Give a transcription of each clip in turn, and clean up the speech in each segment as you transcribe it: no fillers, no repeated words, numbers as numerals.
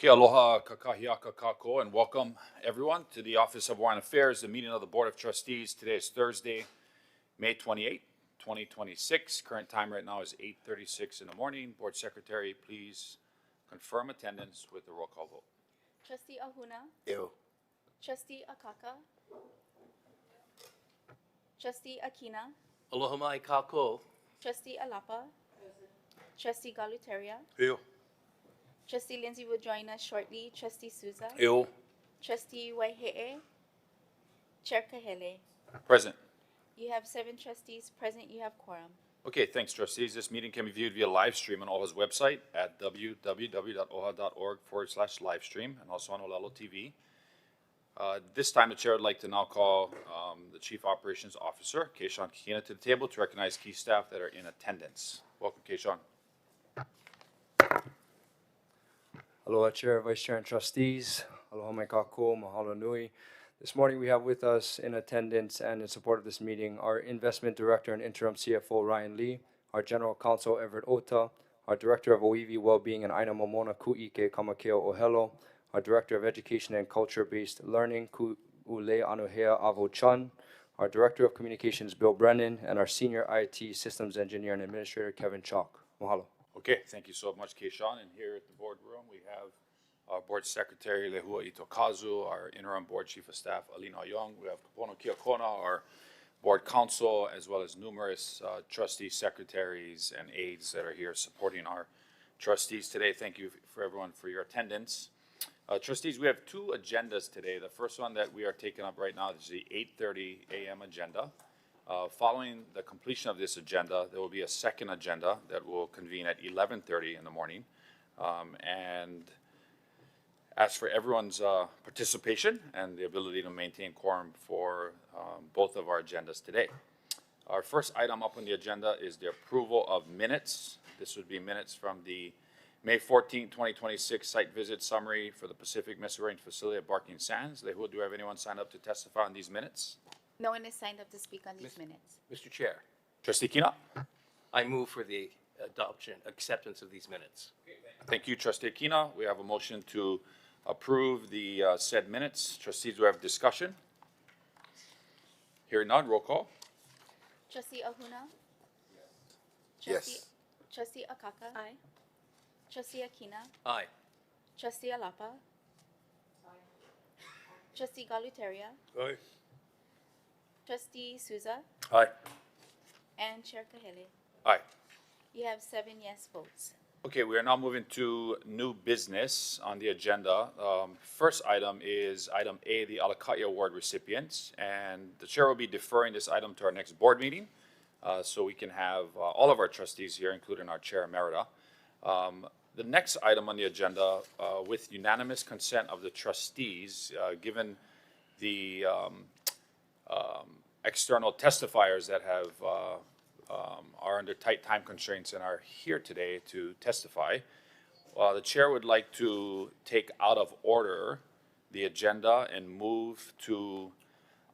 Okay, aloha kakahiaka kako, and welcome everyone to the Office of Hawaiian Affairs, the meeting of the Board of Trustees. Today is Thursday, May 28, 2026. Current time right now is 8:36 in the morning. Board Secretary, please confirm attendance with the roll call vote. Trustee Ahuna. Ew. Trustee Akaka. Trustee Akina. Aloha mai kako. Trustee Alapa. Trustee Galuteria. Ew. Trustee Lindsay will join us shortly. Trustee Souza. Ew. Trustee Waihe'e. Chair Kahele. Present. You have 7 trustees present. You have quorum. Okay, thanks, trustees. This meeting can be viewed via live stream on OHA's website at www.oha.org/livestream and also on Olelo TV. This time, the chair would like to now call the Chief Operations Officer, Keishawn Kikina, to the table to recognize key staff that are in attendance. Welcome, Keishawn. Aloha Chair, Vice Chair, and Trustees. Aloha mai kako, mahalo nui. This morning we have with us in attendance and in support of this meeting our Investment Director and Interim CFO Ryan Lee, our General Counsel Everett Ota, our Director of OEV Wellbeing and Aina Momona Ku'ike Kamakeo Ohelo, our Director of Education and Culture-Based Learning Ku'ule Anohea Avo Chun, our Director of Communications Bill Brennan, and our Senior IT Systems Engineer and Administrator Kevin Chalk. Mahalo. Okay, thank you so much, Keishawn. And here at the boardroom, we have our Board Secretary, Lehua Itokazu, our Interim Board Chief of Staff, Alina Young. We have Kapono Kiakona, our Board Counsel, as well as numerous trustee secretaries and aides that are here supporting our trustees today. Thank you for everyone for your attendance. Trustees, we have 2 agendas today. The first one that we are taking up right now is the 8:30 a.m. agenda. Following the completion of this agenda, there will be a second agenda that will convene at 11:30 in the morning. And ask for everyone's participation and the ability to maintain quorum for both of our agendas today. Our first item up on the agenda is the approval of minutes. This would be minutes from the May 14, 2026 site visit summary for the Pacific Mesa Range facility at Barking Sands. Lehua, do we have anyone signed up to testify on these minutes? No one is signed up to speak on these minutes. Mr. Chair, Trustee Kina? I move for the acceptance of these minutes. Thank you, Trustee Kina. We have a motion to approve the said minutes. Trustees, do we have discussion? Hearing none, roll call. Trustee Ahuna. Yes. Trustee Akaka. Aye. Trustee Akina. Aye. Trustee Alapa. Aye. Trustee Galuteria. Aye. Trustee Souza. Aye. And Chair Kahele. Aye. You have 7 yes votes. Okay, we are now moving to new business on the agenda. First item is item A, the Alakaʻi Award recipients, and the chair will be deferring this item to our next board meeting so we can have all of our trustees here, including our chair emerita. The next item on the agenda, with unanimous consent of the trustees, given the external testifiers that have are under tight time constraints and are here today to testify. The chair would like to take out of order the agenda and move to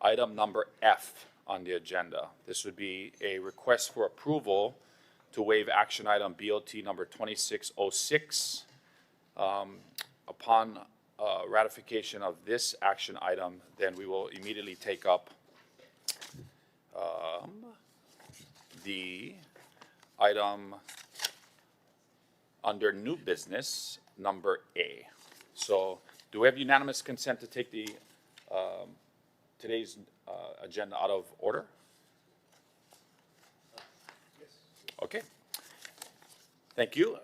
item number F on the agenda. This would be a request for approval to waive action item BOT number 2606. Upon ratification of this action item, then we will immediately take up the item under new business number A. So do we have unanimous consent to take the today's agenda out of order? Yes. Okay. Thank you.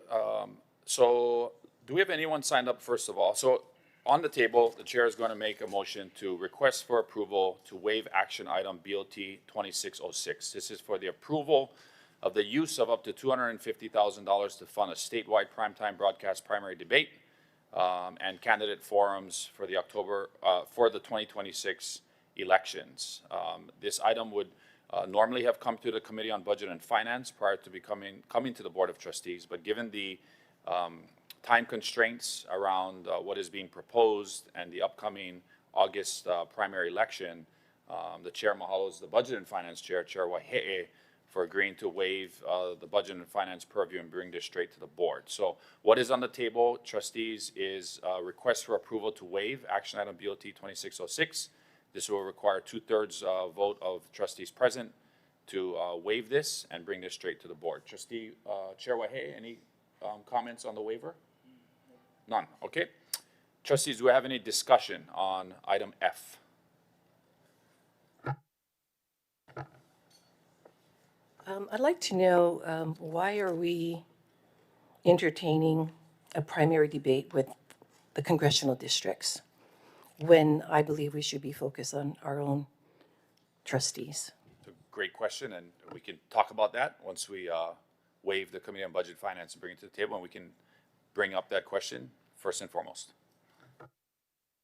So do we have anyone signed up first of all? So on the table, the chair is going to make a motion to request for approval to waive action item BOT 2606. This is for the approval of the use of up to $250,000 to fund a statewide primetime broadcast primary debate and candidate forums for the for the 2026 elections. This item would normally have come to the Committee on Budget and Finance prior to coming to the Board of Trustees, but given the time constraints around what is being proposed and the upcoming August primary election, the chair mahalos the Budget and Finance Chair, Chair Waihe'e, for agreeing to waive the budget and finance purview and bring this straight to the board. So what is on the table, trustees, is a request for approval to waive action item BOT 2606. This will require 2/3 vote of trustees present to waive this and bring this straight to the board. Trustee Chair Wahe, any comments on the waiver? None, okay. Trustees, do we have any discussion on item F? I'd like to know why are we entertaining a primary debate with the congressional districts when I believe we should be focused on our own trustees? It's a great question, and we can talk about that once we waive the Committee on Budget Finance and bring it to the table, and we can bring up that question first and foremost.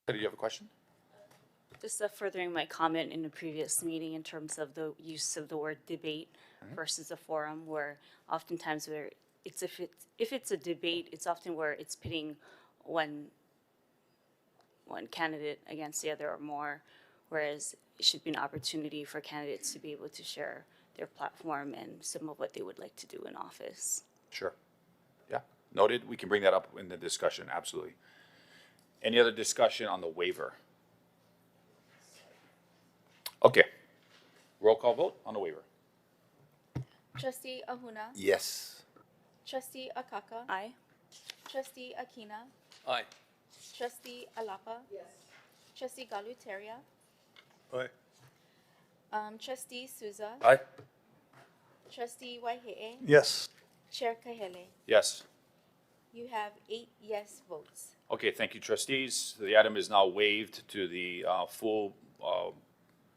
Do you have a question? Just furthering my comment in the previous meeting in terms of the use of the word debate versus a forum, where oftentimes where it's if it's a debate, it's often where it's pitting one candidate against the other or more, whereas it should be an opportunity for candidates to be able to share their platform and some of what they would like to do in office. Sure. Yeah, noted. We can bring that up in the discussion, absolutely. Any other discussion on the waiver? Okay. Roll call vote on the waiver. Trustee Ahuna, Yes. Trustee Akaka, Aye. Trustee Akina, Aye. Trustee Alapa. Yes. Trustee Galuteria, Aye. Trustee Souza, Aye. Trustee Waihe'e, Yes. Chair Kahele. Yes. You have 8 yes votes. Okay, thank you, trustees. The item is now waived to the full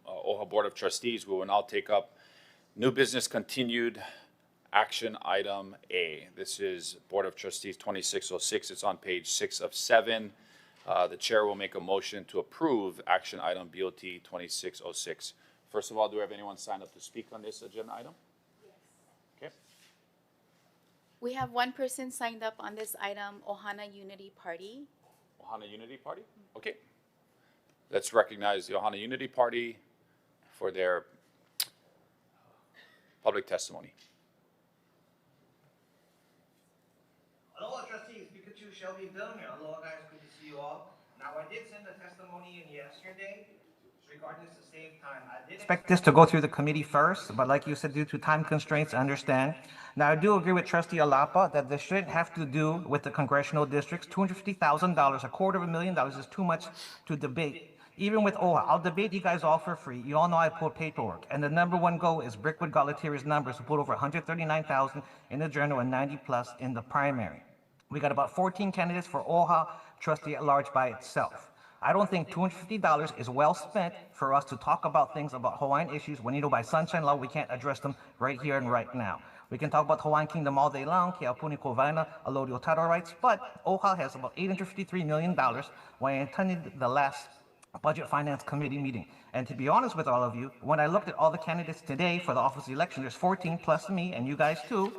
OHA Board of Trustees. We will now take up new business continued action item A. This is Board of Trustees 2606. It's on page 6 of 7. The chair will make a motion to approve action item BOT 2606. First of all, do we have anyone signed up to speak on this agenda item? Yes. Okay. We have 1 person signed up on this item, Ohana Unity Party. Ohana Unity Party? Okay. Let's recognize the Ohana Unity Party for their public testimony. Aloha trustees, Pikachu, Shelby, Bill here. Aloha guys, good to see you all. Now I did send a testimony in yesterday regarding this to save time. I did expect this to go through the committee first, but like you said, due to time constraints, I understand. Now I do agree with Trustee Alapa that this shouldn't have to do with the congressional districts. $250,000, $250,000 is too much to debate. Even with OHA, I'll debate you guys all for free. You all know I pulled paperwork. And the number one goal is Brickwood Galatiri's numbers, who pulled over 139,000 in the journal and 90 plus in the primary. We got about 14 candidates for OHA trustee at large by itself. I don't think $250 is well spent for us to talk about things about Hawaiian issues when, you know, by sunshine law, we can't address them right here and right now. We can talk about Hawaiian Kingdom all day long, Keapuni Kovaina, allodial title rights, but OHA has about $853 million when I attended the last Budget Finance Committee meeting. And to be honest with all of you, when I looked at all the candidates today for the office election, there's 14 plus me and you guys too,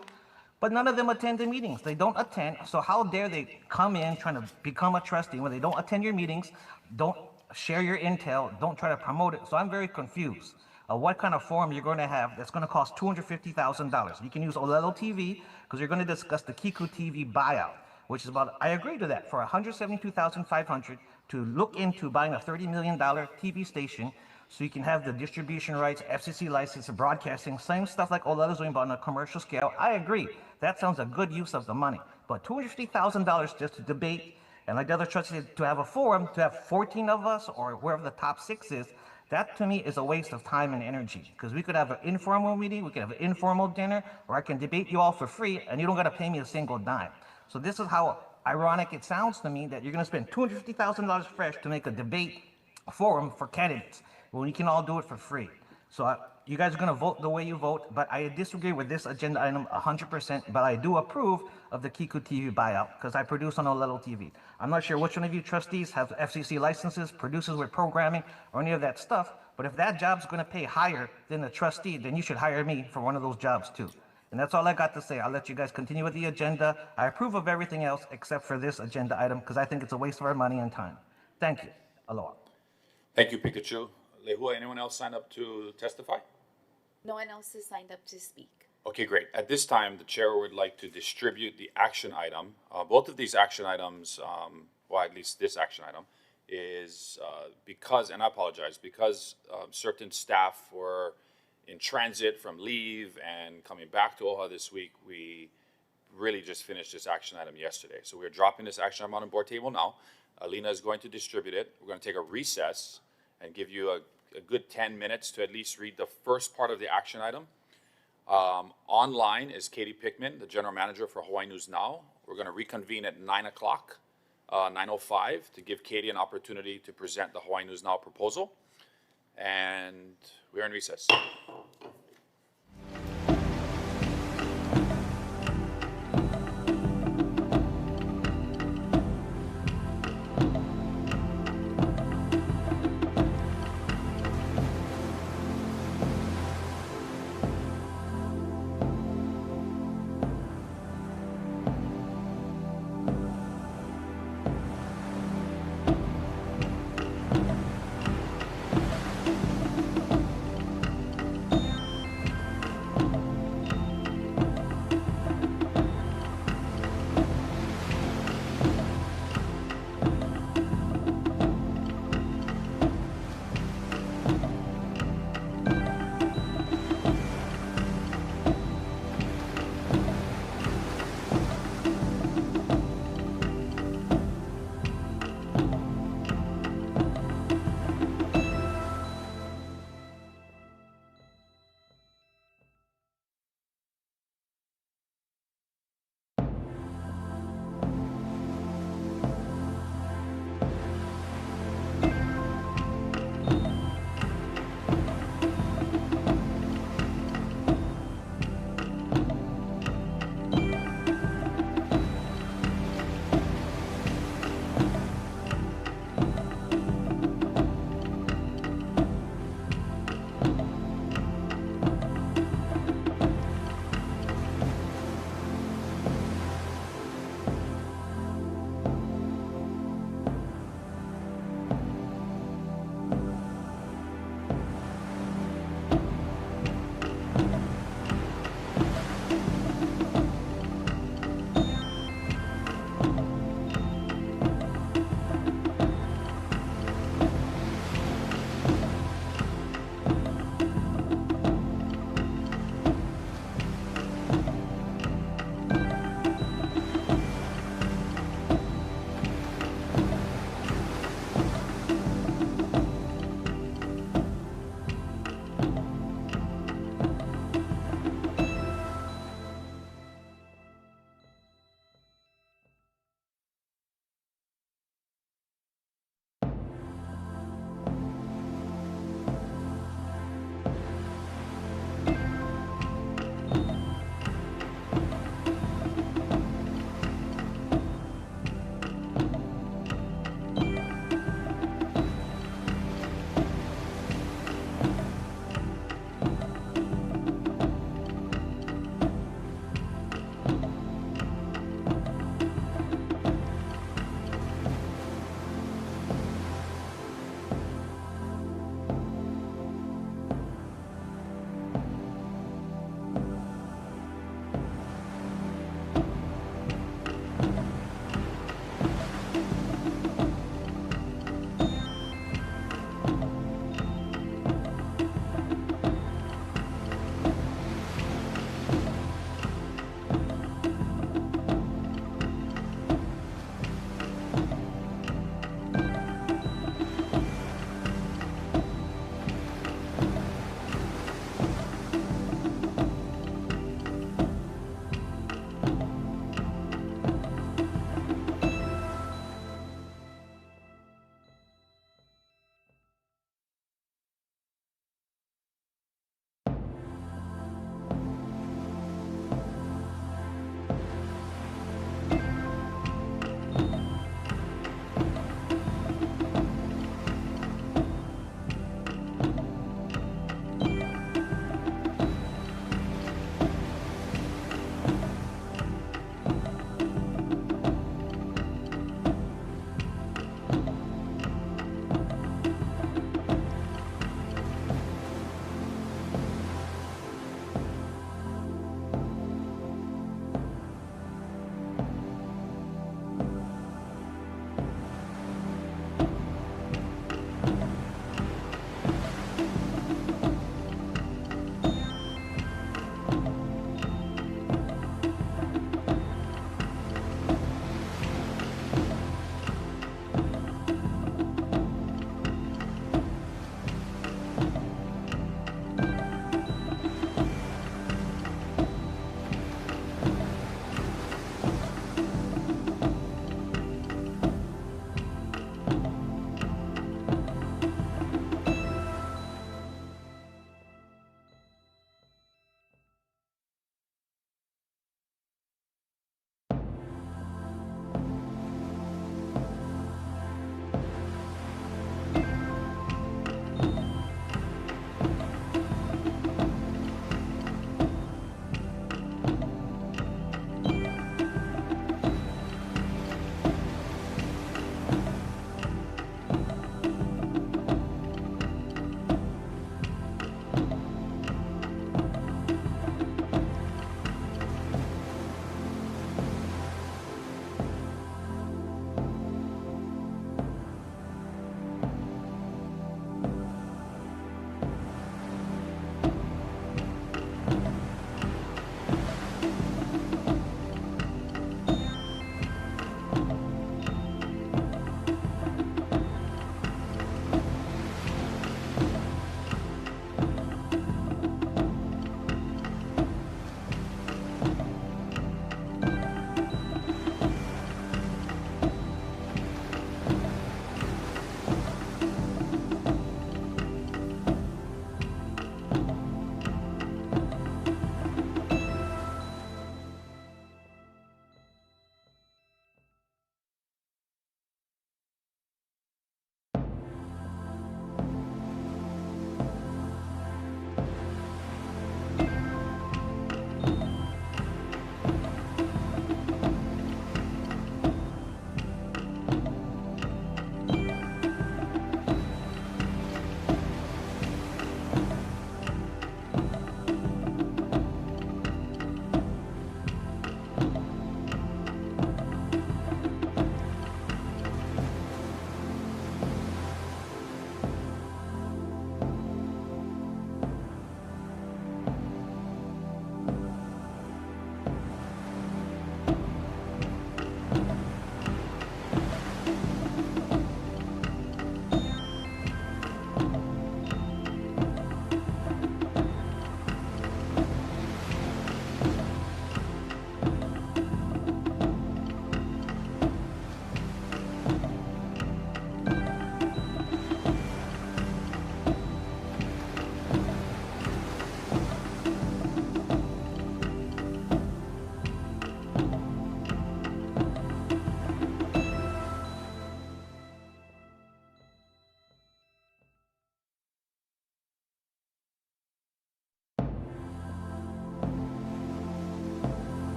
but none of them attend the meetings. They don't attend, so how dare they come in trying to become a trustee when they don't attend your meetings, don't share your intel, don't try to promote it. So I'm very confused of what kind of forum you're going to have that's going to cost $250,000. You can use Olelo TV because you're going to discuss the Kiku TV buyout, which is about, I agree to that, for $172,500 to look into buying a $30 million TV station so you can have the distribution rights, FCC license, broadcasting, same stuff like Olelo's doing, but on a commercial scale. I agree. That sounds a good use of the money. But $250,000 just to debate, and like the other trustees, to have a forum, to have 14 of us or wherever the top 6 is, that to me is a waste of time and energy. Because we could have an informal meeting, we could have an informal dinner, or I can debate you all for free, and you don't got to pay me a single dime. So this is how ironic it sounds to me that you're going to spend $250,000 fresh to make a debate forum for candidates when we can all do it for free. So you guys are going to vote the way you vote, but I disagree with this agenda item 100%, but I do approve of the Kiku TV buyout because I produce on Olelo TV. I'm not sure which one of you trustees have FCC licenses, produces with programming, or any of that stuff, but if that job's going to pay higher than the trustee, then you should hire me for one of those jobs too. And that's all I got to say. I'll let you guys continue with the agenda. I approve of everything else except for this agenda item because I think it's a waste of our money and time. Thank you. Aloha. Thank you, Pikachu. Lehua, anyone else sign up to testify? No one else is signed up to speak. Okay, great. At this time, the chair would like to distribute the action item. Both of these action items, well, at least this action item, is because, and I apologize, because certain staff were in transit from leave and coming back to OHA this week, we really just finished this action item yesterday. So we're dropping this action item on the board table now. Alina is going to distribute it. We're going to take a recess and give you a good 10 minutes to at least read the first part of the action item. Online is Katie Pickman, the general manager for Hawaii News Now. We're going to reconvene at 9 o'clock, 9:05, to give Katie an opportunity to present the Hawaii News Now proposal. And we're in recess.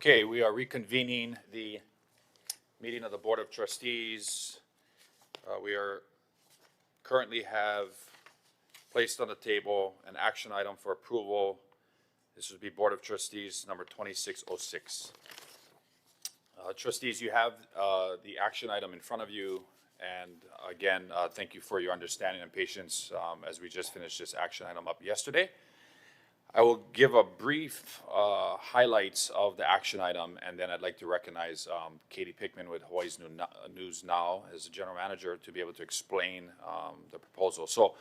Okay, we are reconvening the meeting of the Board of Trustees. We currently have placed on the table an action item for approval. This would be Board of Trustees number 2606. Trustees, you have the action item in front of you. And again, thank you for your understanding and patience as we just finished this action item up yesterday. I will give a brief highlights of the action item, and then I'd like to recognize Katie Pickman with Hawaii's News Now as the general manager to be able to explain the proposal. So,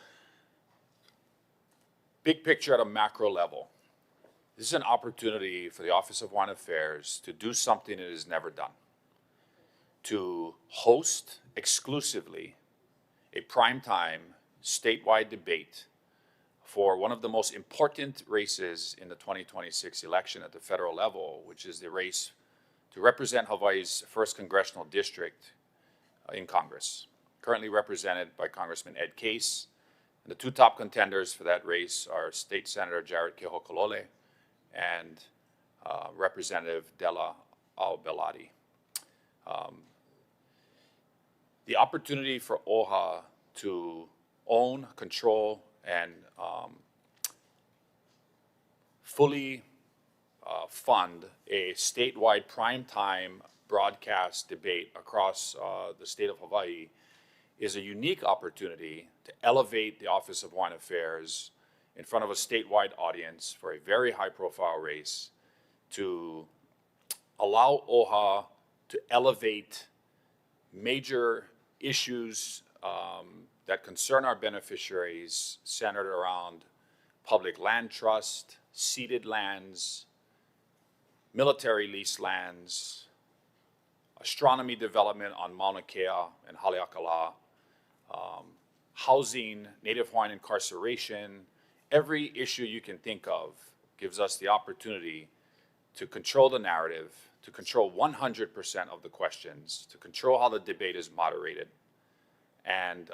big picture at a macro level. This is an opportunity for the Office of Hawaiian Affairs to do something it has never done. To host exclusively a primetime statewide debate for one of the most important races in the 2026 election at the federal level, which is the race to represent Hawaii's 1st congressional district in Congress, currently represented by Congressman Ed Case. And the two top contenders for that race are State Senator Jared Kehokolole and Representative Della Ao-Beladi. The opportunity for OHA to own, control, and fully fund a statewide primetime broadcast debate across the state of Hawaii is a unique opportunity to elevate the Office of Hawaiian Affairs in front of a statewide audience for a very high-profile race, to allow OHA to elevate major issues that concern our beneficiaries centered around public land trust, ceded lands, military lease lands, astronomy development on Mauna Kea and Haleakala, housing, Native Hawaiian incarceration. Every issue you can think of gives us the opportunity to control the narrative, to control 100% of the questions, to control how the debate is moderated, and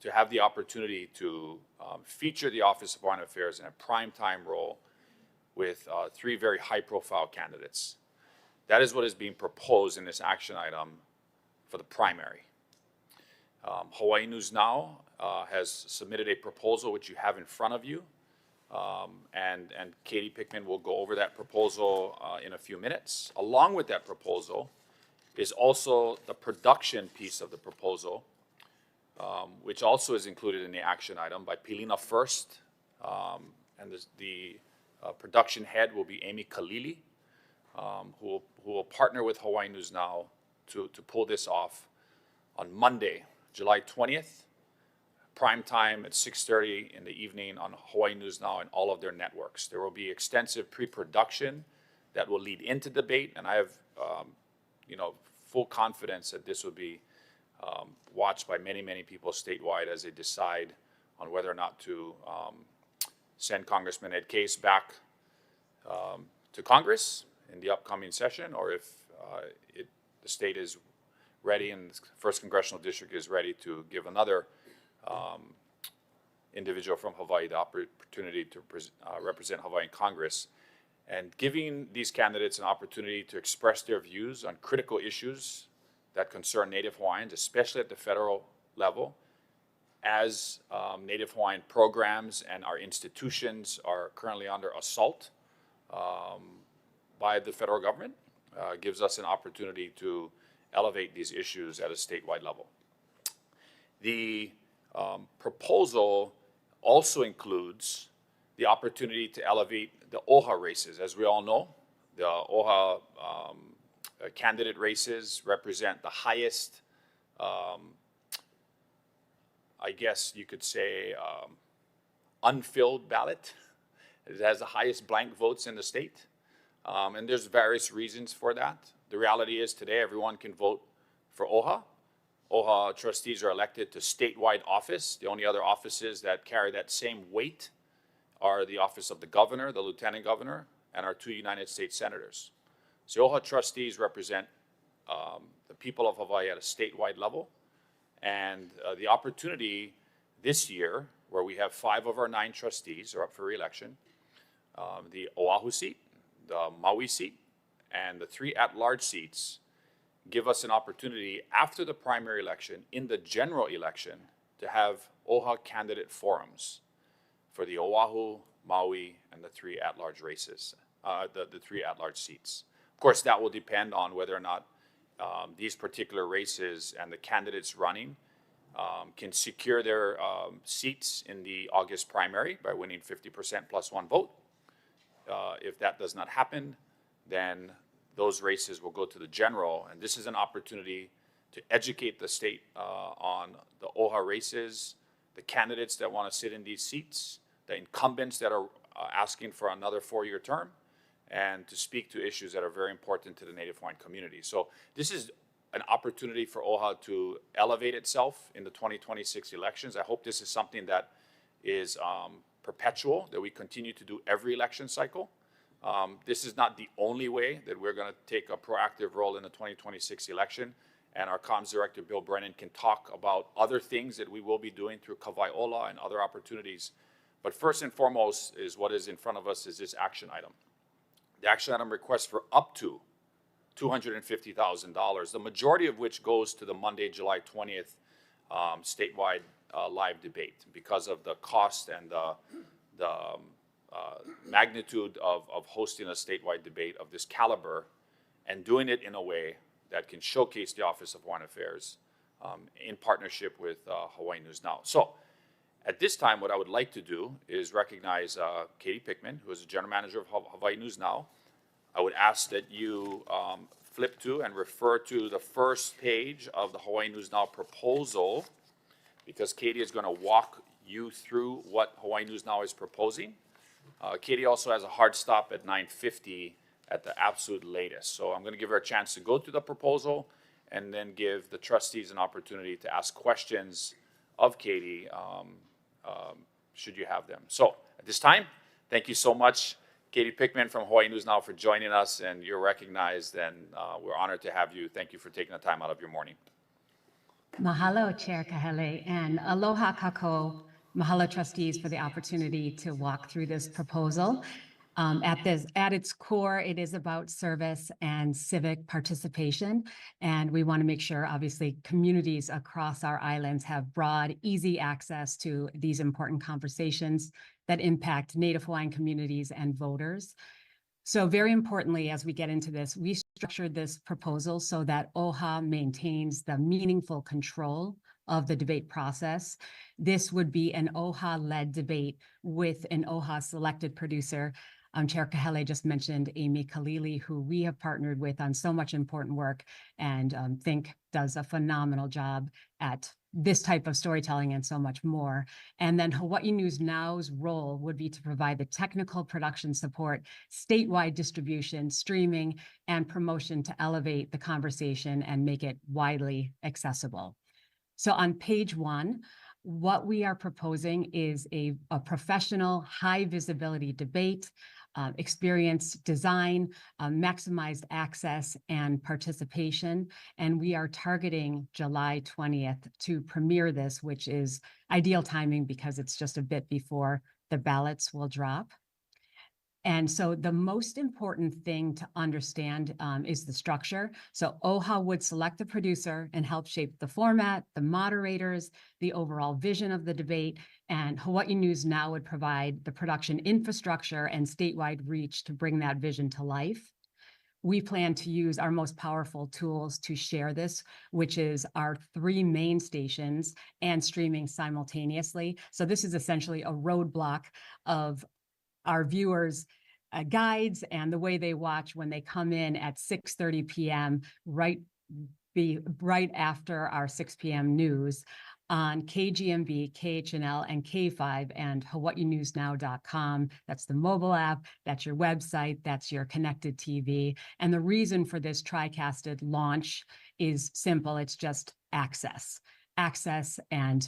to have the opportunity to feature the Office of Hawaiian Affairs in a primetime role with 3 very high-profile candidates. That is what is being proposed in this action item for the primary. Hawaii News Now has submitted a proposal which you have in front of you, and Katie Pickman will go over that proposal in a few minutes. Along with that proposal is also the production piece of the proposal, which also is included in the action item by Pilina First, and the production head will be Amy Kalili, who will partner with Hawaii News Now to pull this off on Monday, July 20th, prime time at 6:30 in the evening on Hawaii News Now and all of their networks. There will be extensive pre-production that will lead into debate, and I have, full confidence that this will be watched by many, many people statewide as they decide on whether or not to send Congressman Ed Case back to Congress in the upcoming session, or if the state is ready and the 1st Congressional District is ready to give another individual from Hawaii the opportunity to represent Hawaii in Congress. And giving these candidates an opportunity to express their views on critical issues that concern Native Hawaiians, especially at the federal level, as Native Hawaiian programs and our institutions are currently under assault by the federal government, gives us an opportunity to elevate these issues at a statewide level. The proposal also includes the opportunity to elevate the OHA races. As we all know, the OHA candidate races represent the highest, I guess you could say, unfilled ballot. It has the highest blank votes in the state. And there's various reasons for that. The reality is today everyone can vote for OHA. OHA trustees are elected to statewide office. The only other offices that carry that same weight are the office of the governor, the lieutenant governor, and our 2 United States senators. So OHA trustees represent the people of Hawaii at a statewide level. And the opportunity this year, where we have 5 of our 9 trustees are up for re-election, the Oʻahu seat, the Maui seat, and the 3 at-large seats give us an opportunity after the primary election, in the general election, to have OHA candidate forums for the Oʻahu, Maui, and the 3 at-large races, the 3 at-large seats. Of course, that will depend on whether or not these particular races and the candidates running can secure their seats in the August primary by winning 50% plus 1 vote. If that does not happen, then those races will go to the general, and this is an opportunity to educate the state on the OHA races, the candidates that want to sit in these seats, the incumbents that are asking for another 4-year term, and to speak to issues that are very important to the Native Hawaiian community. So this is an opportunity for OHA to elevate itself in the 2026 elections. I hope this is something that is perpetual, that we continue to do every election cycle. This is not the only way that we're going to take a proactive role in the 2026 election, and our comms director, Bill Brennan, can talk about other things that we will be doing through Kalaeuila and other opportunities. But first and foremost is what is in front of us is this action item. The action item requests for up to $250,000, the majority of which goes to the Monday, July 20th statewide live debate because of the cost and the magnitude of hosting a statewide debate of this caliber and doing it in a way that can showcase the Office of Hawaiian Affairs in partnership with Hawaii News Now. So at this time, what I would like to do is recognize Katie Pickman, who is the General Manager of Hawaii News Now. I would ask that you flip to and refer to the first page of the Hawaii News Now proposal, because Katie is going to walk you through what Hawaii News Now is proposing. Katie also has a hard stop at 9:50 at the absolute latest. So I'm going to give her a chance to go through the proposal and then give the trustees an opportunity to ask questions of Katie should you have them. So at this time, thank you so much, Katie Pickman from Hawaii News Now, for joining us, and you're recognized, and we're honored to have you. Thank you for taking the time out of your morning. Mahalo, Chair Kahele, and aloha kako. Mahalo, trustees, for the opportunity to walk through this proposal. At its core, it is about service and civic participation, and we want to make sure, obviously, communities across our islands have broad, easy access to these important conversations that impact Native Hawaiian communities and voters. So very importantly, as we get into this, we structured this proposal so that OHA maintains the meaningful control of the debate process. This would be an OHA-led debate with an OHA-selected producer. Chair Kahele just mentioned Amy Kalili, who we have partnered with on so much important work and think does a phenomenal job at this type of storytelling and so much more. And then Hawaii News Now's role would be to provide the technical production support, statewide distribution, streaming, and promotion to elevate the conversation and make it widely accessible. So on page 1, what we are proposing is a professional, high visibility debate, experience design, maximized access and participation. And we are targeting July 20th to premiere this, which is ideal timing because it's just a bit before the ballots will drop. And so the most important thing to understand is the structure. So OHA would select the producer and help shape the format, the moderators, the overall vision of the debate, and Hawaii News Now would provide the production infrastructure and statewide reach to bring that vision to life. We plan to use our most powerful tools to share this, which is our 3 main stations and streaming simultaneously. So this is essentially a roadblock of our viewers' guides and the way they watch when they come in at 6:30 p.m. right after our 6 p.m. news on KGMB, KHNL, and K5 and hawaiinewsnow.com. That's the mobile app, that's your website, that's your connected TV. And the reason for this tri-casted launch is simple. It's just access and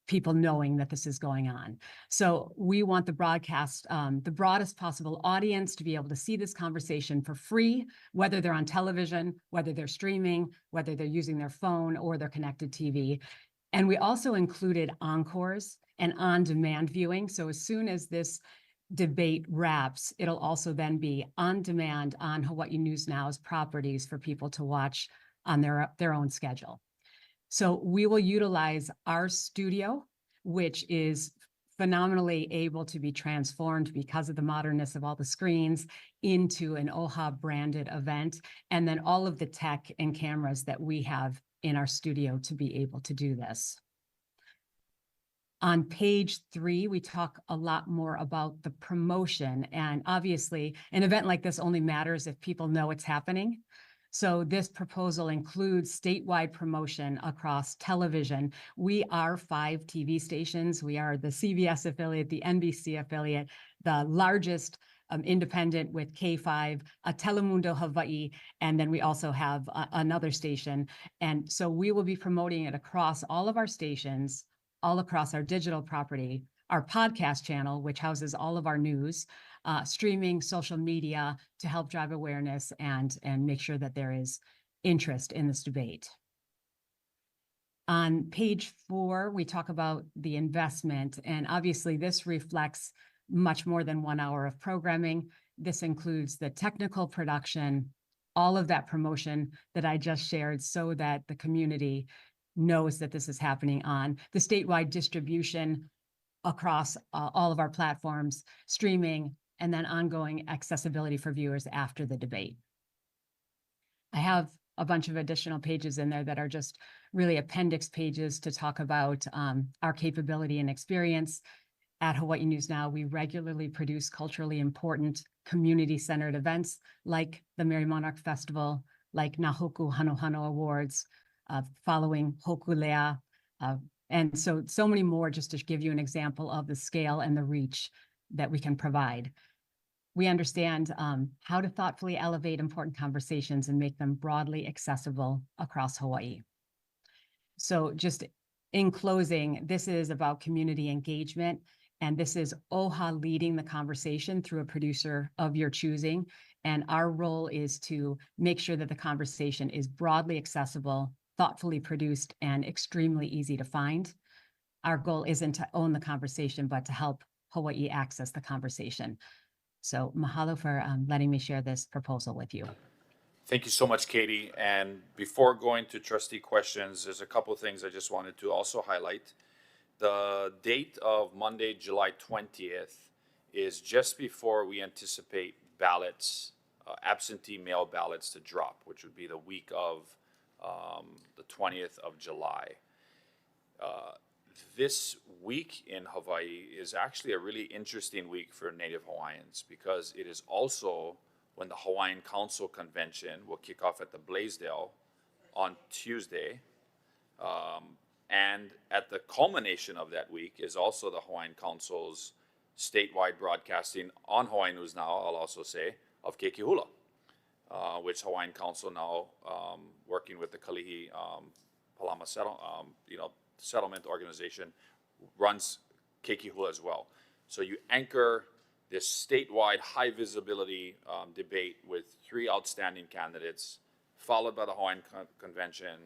people knowing that this is going on. So we want the broadcast, the broadest possible audience to be able to see this conversation for free, whether they're on television, whether they're streaming, whether they're using their phone or their connected TV. And we also included encores and on-demand viewing. So as soon as this debate wraps, it'll also then be on demand on Hawaii News Now's properties for people to watch on their own schedule. So we will utilize our studio, which is phenomenally able to be transformed because of the modernness of all the screens into an OHA branded event, and then all of the tech and cameras that we have in our studio to be able to do this. On page 3, we talk a lot more about the promotion, and obviously an event like this only matters if people know it's happening. So this proposal includes statewide promotion across television. We are 5 TV stations. We are the CBS affiliate, the NBC affiliate, the largest independent with K5, Telemundo Hawaii, and then we also have another station. And so we will be promoting it across all of our stations, all across our digital property, our podcast channel, which houses all of our news, streaming, social media to help drive awareness and make sure that there is interest in this debate. On page 4, we talk about the investment, and obviously this reflects much more than 1 hour of programming. This includes the technical production, all of that promotion that I just shared so that the community knows that this is happening on the statewide distribution across all of our platforms, streaming, and then ongoing accessibility for viewers after the debate. I have a bunch of additional pages in there that are just really appendix pages to talk about our capability and experience. At Hawaii News Now, we regularly produce culturally important community-centered events like the Merry Monarch Festival, like Nā Hoku Hanohano Awards, following Hokulea, and so many more, just to give you an example of the scale and the reach that we can provide. We understand how to thoughtfully elevate important conversations and make them broadly accessible across Hawaii. So just in closing, this is about community engagement, and this is OHA leading the conversation through a producer of your choosing. And our role is to make sure that the conversation is broadly accessible, thoughtfully produced, and extremely easy to find. Our goal isn't to own the conversation, but to help Hawaii access the conversation. So mahalo for letting me share this proposal with you. Thank you so much, Katie. And before going to trustee questions, there's a couple of things I just wanted to also highlight. The date of Monday, July 20th is just before we anticipate ballots, absentee mail ballots to drop, which would be the week of the 20th of July. This week in Hawaii is actually a really interesting week for Native Hawaiians because it is also when the Hawaiian Council Convention will kick off at the Blaisdell on Tuesday. And at the culmination of that week is also the Hawaiian Council's statewide broadcasting on Hawaii News Now, I'll also say, of Keiki which Hawaiian Council now, working with the Kalihi Palama settlement organization, runs Keiki as well. So you anchor this statewide high visibility debate with 3 outstanding candidates, followed by the Hawaiian Convention,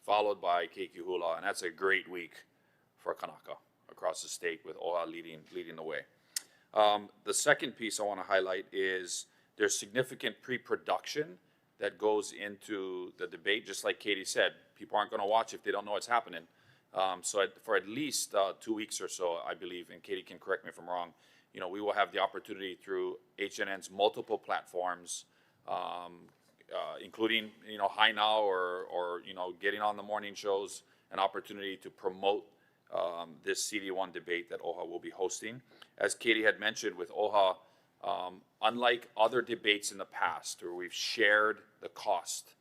followed by Keiki and that's a great week for Kanaka across the state with OHA leading the way. The second piece I want to highlight is there's significant pre-production that goes into the debate. Just like Katie said, people aren't going to watch if they don't know what's happening. So for at least 2 weeks or so, I believe, and Katie can correct me if I'm wrong, we will have the opportunity through HNN's multiple platforms, including, High Now or getting on the morning shows, an opportunity to promote this CD1 debate that OHA will be hosting. As Katie had mentioned with OHA, unlike other debates in the past where we've shared the cost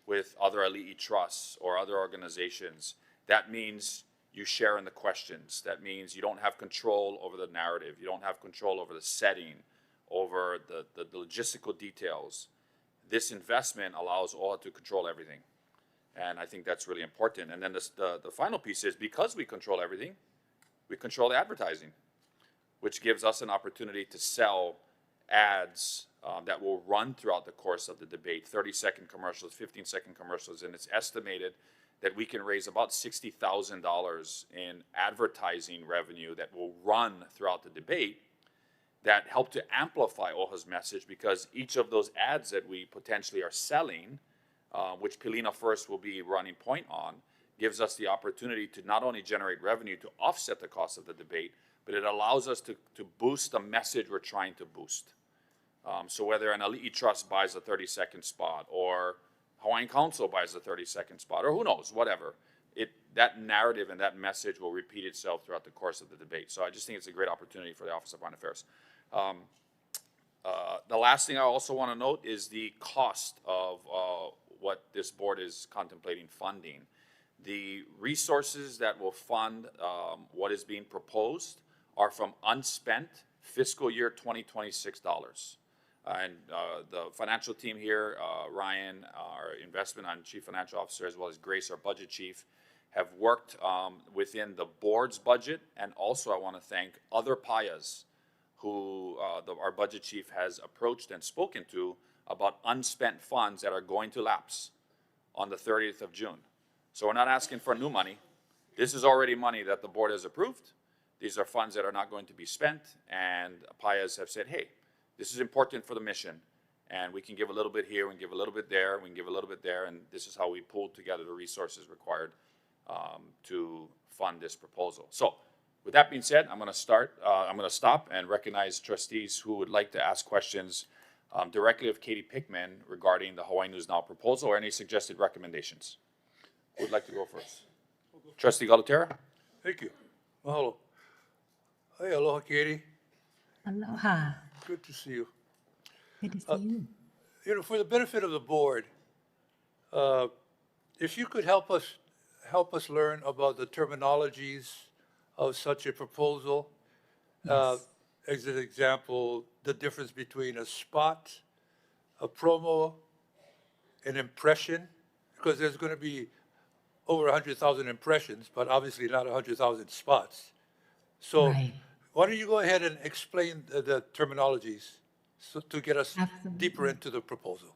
with other ali'i trusts or other organizations, that means you share in the questions. That means you don't have control over the narrative. You don't have control over the setting, over the logistical details. This investment allows OHA to control everything. And I think that's really important. And then the final piece is because we control everything, we control the advertising, which gives us an opportunity to sell ads that will run throughout the course of the debate, 30-second commercials, 15-second commercials, and it's estimated that we can raise about $60,000 in advertising revenue that will run throughout the debate. that help to amplify OHA's message, because each of those ads that we potentially are selling, which Pilina First will be running point on, gives us the opportunity to not only generate revenue to offset the cost of the debate, but it allows us to boost the message we're trying to boost. So whether an Ali'i Trust buys a 30-second spot, or Hawaiian Council buys a 30-second spot, or who knows, whatever, that narrative and that message will repeat itself throughout the course of the debate. So I just think it's a great opportunity for the Office of Foreign Affairs. The last thing I also want to note is the cost of what this board is contemplating funding. The resources that will fund what is being proposed are from unspent fiscal year 2026 dollars. And the financial team here, Ryan, our investment and chief financial officer, as well as Grace, our budget chief, have worked within the board's budget. And also I want to thank other PAYAs who our budget chief has approached and spoken to about unspent funds that are going to lapse on the 30th of June. So we're not asking for new money. This is already money that the board has approved. These are funds that are not going to be spent, and PAYAs have said, hey, this is important for the mission, and we can give a little bit here, we can give a little bit there, we can give a little bit there, and this is how we pulled together the resources required to fund this proposal. So with that being said, I'm going to stop and recognize trustees who would like to ask questions directly of Katie Pickman regarding the Hawaii News Now proposal, or any suggested recommendations. Who would like to go first? Trustee Galatera? Thank you. Mahalo. Hey, aloha, Katie. Aloha. Good to see you. Good to see you. You know, for the benefit of the board, if you could help us learn about the terminologies of such a proposal. Yes. As an example, the difference between a spot, a promo, an impression, because there's going to be over 100,000 impressions, but obviously not 100,000 spots. So Right. why don't you go ahead and explain the terminologies to get us Absolutely. deeper into the proposal?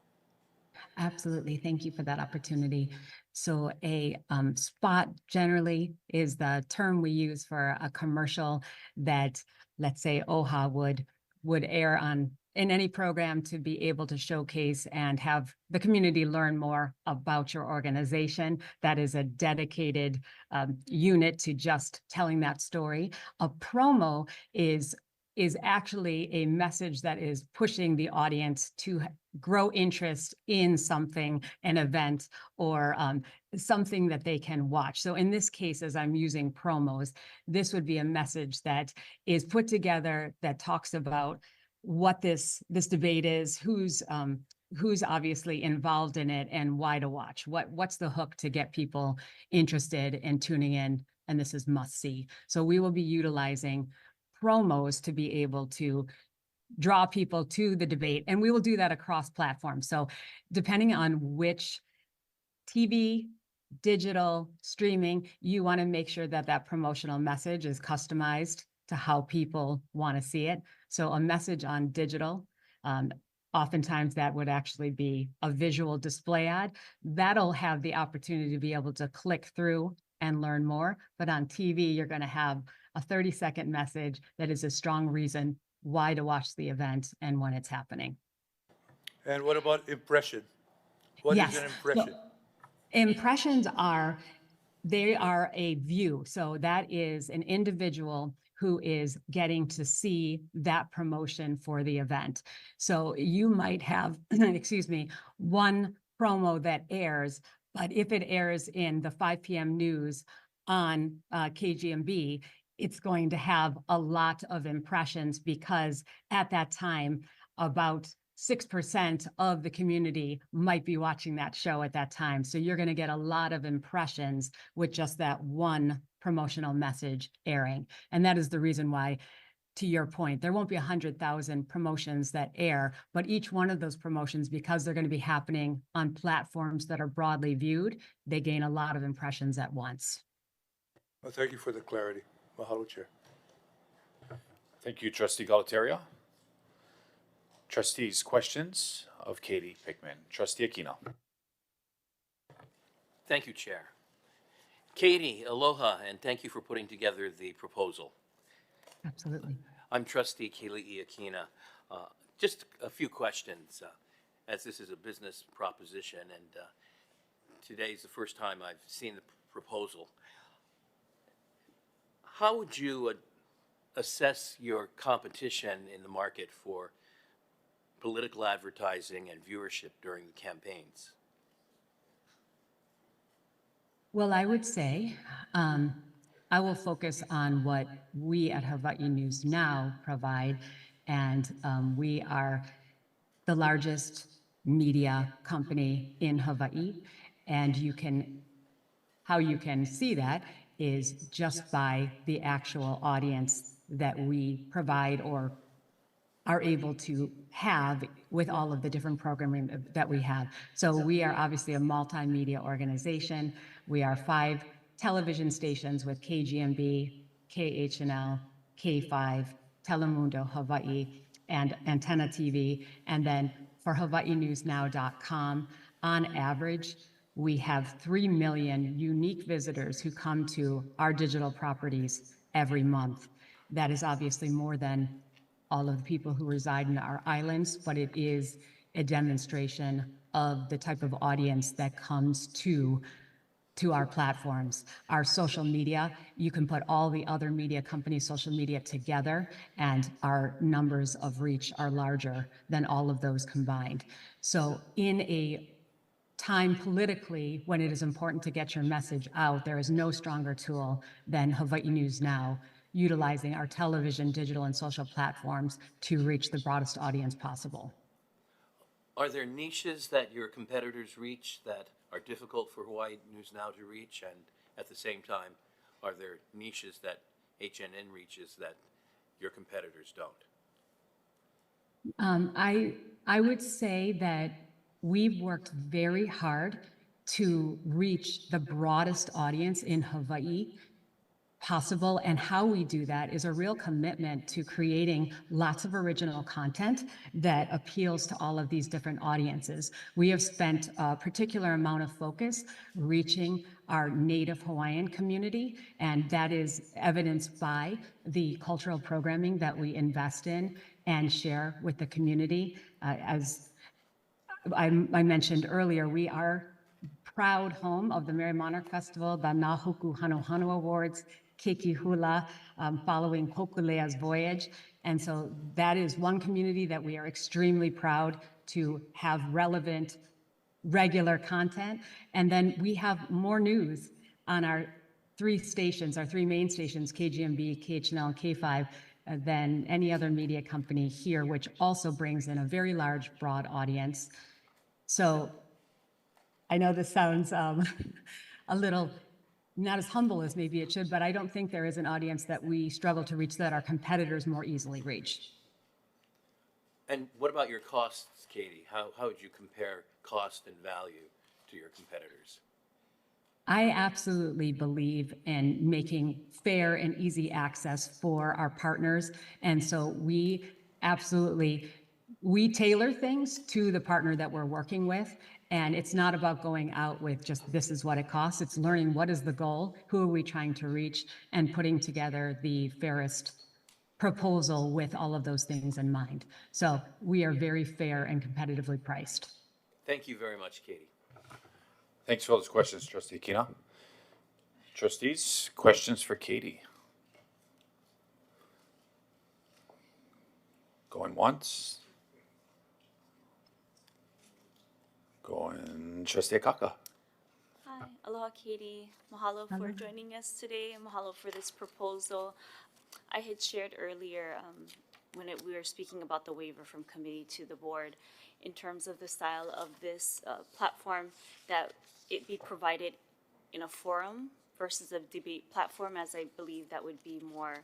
Absolutely. Thank you for that opportunity. So a spot generally is the term we use for a commercial that, let's say, OHA would air on in any program to be able to showcase and have the community learn more about your organization. That is a dedicated unit to just telling that story. A promo is actually a message that is pushing the audience to grow interest in something, an event, or something that they can watch. So in this case, as I'm using promos, this would be a message that is put together that talks about what this debate is, who's obviously involved in it, and why to watch. What's the hook to get people interested in tuning in, and this is must see. So we will be utilizing promos to be able to draw people to the debate, and we will do that across platforms. So depending on which TV, digital, streaming, you want to make sure that that promotional message is customized to how people want to see it. So a message on digital, oftentimes that would actually be a visual display ad. That'll have the opportunity to be able to click through and learn more. But on TV, you're going to have a 30-second message that is a strong reason why to watch the event and when it's happening. And what about impression? What Yes. is an impression? So, impressions are a view. So that is an individual who is getting to see that promotion for the event. So you might have, excuse me, one promo that airs, but if it airs in the 5 p.m. news on KGMB, it's going to have a lot of impressions because at that time, about 6% of the community might be watching that show at that time. So you're going to get a lot of impressions with just that one promotional message airing. And that is the reason why, to your point, there won't be 100,000 promotions that air, but each one of those promotions, because they're going to be happening on platforms that are broadly viewed, they gain a lot of impressions at once. Well, thank you for the clarity. Mahalo, Chair. Thank you, Trustee Galateria. Trustees, questions of Katie Pickman. Trustee Aquino. Thank you, Chair. Katie, aloha, and thank you for putting together the proposal. Absolutely. I'm trustee Kalaeuila Akina. Just a few questions, as this is a business proposition, and today's the first time I've seen the proposal. How would you assess your competition in the market for political advertising and viewership during the campaigns? Well, I would say I will focus on what we at Hawaii News Now provide, and we are the largest media company in Hawaii, and how you can see that is just by the actual audience that we provide or are able to have with all of the different programming that we have. So we are obviously a multimedia organization. We are 5 television stations with KGMB, KHNL, K5, Telemundo Hawaii, and Antenna TV. And then for HawaiiNewsNow.com, on average, we have 3 million unique visitors who come to our digital properties every month. That is obviously more than all of the people who reside in our islands, but it is a demonstration of the type of audience that comes to our platforms. Our social media, you can put all the other media companies' social media together, and our numbers of reach are larger than all of those combined. So in a time politically when it is important to get your message out, there is no stronger tool than Hawaii News Now, utilizing our television, digital, and social platforms to reach the broadest audience possible. Are there niches that your competitors reach that are difficult for Hawaii News Now to reach? And at the same time, are there niches that HNN reaches that your competitors don't? I would say that we've worked very hard to reach the broadest audience in Hawaii possible, and how we do that is a real commitment to creating lots of original content that appeals to all of these different audiences. We have spent a particular amount of focus reaching our Native Hawaiian community, and that is evidenced by the cultural programming that we invest in and share with the community. As I mentioned earlier, we are proud home of the Merry Monarch Festival, the Nā Hanu Awards, Keiki Hula, following Hokulea's voyage. And so that is one community that we are extremely proud to have relevant, regular content. And then we have more news on our 3 stations, our 3 main stations, KGMB, KHNL, and K5, than any other media company here, which also brings in a very large, broad audience. So I know this sounds a little not as humble as maybe it should, but I don't think there is an audience that we struggle to reach that our competitors more easily reach. And what about your costs, Katie? How would you compare cost and value to your competitors? I absolutely believe in making fair and easy access for our partners. And so we tailor things to the partner that we're working with. And it's not about going out with just this is what it costs. It's learning what is the goal, who are we trying to reach, and putting together the fairest proposal with all of those things in mind. So we are very fair and competitively priced. Thank you very much, Katie. Thanks for all those questions, Trustee Kina. Trustees, questions for Katie? Going once. Going Trustee Akaka. Hi, aloha Katie. Mahalo for joining us today, and mahalo for this proposal. I had shared earlier when we were speaking about the waiver from committee to the board in terms of the style of this platform, that it be provided in a forum versus a debate platform, as I believe that would be more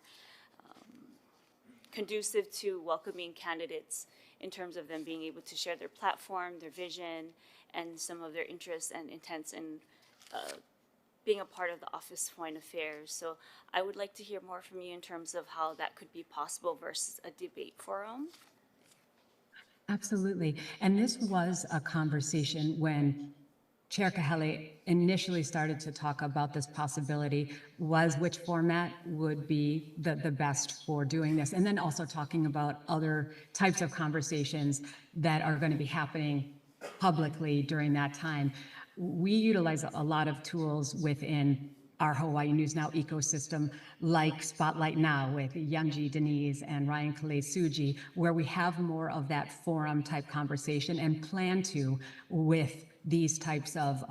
conducive to welcoming candidates in terms of them being able to share their platform, their vision, and some of their interests and intents in being a part of the Office of Foreign Affairs. So I would like to hear more from you in terms of how that could be possible versus a debate forum. Absolutely. And this was a conversation when Chair Kahele initially started to talk about this possibility was which format would be the best for doing this. And then also talking about other types of conversations that are going to be happening publicly during that time. We utilize a lot of tools within our Hawaii News Now ecosystem, like Spotlight Now with Youngji Denise and Ryan Kalei Suji, where we have more of that forum type conversation and plan to with these types of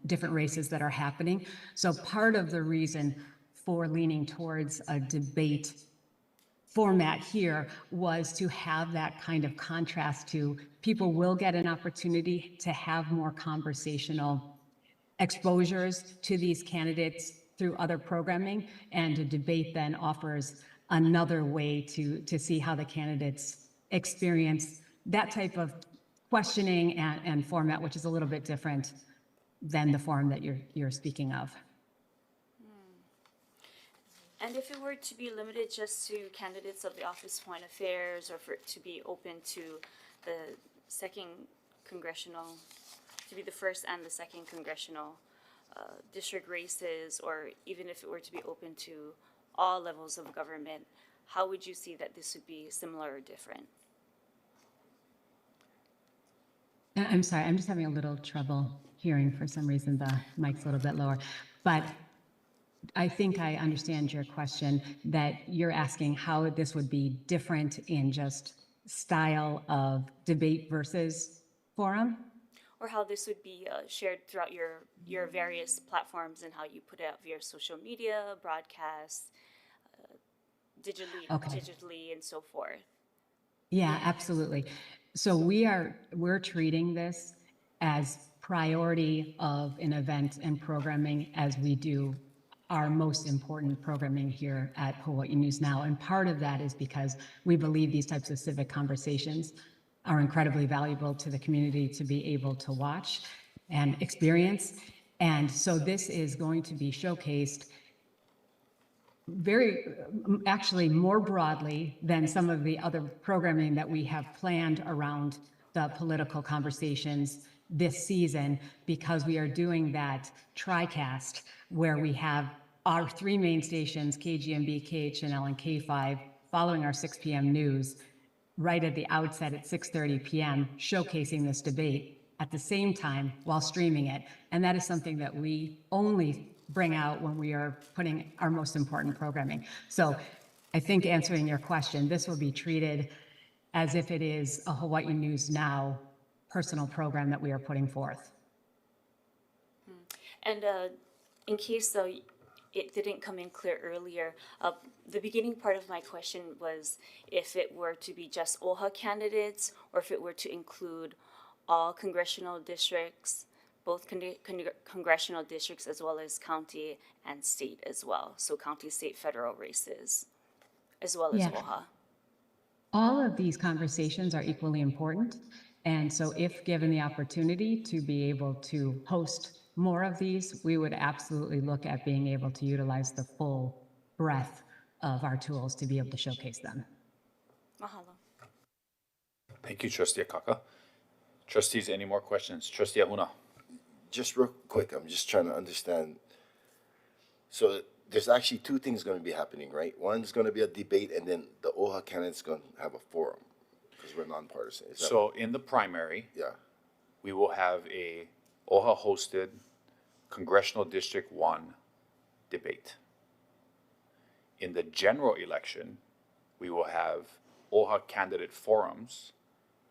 different races that are happening. So part of the reason for leaning towards a debate format here was to have that kind of contrast to people will get an opportunity to have more conversational exposures to these candidates through other programming, and a debate then offers another way to see how the candidates experience that type of questioning and format, which is a little bit different than the forum that you're speaking of. And if it were to be limited just to candidates of the Office of Foreign Affairs, or for it to be open to the second congressional, to be the first and the second congressional district races, or even if it were to be open to all levels of government, how would you see that this would be similar or different? I'm sorry, I'm just having a little trouble hearing for some reason. The mic's a little bit lower, but I think I understand your question, that you're asking how this would be different in just style of debate versus forum? Or how this would be shared throughout your various platforms, and how you put it out via social media, broadcasts, digitally, and so forth. Yeah, absolutely. So we're treating this as priority of an event and programming as we do our most important programming here at Hawaii News Now. And part of that is because we believe these types of civic conversations are incredibly valuable to the community to be able to watch and experience. And so this is going to be showcased actually more broadly than some of the other programming that we have planned around the political conversations this season, because we are doing that TriCast where we have our three main stations, KGMB, KHNL, and K5, following our 6 p.m. news right at the outset at 6:30 p.m., showcasing this debate at the same time while streaming it. And that is something that we only bring out when we are putting our most important programming. So I think answering your question, this will be treated as if it is a Hawaii News Now personal program that we are putting forth. And in case it didn't come in clear earlier, the beginning part of my question was if it were to be just OHA candidates, or if it were to include all congressional districts, both congressional districts as well as county and state as well. So county, state, federal races, as well as OHA. All of these conversations are equally important. And so if given the opportunity to be able to host more of these, we would absolutely look at being able to utilize the full breadth of our tools to be able to showcase them. Mahalo. Thank you, Trustee Akaka. Trustees, any more questions? Trustee Ahuna. Just real quick, I'm just trying to understand. So there's actually two things going to be happening, right? One's going to be a debate, and then the OHA candidate's going to have a forum, because we're nonpartisan. So in the primary, yeah. we will have a OHA-hosted Congressional District 1 debate. In the general election, we will have OHA candidate forums,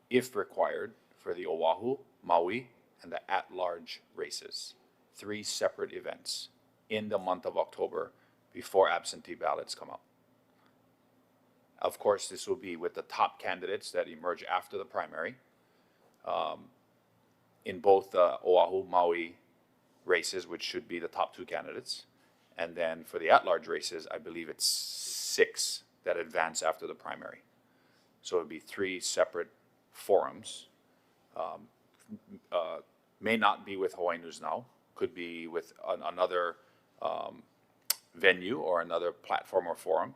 if required, for the Oʻahu, Maui, and the at-large races. 3 separate events in the month of October before absentee ballots come out. Of course, this will be with the top candidates that emerge after the primary. In both the Oʻahu, Maui races, which should be the top 2 candidates. And then for the at-large races, I believe it's 6 that advance after the primary. So it would be 3 separate forums. May not be with Hawaii News Now, could be with another venue or another platform or forum.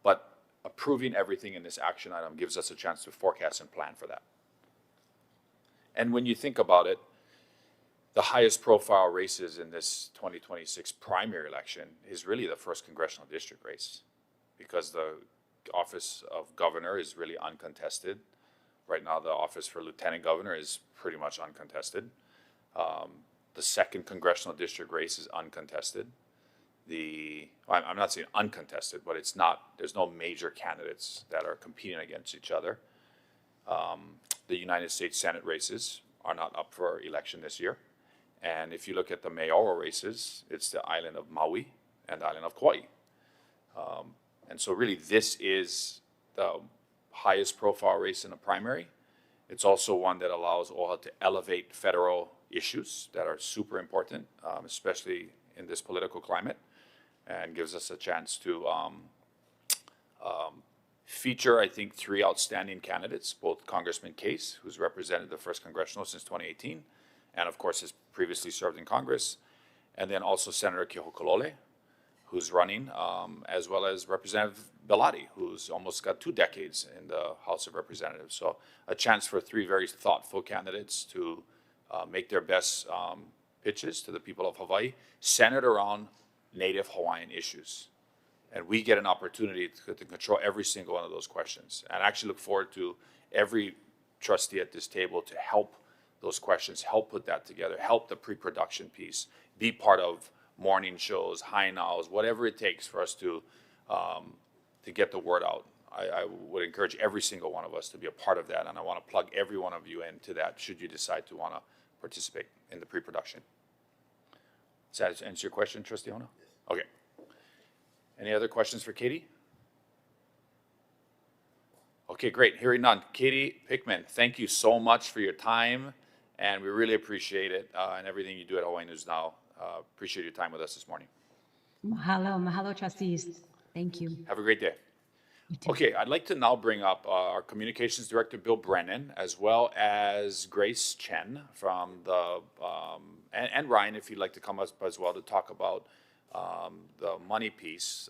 But approving everything in this action item gives us a chance to forecast and plan for that. And when you think about it, the highest profile races in this 2026 primary election is really the first congressional district race, because the office of governor is really uncontested. Right now, the office for lieutenant governor is pretty much uncontested. The second congressional district race is uncontested. I'm not saying uncontested, but it's not, there's no major candidates that are competing against each other. The United States Senate races are not up for election this year. And if you look at the mayoral races, it's the island of Maui and the island of Kauai. And so really this is the highest profile race in the primary. It's also one that allows OHA to elevate federal issues that are super important, especially in this political climate, and gives us a chance to feature, I think, 3 outstanding candidates, both Congressman Case, who's represented the 1st Congressional since 2018, and of course has previously served in Congress, and then also Senator Kehokolole, who's running, as well as Representative Belatti, who's almost got 2 decades in the House of Representatives. So a chance for 3 very thoughtful candidates to make their best pitches to the people of Hawaii, centered around Native Hawaiian issues. And we get an opportunity to control every single one of those questions. And I actually look forward to every trustee at this table to help those questions, help put that together, help the pre-production piece, be part of morning shows, high nows, whatever it takes for us to get the word out. I would encourage every single one of us to be a part of that, and I want to plug every one of you into that should you decide to want to participate in the pre-production. Does that answer your question, Trustee Hona? Yes. Okay. Any other questions for Katie? Okay, great. Hearing none. Katie Pickman, thank you so much for your time, and we really appreciate it and everything you do at Hawaii News Now. Appreciate your time with us this morning. Mahalo, trustees. Thank you. Have a great day. Okay, I'd like to now bring up our Communications Director, Bill Brennan, as well as Grace Chen from the, and Ryan, if you'd like to come up as well to talk about the money piece.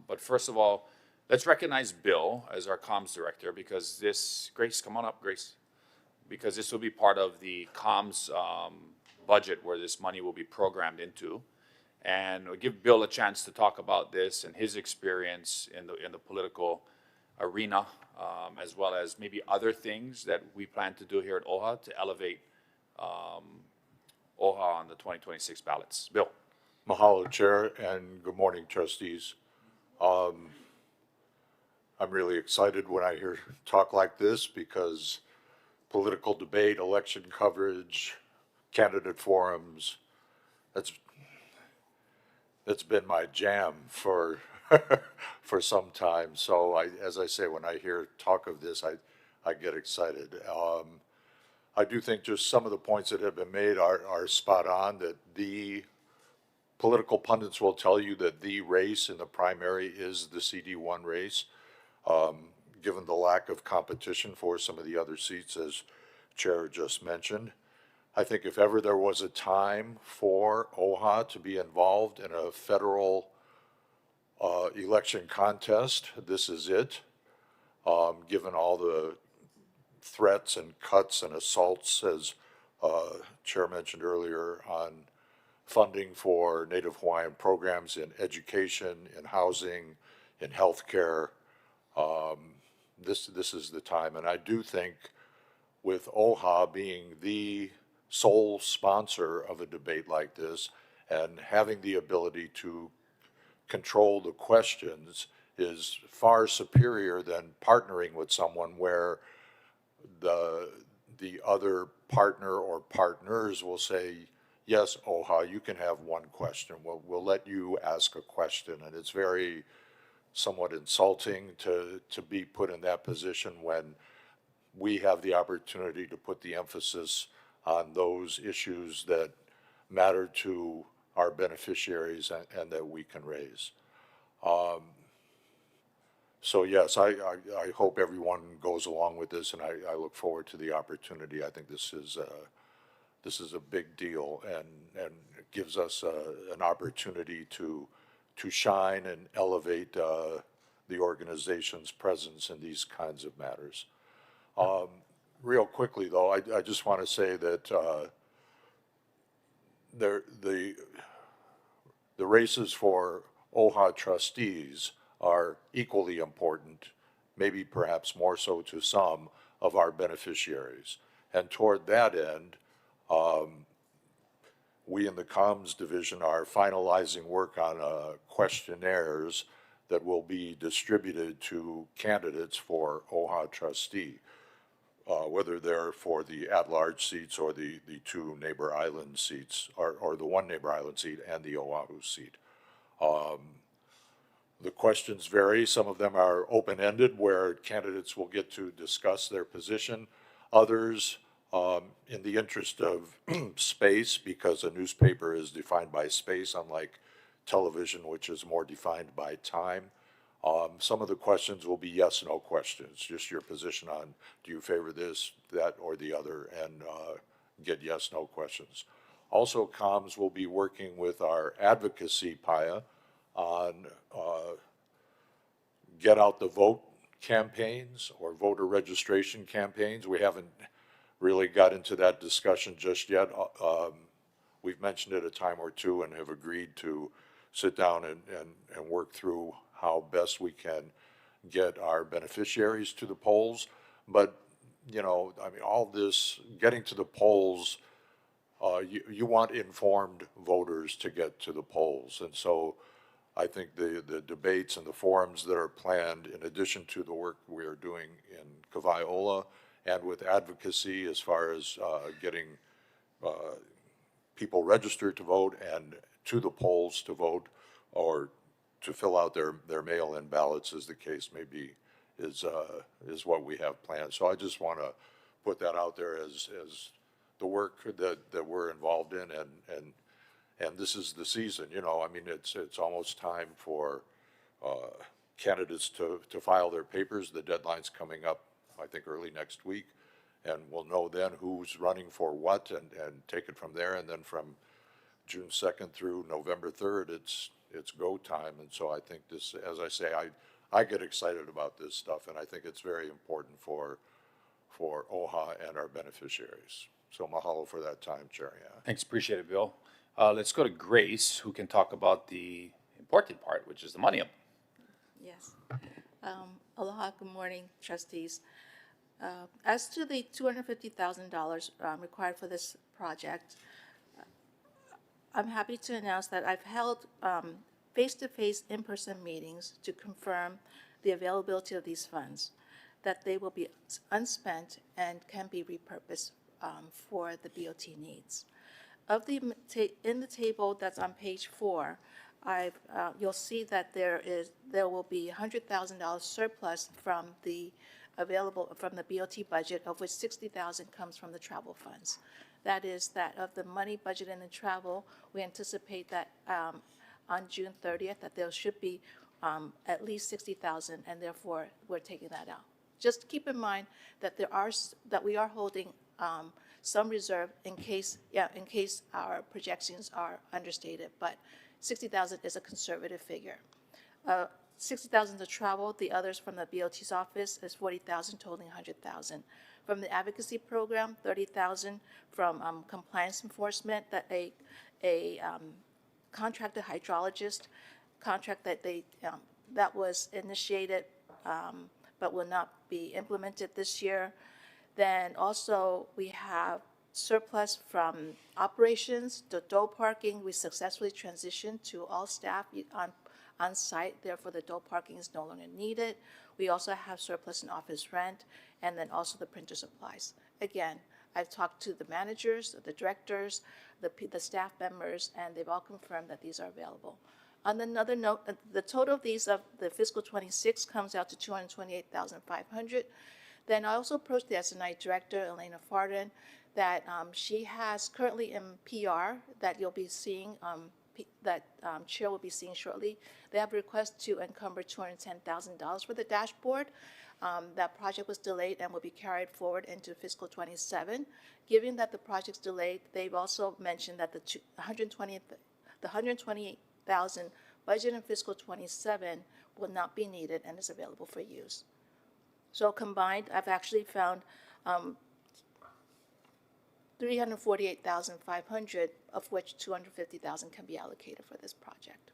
But first of all, let's recognize Bill as our comms director, because this, Grace, come on up, Grace, because this will be part of the comms budget where this money will be programmed into. And we'll give Bill a chance to talk about this and his experience in the political arena, as well as maybe other things that we plan to do here at OHA to elevate OHA on the 2026 ballots. Bill. Mahalo, Chair, and good morning, trustees. I'm really excited when I hear talk like this, because political debate, election coverage, candidate forums, that's been my jam for for some time. So as I say, when I hear talk of this, I get excited. I do think just some of the points that have been made are spot on, that the political pundits will tell you that the race in the primary is the CD1 race, given the lack of competition for some of the other seats, as Chair just mentioned. I think if ever there was a time for OHA to be involved in a federal election contest, this is it, given all the threats and cuts and assaults, as Chair mentioned earlier, on funding for Native Hawaiian programs in education, in housing, in healthcare. This is the time. And I do think with OHA being the sole sponsor of a debate like this and having the ability to control the questions is far superior than partnering with someone where the other partner or partners will say, yes, OHA, you can have one question. We'll let you ask a question. And it's very somewhat insulting to be put in that position when we have the opportunity to put the emphasis on those issues that matter to our beneficiaries and that we can raise. So yes, I hope everyone goes along with this, and I look forward to the opportunity. I think this is a big deal, and it gives us an opportunity to shine and elevate the organization's presence in these kinds of matters. Real quickly, though, I just want to say that the races for OHA trustees are equally important, maybe perhaps more so to some of our beneficiaries. And toward that end, we in the comms division are finalizing work on questionnaires that will be distributed to candidates for OHA trustee, whether they're for the at-large seats or the two neighbor island seats, or the one neighbor island seat and the Oʻahu seat. The questions vary. Some of them are open-ended, where candidates will get to discuss their position. Others, in the interest of space, because a newspaper is defined by space, unlike television, which is more defined by time. Some of the questions will be yes/no questions, just your position on, do you favor this, that, or the other, and get yes/no questions. Also, comms will be working with our advocacy PIA on get out the vote campaigns or voter registration campaigns. We haven't really got into that discussion just yet. We've mentioned it a time or two and have agreed to sit down and work through how best we can get our beneficiaries to the polls. But, you know, I mean, all this, getting to the polls, you want informed voters to get to the polls. And so I think the debates and the forums that are planned, in addition to the work we are doing in Kalaeuila and with advocacy as far as getting people registered to vote and to the polls to vote, or to fill out their mail-in ballots, as the case may be, is what we have planned. So I just want to put that out there as the work that we're involved in, and this is the season, you know. I mean, it's almost time for candidates to file their papers. The deadline's coming up, I think, early next week, and we'll know then who's running for what, and take it from there. And then from June 2nd through November 3rd, it's go time. And so I think this, as I say, I get excited about this stuff, and I think it's very important for OHA and our beneficiaries. So mahalo for that time, Chair. Yeah. Thanks, appreciate it, Bill. Let's go to Grace, who can talk about the important part, which is the money. Yes. Aloha, good morning, trustees. As to the $250,000 required for this project, I'm happy to announce that I've held face-to-face in-person meetings to confirm the availability of these funds, that they will be unspent and can be repurposed for the BOT needs. Of the in the table that's on page 4, you'll see that there will be $100,000 surplus from the BOT budget, of which $60,000 comes from the travel funds. That is, that of the money budgeted in the travel, we anticipate that on June 30th that there should be at least $60,000, and therefore we're taking that out. Just keep in mind that we are holding some reserve in case our projections are understated, but 60,000 is a conservative figure. 60,000 to travel, the others from the BOT's office is 40,000, totaling 100,000. From the advocacy program, 30,000 from compliance enforcement, that a contracted hydrologist contract that was initiated but will not be implemented this year. Then also we have surplus from operations. The dole parking, we successfully transitioned to all staff on site, therefore the dole parking is no longer needed. We also have surplus in office rent, and then also the printer supplies. Again, I've talked to the managers, the directors, the staff members, and they've all confirmed that these are available. On another note, the total of these of the fiscal 26 comes out to $228,500. Then I also approached the SNI director, Elena Farden, that she has currently in PR that you'll be seeing, that Chair will be seeing shortly. They have a request to encumber $210,000 for the dashboard. That project was delayed and will be carried forward into fiscal 27. Given that the project's delayed, they've also mentioned that the $128,000 budget in fiscal 27 will not be needed and is available for use. So combined, I've actually found $348,500, of which $250,000 can be allocated for this project.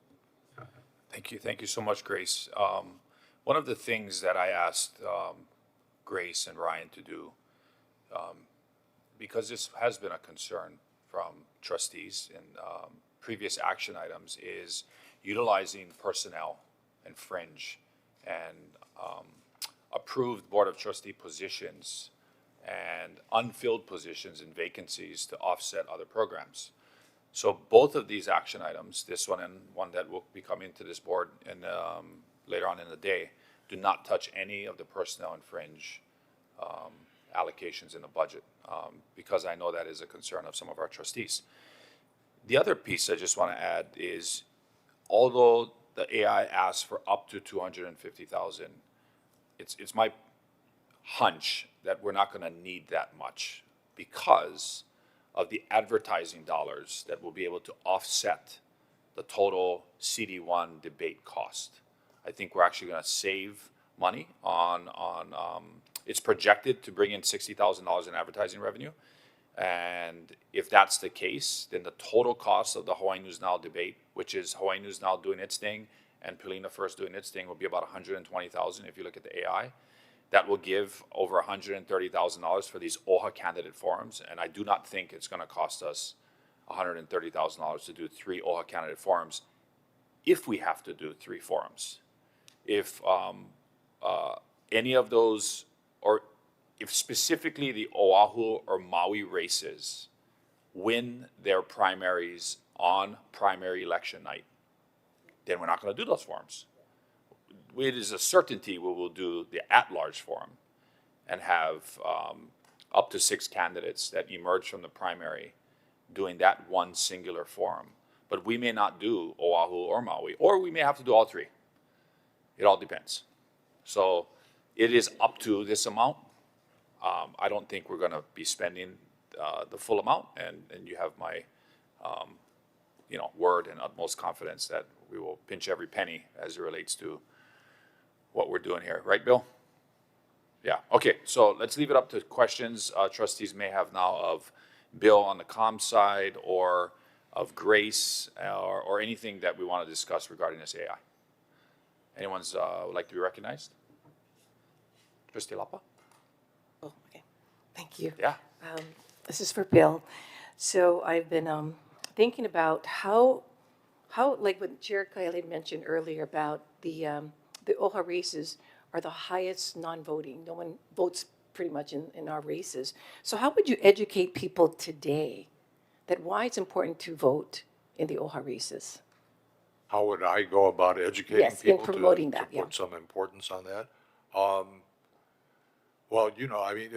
Thank you so much, Grace. One of the things that I asked Grace and Ryan to do, because this has been a concern from trustees in previous action items, is utilizing personnel and fringe and approved Board of Trustee positions and unfilled positions and vacancies to offset other programs. So both of these action items, this one and one that will be coming to this board and later on in the day, do not touch any of the personnel and fringe allocations in the budget, because I know that is a concern of some of our trustees. The other piece I just want to add is, although the AI asks for up to 250,000, it's my hunch that we're not going to need that much because of the advertising dollars that will be able to offset the total CD1 debate cost. I think we're actually going to save money on it's projected to bring in $60,000 in advertising revenue. And if that's the case, then the total cost of the Hawaii News Now debate, which is Hawaii News Now doing its thing and Pilina First doing its thing, will be about $120,000 if you look at the AI. That will give over $130,000 for these OHA candidate forums. And I do not think it's going to cost us $130,000 to do 3 OHA candidate forums if we have to do 3 forums. If any of those, or if specifically the Oʻahu or Maui races win their primaries on primary election night, then we're not going to do those forums. It is a certainty we will do the at-large forum and have up to 6 candidates that emerge from the primary doing that one singular forum. But we may not do Oʻahu or Maui, or we may have to do all 3. It all depends. So it is up to this amount. I don't think we're going to be spending the full amount, and you have my word and utmost confidence that we will pinch every penny as it relates to what we're doing here. Right, Bill? Yeah. Okay, so let's leave it up to questions trustees may have now of Bill on the comm side, or of Grace, or anything that we want to discuss regarding this AI. Anyone's would like to be recognized? Trustee Lapa? Oh, okay. Thank you. Yeah. This is for Bill. So I've been thinking about how, like what Chair Kalaeuila mentioned earlier about the OHA races are the highest non-voting. No one votes pretty much in our races. So how would you educate people today that why it's important to vote in the OHA races? How would I go about educating Yes, people in promoting to that, yeah. put some importance on that? Well, I mean,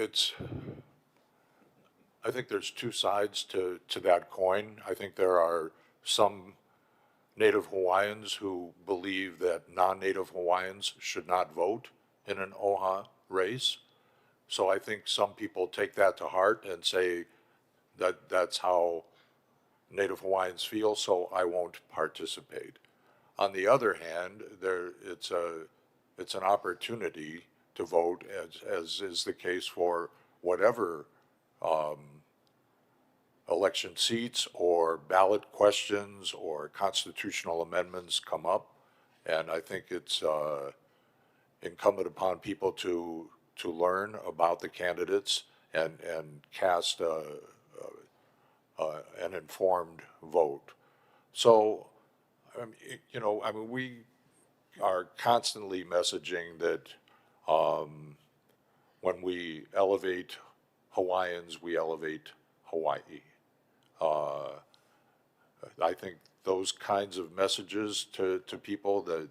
I think there's 2 sides to that coin. I think there are some Native Hawaiians who believe that non-Native Hawaiians should not vote in an OHA race. So I think some people take that to heart and say that that's how Native Hawaiians feel, so I won't participate. On the other hand, it's an opportunity to vote, as is the case for whatever election seats or ballot questions or constitutional amendments come up. And I think it's incumbent upon people to learn about the candidates and cast an informed vote. So, we are constantly messaging that when we elevate Hawaiians, we elevate Hawaii. I think those kinds of messages to people that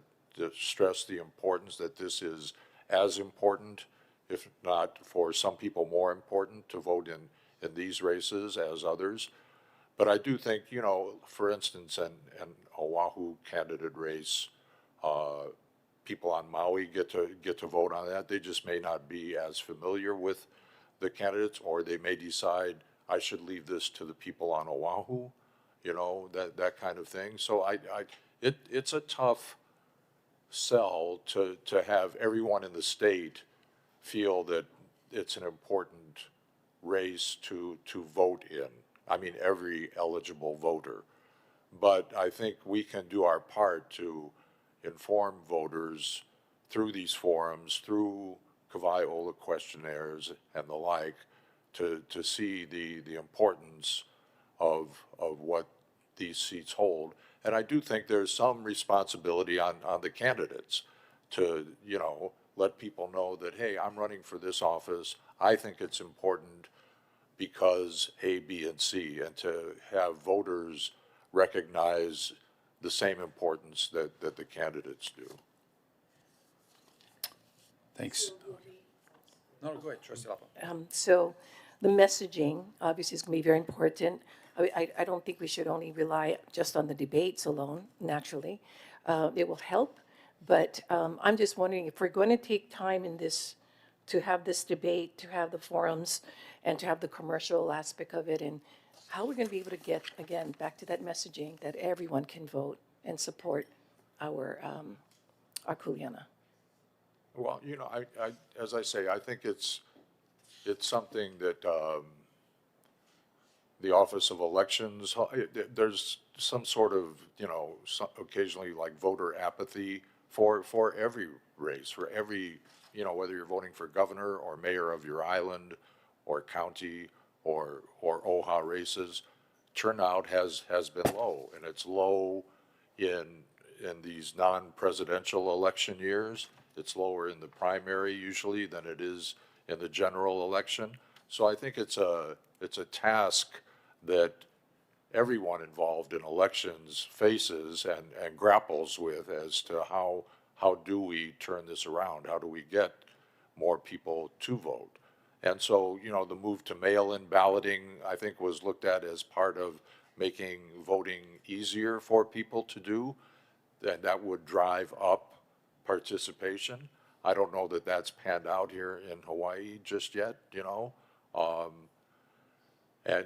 stress the importance that this is as important, if not for some people more important, to vote in these races as others. But I do think, for instance, an Oʻahu candidate race, people on Maui get to vote on that. They just may not be as familiar with the candidates, or they may decide I should leave this to the people on Oʻahu, that kind of thing. So it's a tough sell to have everyone in the state feel that it's an important race to vote in. I mean, every eligible voter. But I think we can do our part to inform voters through these forums, through Kalaeuila questionnaires and the like, to see the importance of what these seats hold. And I do think there's some responsibility on the candidates to, you know, let people know that, hey, I'm running for this office. I think it's important because A, B, and C, and to have voters recognize the same importance that the candidates do. Thanks. No, go ahead, Trustee Lāma. So the messaging obviously is going to be very important. I don't think we should only rely just on the debates alone, naturally. It will help, but I'm just wondering if we're going to take time in this, to have this debate, to have the forums, and to have the commercial aspect of it, and how we're going to be able to get, again, back to that messaging that everyone can vote and support our kuleana. Well, you know, I as I say, I think it's something that the Office of Elections, there's some sort of, you know, occasionally like voter apathy for every race, for every, you know, whether you're voting for governor or mayor of your island or county or OHA races, turnout has been low, and it's low in these non-presidential election years. It's lower in the primary usually than it is in the general election. So I think it's a task that everyone involved in elections faces and grapples with as to how do we turn this around? How do we get more people to vote? And so, you know, the move to mail-in balloting, I think, was looked at as part of making voting easier for people to do, and that would drive up participation. I don't know that that's panned out here in Hawaii just yet, you know. And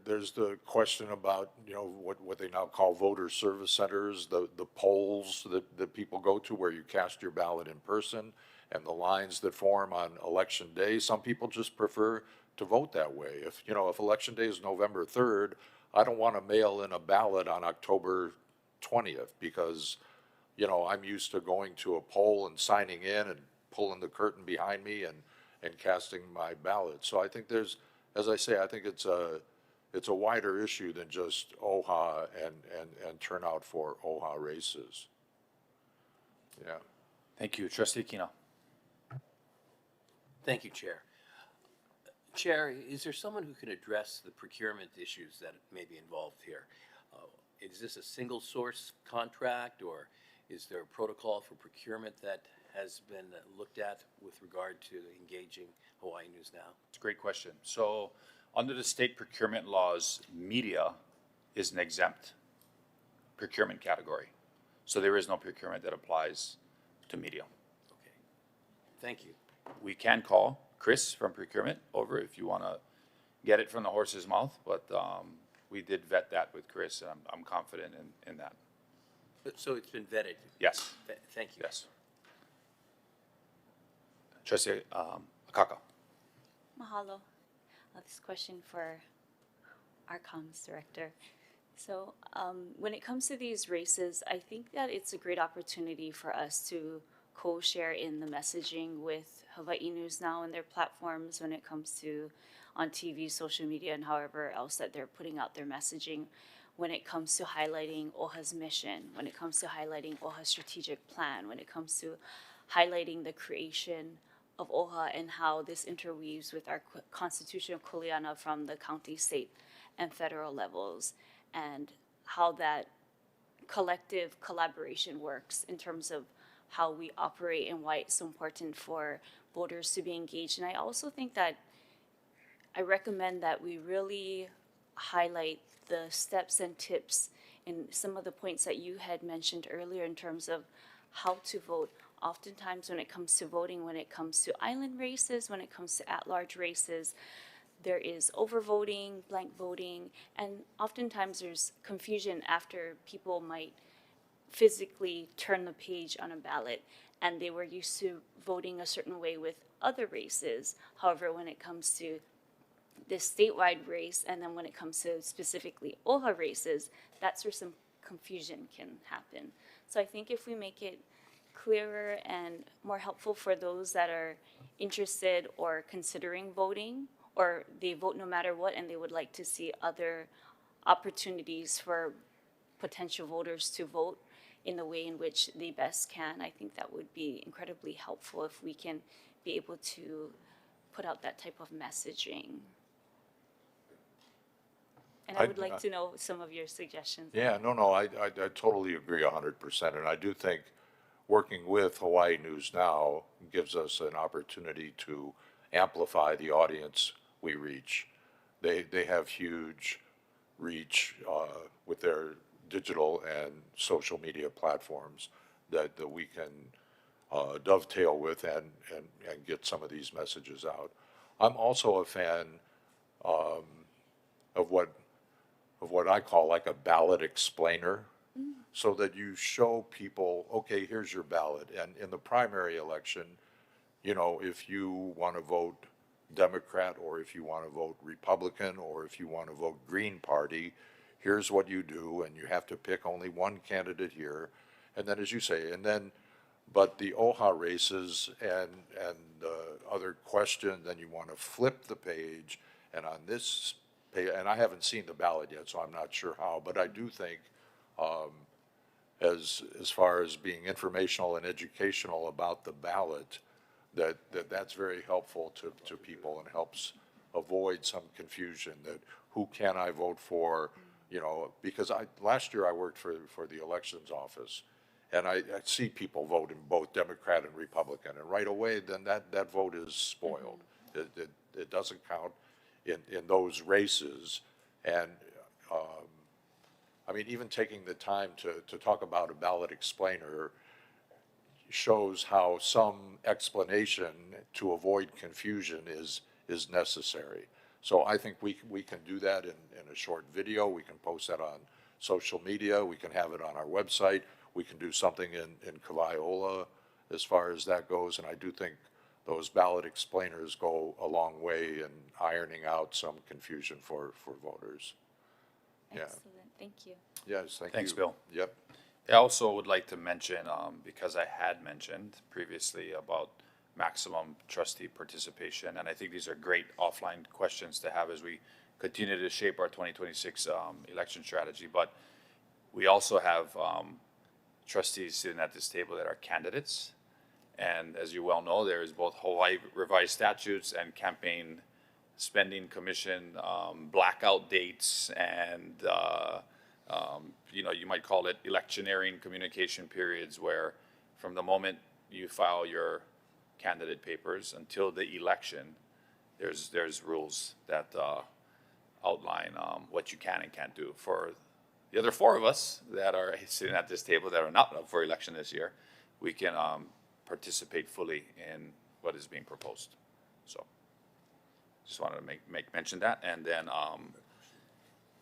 there's the question about, you know, what they now call voter service centers, the polls that people go to where you cast your ballot in person, and the lines that form on election day. Some people just prefer to vote that way. If election day is November 3rd, I don't want to mail in a ballot on October 20th because, you know, I'm used to going to a poll and signing in and pulling the curtain behind me and casting my ballot. So I think there's, as I say, I think it's a wider issue than just OHA and turnout for OHA races. Yeah. Thank you. Trustee Kino. Thank you, Chair. Chair, is there someone who can address the procurement issues that may be involved here? Is this a single source contract, or is there a protocol for procurement that has been looked at with regard to engaging Hawaii News Now? It's a great question. So under the state procurement laws, media is an exempt procurement category. So there is no procurement that applies to media. Okay. Thank you. We can call Chris from procurement over if you want to get it from the horse's mouth, but we did vet that with Chris, and I'm confident in that. So it's been vetted? Yes. Thank you. Yes. Trustee Akaka. Mahalo. This question for our comms director. So when it comes to these races, I think that it's a great opportunity for us to co-share in the messaging with Hawaii News Now and their platforms when it comes to on TV, social media, and however else that they're putting out their messaging, when it comes to highlighting OHA's mission, when it comes to highlighting OHA's strategic plan, when it comes to highlighting the creation of OHA and how this interweaves with our constitutional kuleana from the county, state, and federal levels, and how that collective collaboration works in terms of how we operate and why it's so important for voters to be engaged. And I also think that I recommend that we really highlight the steps and tips in some of the points that you had mentioned earlier in terms of how to vote. Oftentimes when it comes to voting, when it comes to island races, when it comes to at-large races, there is overvoting, blank voting, and oftentimes there's confusion after people might physically turn the page on a ballot, and they were used to voting a certain way with other races. However, when it comes to this statewide race, and then when it comes to specifically OHA races, that's where some confusion can happen. So I think if we make it clearer and more helpful for those that are interested or considering voting, or they vote no matter what and they would like to see other opportunities for potential voters to vote in the way in which they best can, I think that would be incredibly helpful if we can be able to put out that type of messaging. And I would like to know some of your suggestions. Yeah, no, I totally agree 100%. And I do think working with Hawaii News Now gives us an opportunity to amplify the audience we reach. They have huge reach with their digital and social media platforms that we can dovetail with and get some of these messages out. I'm also a fan of what I call like a ballot explainer, so that you show people, okay, here's your ballot. And in the primary election, you know, if you want to vote Democrat, or if you want to vote Republican, or if you want to vote Green Party, here's what you do, and you have to pick only one candidate here. And then, as you say, but the OHA races and other questions, then you want to flip the page, and on this page, and I haven't seen the ballot yet, so I'm not sure how, but I do think as far as being informational and educational about the ballot, that's very helpful to people and helps avoid some confusion that who can I vote for, you know, because last year I worked for the elections office, and I see people vote in both Democrat and Republican, and right away then that vote is spoiled. It doesn't count in those races. And I mean, even taking the time to talk about a ballot explainer shows how some explanation to avoid confusion is necessary. So I think we can do that in a short video. We can post that on social media. We can have it on our website. We can do something in Kalaeuila as far as that goes. And I do think those ballot explainers go a long way in ironing out some confusion for voters. Excellent, thank you. Yes, thank you. Thanks, Bill. Yep. I also would like to mention, because I had mentioned previously about maximum trustee participation, and I think these are great offline questions to have as we continue to shape our 2026 election strategy. But we also have trustees sitting at this table that are candidates. And as you well know, there is both Hawaii revised statutes and campaign spending commission blackout dates, and you know, you might call it electioneering communication periods, where from the moment you file your candidate papers until the election, there's rules that outline what you can and can't do. For the other four of us that are sitting at this table that are not up for election this year, we can participate fully in what is being proposed. So just wanted to make mention that. And then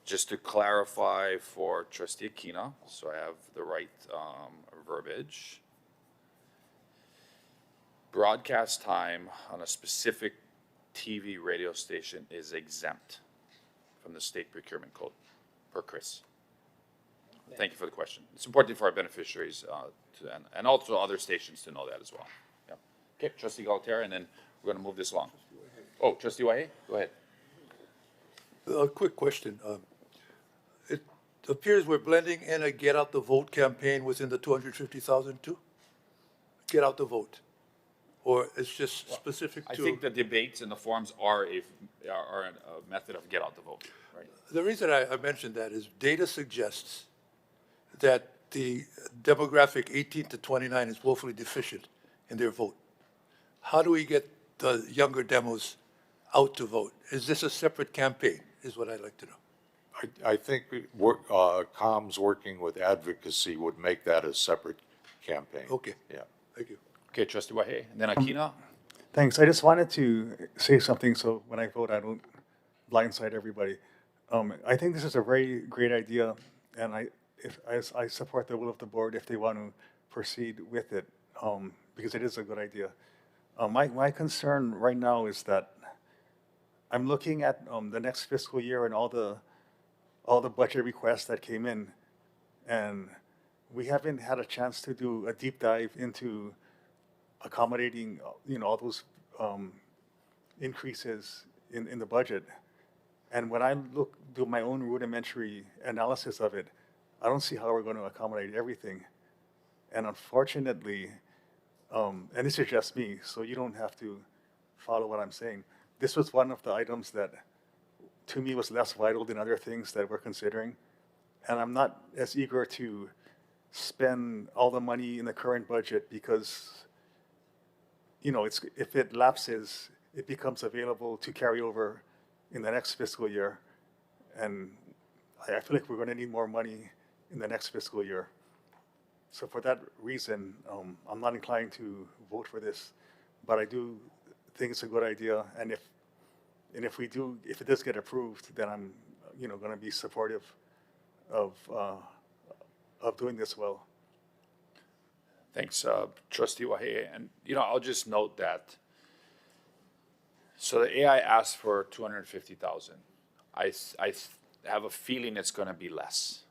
just to clarify for Trustee Akina, so I have the right verbiage. Broadcast time on a specific TV radio station is exempt from the state procurement code, per Chris. Thank you for the question. It's important for our beneficiaries and also other stations to know that as well. Yeah. Okay, Trustee Galtieri, and then we're going to move this along. Oh, Trustee Wahe, go ahead. A quick question. It appears we're blending in a get out the vote campaign within the 250,000 too? Get out the vote? Or it's just specific to? I think the debates and the forums are a method of get out the vote, right? The reason I mentioned that is data suggests that the demographic 18 to 29 is woefully deficient in their vote. How do we get the younger demos out to vote? Is this a separate campaign, is what I'd like to know. I think comms working with advocacy would make that a separate campaign. Okay. Yeah. Thank you. Okay, Trustee Wahe, and then Akina. Thanks. I just wanted to say something so when I vote, I don't blindside everybody. I think this is a very great idea, and I support the will of the board if they want to proceed with it, because it is a good idea. My concern right now is that I'm looking at the next fiscal year and all the budget requests that came in, and we haven't had a chance to do a deep dive into accommodating, all those increases in the budget. And when I do my own rudimentary analysis of it, I don't see how we're going to accommodate everything. And unfortunately, and this is just me, so you don't have to follow what I'm saying. This was one of the items that, to me, was less vital than other things that we're considering. And I'm not as eager to spend all the money in the current budget because, if it lapses, it becomes available to carry over in the next fiscal year. And I feel like we're going to need more money in the next fiscal year. So for that reason, I'm not inclined to vote for this, but I do think it's a good idea. And if it does get approved, then I'm, going to be supportive of doing this well. Thanks, Trustee Wahe. And, I'll just note that, so the AI asked for 250,000. I have a feeling it's going to be less.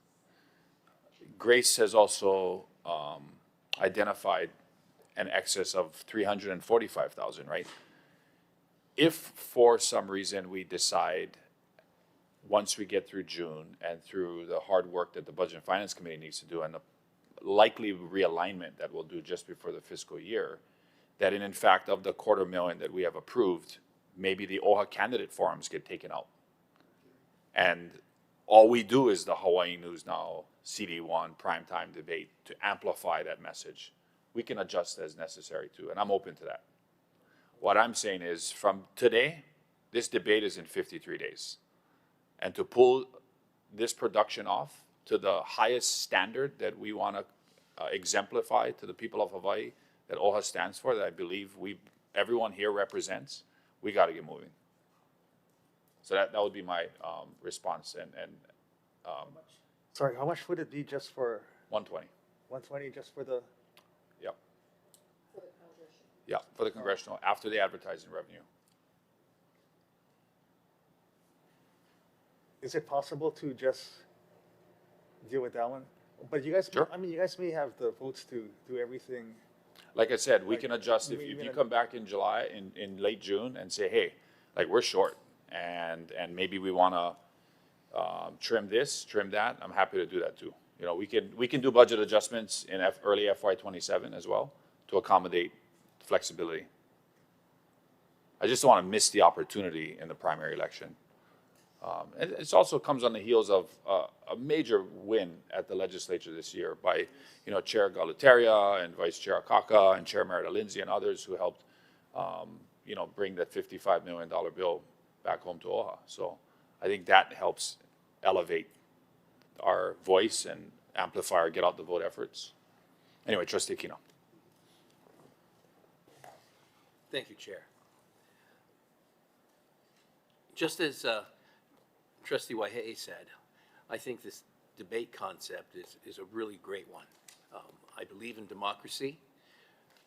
Grace has also identified an excess of 345,000, right? If for some reason we decide, once we get through June and through the hard work that the Budget and Finance Committee needs to do and the likely realignment that we'll do just before the fiscal year, that in fact of the $250,000 that we have approved, maybe the OHA candidate forums get taken out. And all we do is the Hawaii News Now CD1 primetime debate to amplify that message. We can adjust as necessary too, and I'm open to that. What I'm saying is from today, this debate is in 53 days. And to pull this production off to the highest standard that we want to exemplify to the people of Hawaii, that OHA stands for, that I believe everyone here represents, we got to get moving. So that would be my response. And Sorry, how much would it be just for? 120. 120 just for the? Yep. Yeah, for the congressional, after the advertising revenue. Is it possible to just deal with that one? But you guys, Sure. you guys may have the votes to do everything. Like I said, we can adjust if you come back in July, in late June and say, hey, like we're short and maybe we want to trim this, trim that, I'm happy to do that too. We can do budget adjustments in early FY27 as well to accommodate flexibility. I just don't want to miss the opportunity in the primary election. It also comes on the heels of a major win at the legislature this year by, Chair Galutaria and Vice Chair Akaka and Chair Merida Lindsay and others who helped, bring that $55 million bill back home to OHA. So I think that helps elevate our voice and amplify our get out the vote efforts. Anyway, Trustee Aquino. Thank you, Chair. Just as Trustee Waihee said, I think this debate concept is a really great one. I believe in democracy.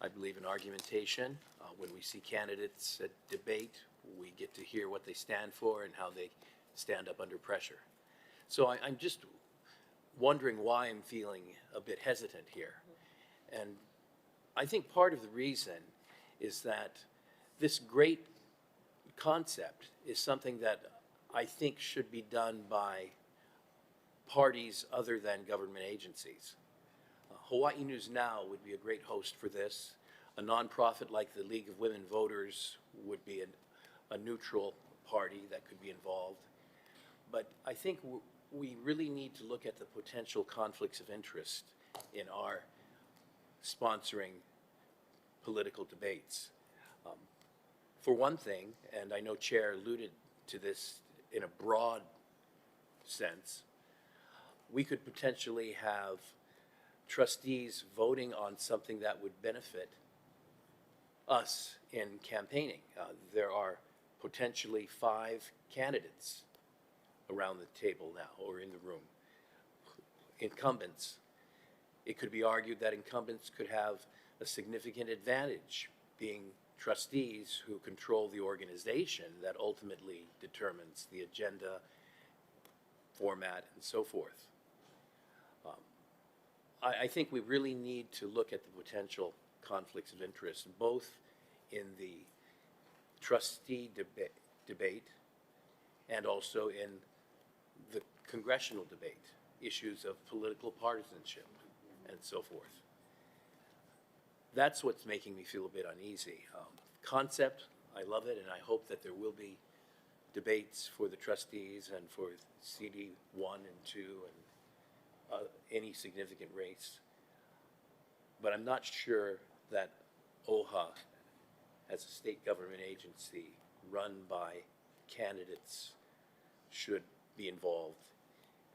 I believe in argumentation. When we see candidates at debate, we get to hear what they stand for and how they stand up under pressure. So I'm just wondering why I'm feeling a bit hesitant here. And I think part of the reason is that this great concept is something that I think should be done by parties other than government agencies. Hawaii News Now would be a great host for this. A nonprofit like the League of Women Voters would be a neutral party that could be involved. But I think we really need to look at the potential conflicts of interest in our sponsoring political debates. For one thing, and I know Chair alluded to this in a broad sense, we could potentially have trustees voting on something that would benefit us in campaigning. There are potentially 5 candidates around the table now or in the room. incumbents. It could be argued that incumbents could have a significant advantage being trustees who control the organization that ultimately determines the agenda, format, and so forth. I think we really need to look at the potential conflicts of interest, both in the trustee debate and also in the congressional debate, issues of political partisanship and so forth. That's what's making me feel a bit uneasy. Concept, I love it, and I hope that there will be debates for the trustees and for CD 1 and 2 and any significant race. But I'm not sure that OHA, as a state government agency run by candidates, should be involved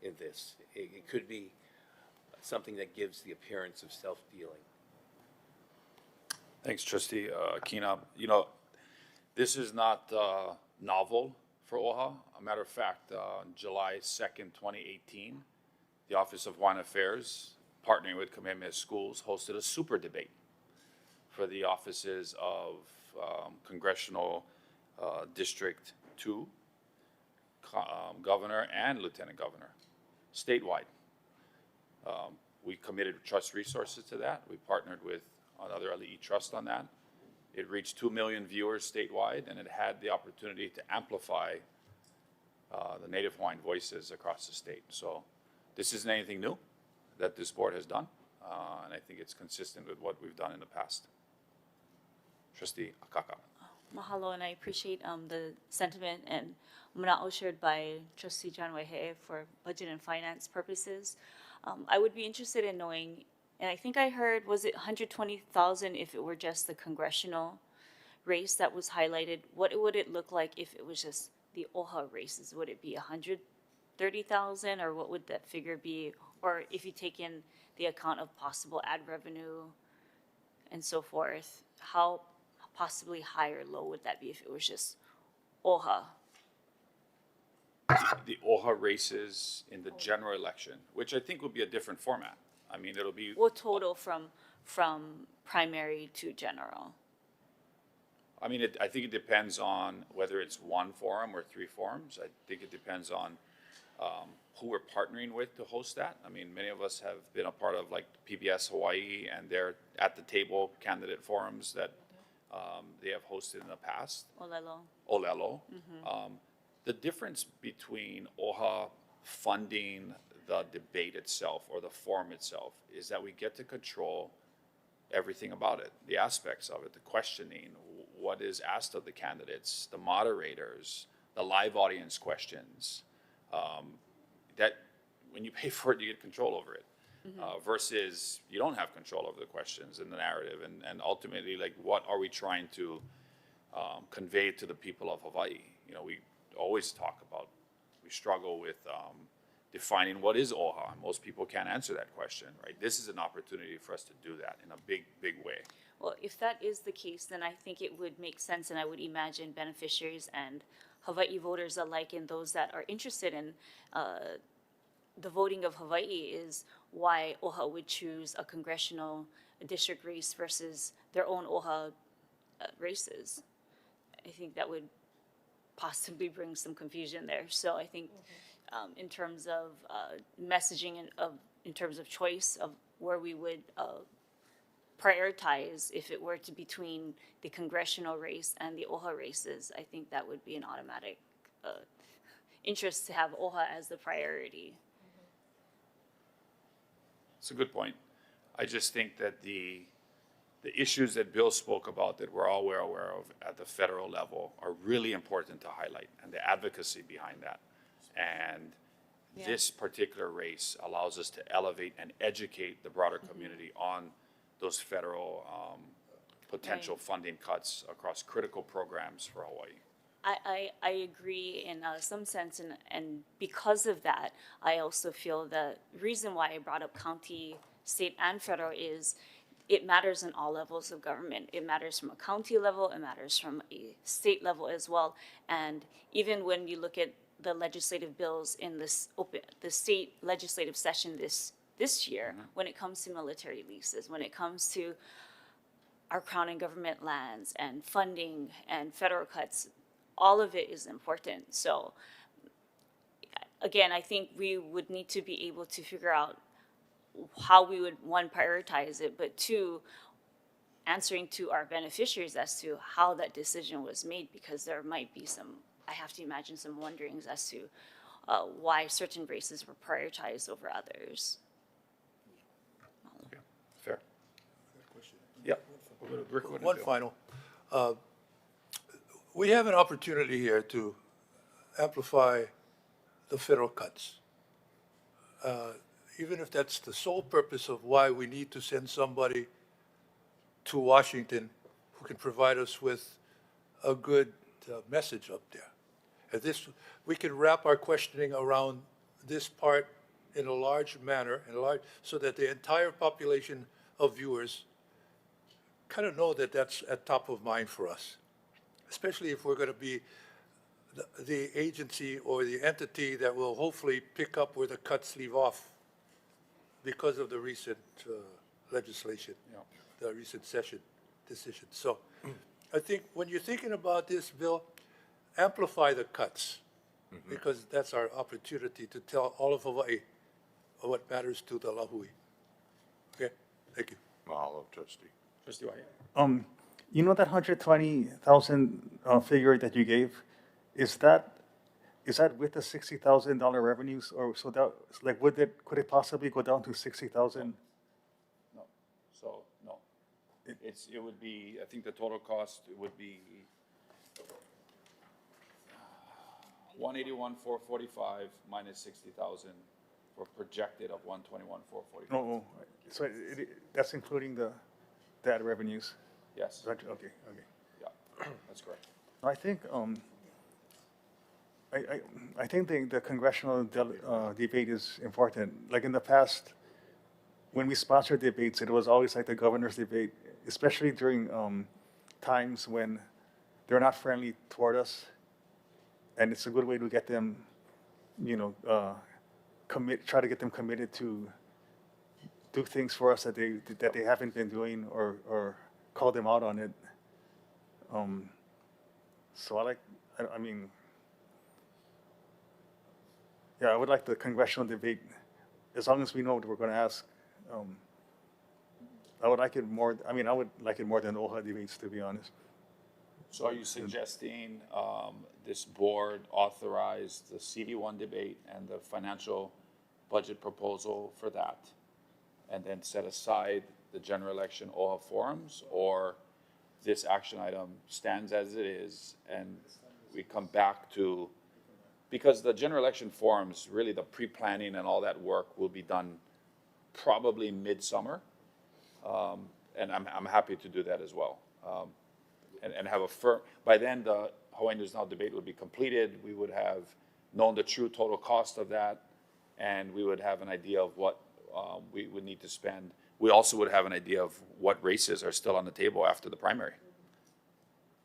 in this. It could be something that gives the appearance of self-dealing. Thanks, Trustee Kina. You know, this is not novel for OHA. A matter of fact, on July 2nd, 2018, the Office of Hawaiian Affairs, partnering with Kamehameha Schools, hosted a super debate for the offices of Congressional District 2, Governor and Lieutenant Governor, statewide. We committed trust resources to that. We partnered with another LEE trust on that. It reached 2 million viewers statewide, and it had the opportunity to amplify the Native Hawaiian voices across the state. So this isn't anything new that this board has done, and I think it's consistent with what we've done in the past. Trustee Akaka. Mahalo, and I appreciate the sentiment and mana'o shared by Trustee John Waihe for budget and finance purposes. I would be interested in knowing, and I think I heard, was it 120,000 if it were just the congressional race that was highlighted? What would it look like if it was just the OHA races? Would it be 130,000, or what would that figure be? Or if you take in the account of possible ad revenue and so forth, how possibly high or low would that be if it was just OHA? The OHA races in the general election, which I think will be a different format. I mean, it'll be. What total from primary to general? I mean, I think it depends on whether it's one forum or 3 forums. I think it depends on who we're partnering with to host that. I mean, many of us have been a part of like PBS Hawaii and their at the table candidate forums that they have hosted in the past. Olelo. The difference between OHA funding the debate itself or the forum itself is that we get to control everything about it, the aspects of it, the questioning, what is asked of the candidates, the moderators, the live audience questions. That when you pay for it, you get control over it. Versus you don't have control over the questions and the narrative, and ultimately, like, what are we trying to convey to the people of Hawaii? You know, we always talk about, we struggle with defining what is OHA. Most people can't answer that question, right? This is an opportunity for us to do that in a big, big way. Well, if that is the case, then I think it would make sense, and I would imagine beneficiaries and Hawaii voters alike and those that are interested in the voting of Hawaii is why OHA would choose a congressional district race versus their own OHA races. I think that would possibly bring some confusion there. So I think in terms of messaging and in terms of choice of where we would prioritize if it were to between the congressional race and the OHA races, I think that would be an automatic interest to have OHA as the priority. It's a good point. I just think that the issues that Bill spoke about that we're all aware of at the federal level are really important to highlight, and the advocacy behind that. And this particular race allows us to elevate and educate the broader community on those federal potential funding cuts across critical programs for Hawaii. I agree in some sense, and because of that, I also feel the reason why I brought up county, state, and federal is it matters in all levels of government. It matters from a county level, it matters from a state level as well. And even when you look at the legislative bills in the state legislative session this year, when it comes to military leases, when it comes to our crown and government lands and funding and federal cuts, all of it is important. So again, I think we would need to be able to figure out how we would, one, prioritize it, but two, answering to our beneficiaries as to how that decision was made, because there might be some, I have to imagine, some wonderings as to why certain races were prioritized over others. Okay, fair. Yeah. We'll go to Rick Wood and One Bill. final. We have an opportunity here to amplify the federal cuts. Even if that's the sole purpose of why we need to send somebody to Washington who can provide us with a good message up there. And this, we can wrap our questioning around this part in a large manner, so that the entire population of viewers kind of know that that's at top of mind for us, especially if we're going to be the agency or the entity that will hopefully pick up where the cuts leave off because of the recent legislation, the recent session decision. So I think when you're thinking about this bill, amplify the cuts, because that's our opportunity to tell all of Hawaii what matters to the Lahui. Okay, thank you. Mahalo, trustee. Trustee Wahia. You know that 120,000 figure that you gave, is that with the $60,000 revenues, or so that, like, could it possibly go down to 60,000? No, so, no. It would be, I think the total cost would be 181,445 minus 60,000 for projected of 121,445. No, so that's including the ad revenues? Yes, Okay, okay. yeah, that's correct. I think, I think the congressional debate is important. Like in the past, when we sponsored debates, it was always like the governor's debate, especially during times when they're not friendly toward us. And it's a good way to get them, you know, try to get them committed to do things for us that they haven't been doing, or call them out on it. So I mean, yeah, I would like the congressional debate, as long as we know what we're going to ask. I would like it more, I mean, I would like it more than OHA debates, to be honest. So are you suggesting this board authorize the CD1 debate and the financial budget proposal for that, and then set aside the general election OHA forums, or this action item stands as it is and we come back to, because the general election forums, really the pre-planning and all that work will be done probably midsummer, and I'm happy to do that as well. And have a firm, by then the Hawaii News Now debate would be completed. We would have known the true total cost of that, and we would have an idea of what we would need to spend. We also would have an idea of what races are still on the table after the primary.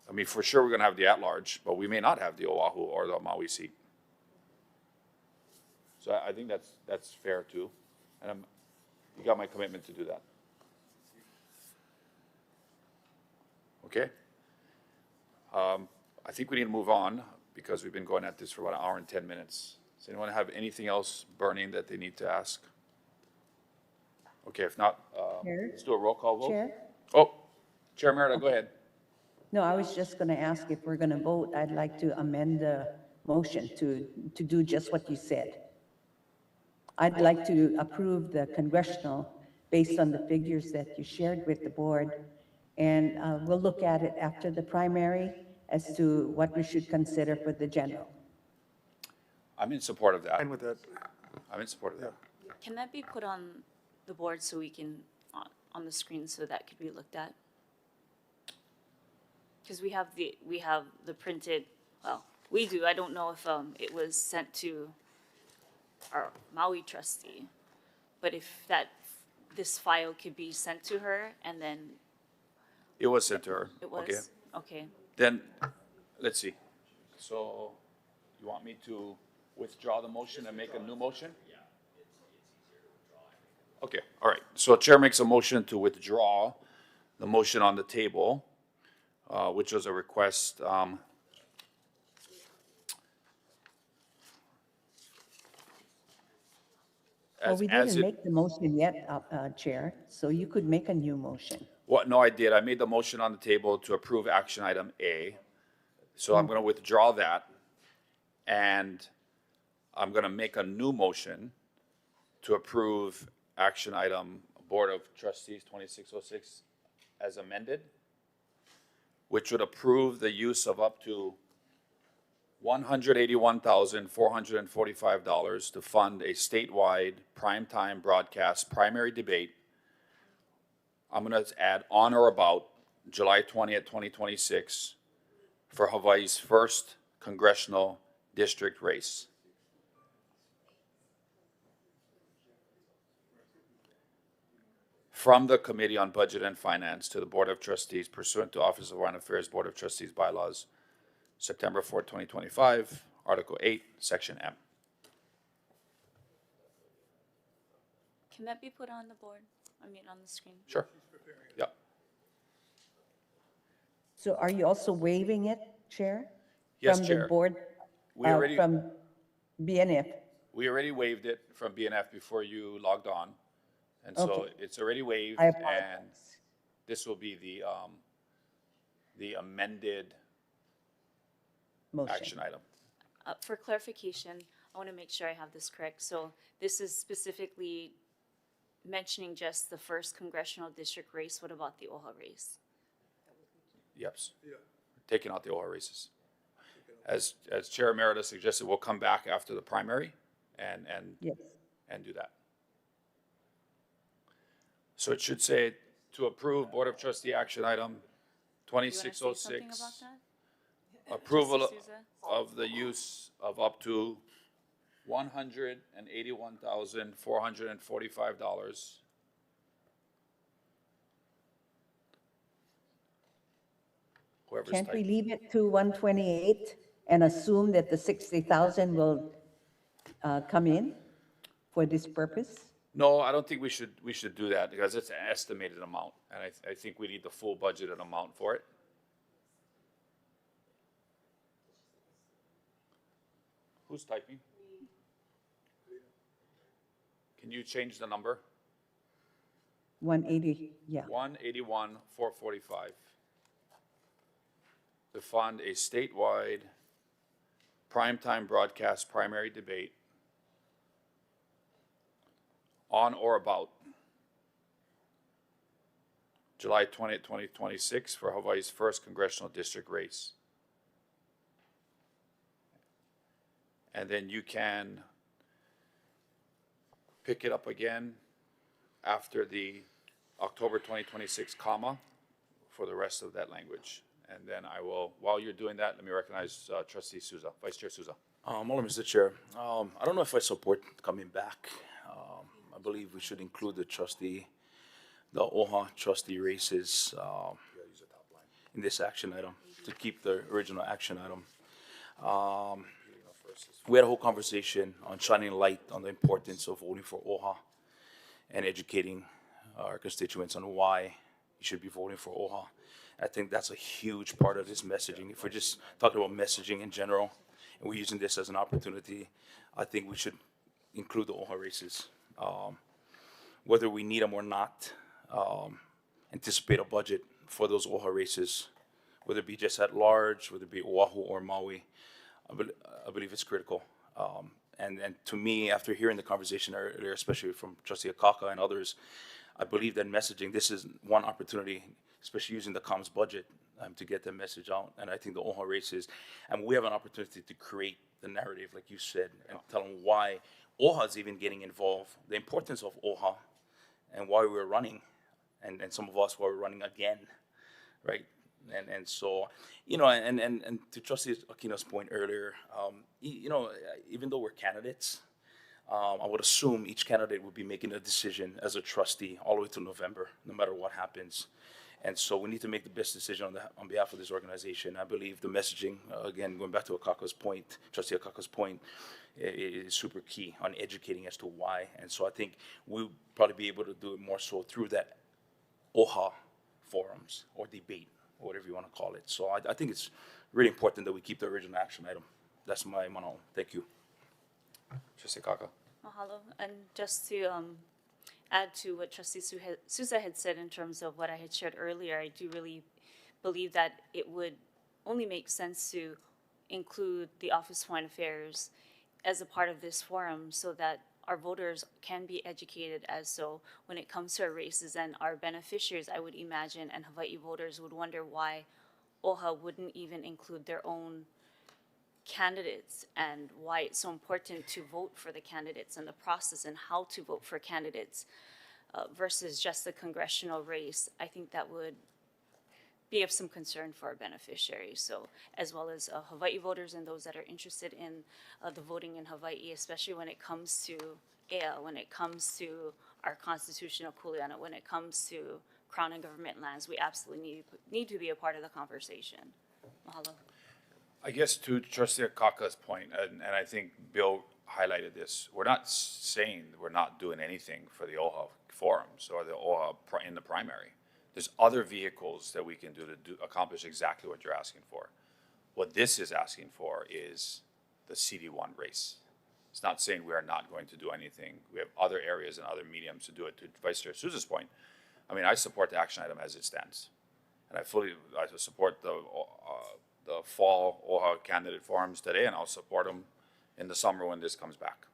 I mean, for sure we're gonna have the at-large, but we may not have the Oʻahu or the Maui seat. So I think that's fair too, and you got my commitment to do that. Okay. I think we need to move on because we've been going at this for about an hour and 10 minutes. Does anyone have anything else burning that they need to ask? Okay, if not, let's do a roll call vote. Chair? Oh, Chair Merida, go ahead. No, I was just going to ask if we're going to vote. I'd like to amend the motion to do just what you said. I'd like to approve the congressional based on the figures that you shared with the board. And we'll look at it after the primary as to what we should consider for the general. I'm in support of that. Fine with that. I'm in support of that. Can that be put on the board so we can, on the screen, so that could be looked at? Because we have the printed, well, we do, I don't know if it was sent to our Maui trustee, but if this file could be sent to her and then. It was sent to her. It was? Okay. Okay. Then, let's see. So, You want me to withdraw the motion and make a new motion? Okay, all right. So Chair makes a motion to withdraw the motion on the table, which was a request, Well, we as didn't it, make the motion yet, Chair, so you could make a new motion. what, no, I did. I made the motion on the table to approve action item A. So I'm gonna withdraw that, and I'm gonna make a new motion to approve action item Board of Trustees 2606 as amended, which would approve the use of up to $181,445 to fund a statewide primetime broadcast primary debate. I'm gonna add on or about July 20th, 2026 for Hawaii's first congressional district race. From the Committee on Budget and Finance to the Board of Trustees pursuant to Office of Foreign Affairs Board of Trustees bylaws, September 4th, 2025, Article 8, Section M. Can that be put on the board? I mean, on the screen? Sure. Yep. So are you also waiving it, Chair? Yes, From Chair. the board, We already, from BNF? we already waived it from BNF before you logged on. And so Okay. it's already waived, I and apologize. this will be the amended Motion. action item. For clarification, I want to make sure I have this correct. So this is specifically mentioning just the first congressional district race. What about the OHA race? Yep. Taking out the OHA races. As Chair Emerita suggested, we'll come back after the primary and Yes. do that. So it should say to approve Board of Trustee action item Do you want to say something 2606. about that? Approval Trustee Souza? of the use of up to $181,445. Whoever's Can't we typing. leave it to 128 and assume that the 60,000 will come in for this purpose? No, I don't think we should do that because it's an estimated amount, and I think we need the full budgeted amount for it. Who's typing? Can you change the number? 180, yeah. 181,445 to fund a statewide primetime broadcast primary debate on or about July 20th, 2026 for Hawaii's first congressional district race. And then you can pick it up again after the October 2026 comma for the rest of that language. And then I will, while you're doing that, let me recognize Trustee Souza, Vice Chair Souza. Hello, Mr. Chair. I don't know if I support coming back. I believe we should include the OHA trustee races in this action item to keep the original action item. We had a whole conversation on shining light on the importance of voting for OHA and educating our constituents on why you should be voting for OHA. I think that's a huge part of this messaging. If we're just talking about messaging in general, and we're using this as an opportunity, I think we should include the OHA races. Whether we need them or not, anticipate a budget for those OHA races, whether it be just at large, whether it be Oʻahu or Maui. I believe it's critical. And to me, after hearing the conversation earlier, especially from Trustee Akaka and others, I believe that messaging, this is one opportunity, especially using the comms budget to get the message out. And I think the OHA races, and we have an opportunity to create the narrative, like you said, and tell them why OHA is even getting involved, the importance of OHA, and why we're running, and some of us why we're running again, right? And so, and to Trustee Aquino's point earlier, even though we're candidates, I would assume each candidate would be making a decision as a trustee all the way to November, no matter what happens. And so we need to make the best decision on behalf of this organization. I believe the messaging, again, going back to Akaka's point, Trustee Akaka's point, is super key on educating as to why. And so I think we'll probably be able to do it more so through that OHA forums or debate, or whatever you want to call it. So I think it's really important that we keep the original action item. That's my mano. Thank you. Trustee Kaka. Mahalo. And just to add to what Trustee Souza had said in terms of what I had shared earlier, I do really believe that it would only make sense to include the Office of Foreign Affairs as a part of this forum so that our voters can be educated as so when it comes to our races, and our beneficiaries, I would imagine, and Hawaii voters would wonder why OHA wouldn't even include their own candidates and why it's so important to vote for the candidates and the process and how to vote for candidates versus just the congressional race. I think that would be of some concern for our beneficiaries, so as well as Hawaii voters and those that are interested in the voting in Hawaii, especially when it comes to EA, when it comes to our constitutional kuleana, when it comes to Crown and government lands. We absolutely need to be a part of the conversation. Mahalo. I guess to Trustee Kaka's point, and I think Bill highlighted this, we're not saying we're not doing anything for the OHA forums or the OHA in the primary. There's other vehicles that we can do to accomplish exactly what you're asking for. What this is asking for is the CD1 race. It's not saying we are not going to do anything. We have other areas and other mediums to do it. To Vice Chair Souza's point, I mean, I support the action item as it stands. And I support the fall OHA candidate forums today, and I'll support them in the summer when this comes back.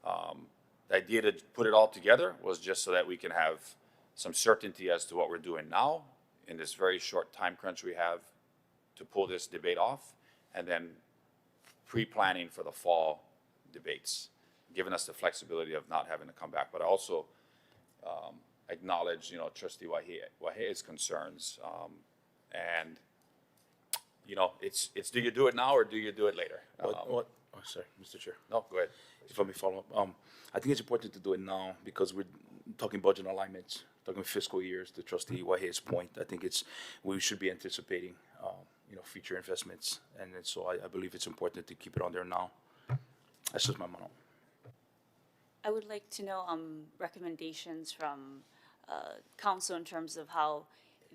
The idea to put it all together was just so that we can have some certainty as to what we're doing now in this very short time crunch we have to pull this debate off, and then pre-planning for the fall debates, giving us the flexibility of not having to come back. But I also acknowledge, Trustee Wahea's concerns, and it's do you do it now or do you do it later? Oh, sorry, Mr. Chair. No, go ahead. If I may follow up, I think it's important to do it now because we're talking budget alignments, talking fiscal years. To Trustee Wahea's point, I think we should be anticipating, future investments, and so I believe it's important to keep it on there now. That's just my mano. I would like to know recommendations from council in terms of how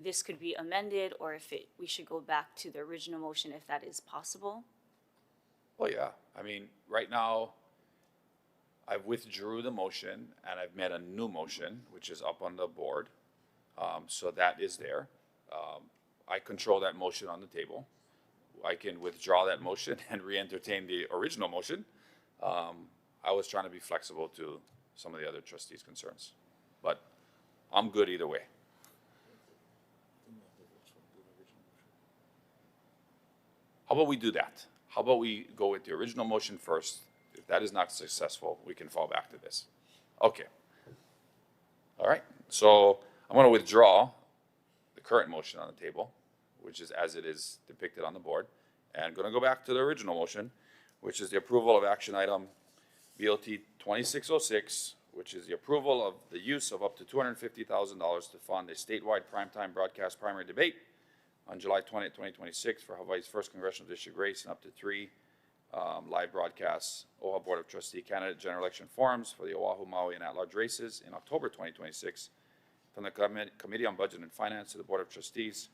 this could be amended, or if we should go back to the original motion if that is possible. Well, yeah. I mean, right now, I've withdrew the motion and I've made a new motion, which is up on the board. So that is there. I control that motion on the table. I can withdraw that motion and re-entertain the original motion. I was trying to be flexible to some of the other trustees' concerns, but I'm good either way. How about we do that? How about we go with the original motion first? If that is not successful, we can fall back to this. Okay. All right. So I'm going to withdraw the current motion on the table, which is as it is depicted on the board, and I'm going to go back to the original motion, which is the approval of action item BOT 2606, which is the approval of the use of up to $250,000 to fund a statewide primetime broadcast primary debate on July 20th, 2026 for Hawaii's first congressional district race, and up to 3 live broadcasts OHA Board of Trustee candidate general election forums for the Oʻahu, Maui, and at-large races in October 2026 from the Committee on Budget and Finance to the Board of Trustees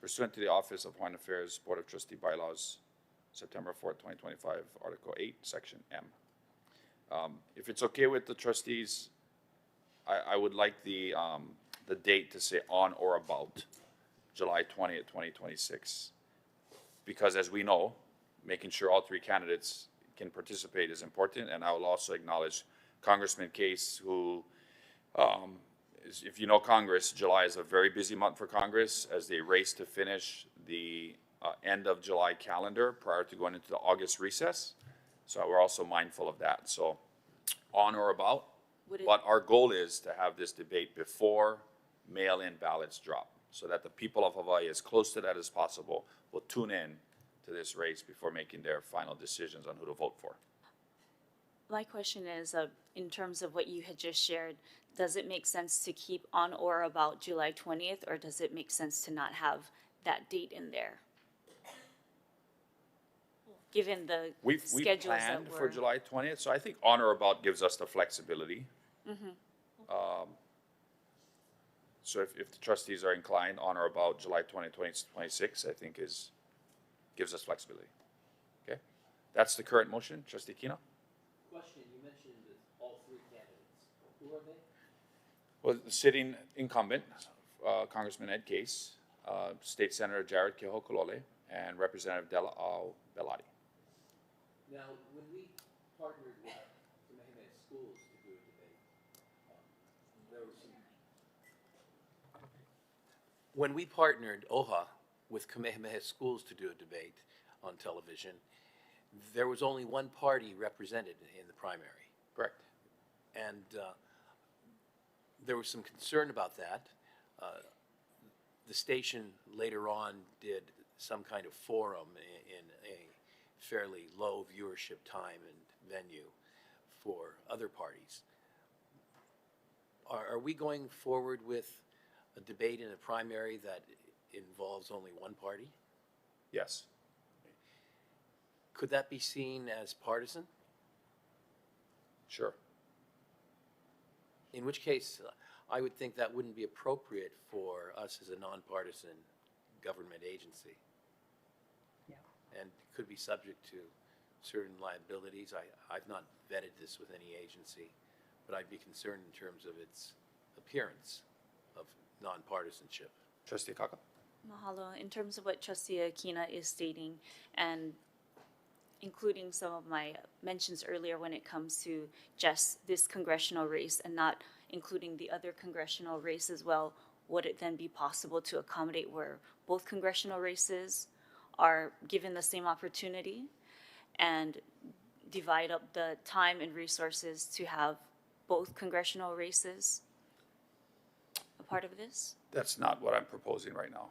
pursuant to the Office of Foreign Affairs Board of Trustee Bylaws, September 4th, 2025, Article 8, Section M. If it's okay with the trustees, I would like the date to say on or about July 20th, 2026. Because as we know, making sure all 3 candidates can participate is important. And I will also acknowledge Congressman Case, who, if you know Congress, July is a very busy month for Congress as they race to finish the end of July calendar prior to going into the August recess. So we're also mindful of that. So on or about, but our goal is to have this debate before mail-in ballots drop so that the people of Hawaii, as close to that as possible, will tune in to this race before making their final decisions on who to vote for. My question is, in terms of what you had just shared, does it make sense to keep on or about July 20th, or does it make sense to not have that date in there? Given the We schedules that planned for were. July 20th, so I think on or about gives us the flexibility. So if the trustees are inclined, on or about July 26, I think gives us flexibility. Okay? That's the current motion. Trustee Kino? Question, you mentioned all three candidates. Who are they? Well, the sitting incumbent, Congressman Ed Case, State Senator Jared Kehokulole, and Representative Dela'au Bellotti. Now, when we partnered with Kamehameha Schools to do a debate, there was some. When we partnered OHA with Kamehameha Schools to do a debate on television, there was only one party represented in the primary. Correct. And there was some concern about that. The station later on did some kind of forum in a fairly low viewership time and venue for other parties. Are we going forward with a debate in a primary that involves only one party? Yes. Could that be seen as partisan? Sure. In which case, I would think that wouldn't be appropriate for us as a nonpartisan government agency. Yeah. And could be subject to certain liabilities. I've not vetted this with any agency, but I'd be concerned in terms of its appearance of nonpartisanship. Trustee Kaka? Mahalo. In terms of what Trustee Akina is stating, and including some of my mentions earlier when it comes to just this congressional race and not including the other congressional race as well, would it then be possible to accommodate where both congressional races are given the same opportunity and divide up the time and resources to have both congressional races a part of this? That's not what I'm proposing right now.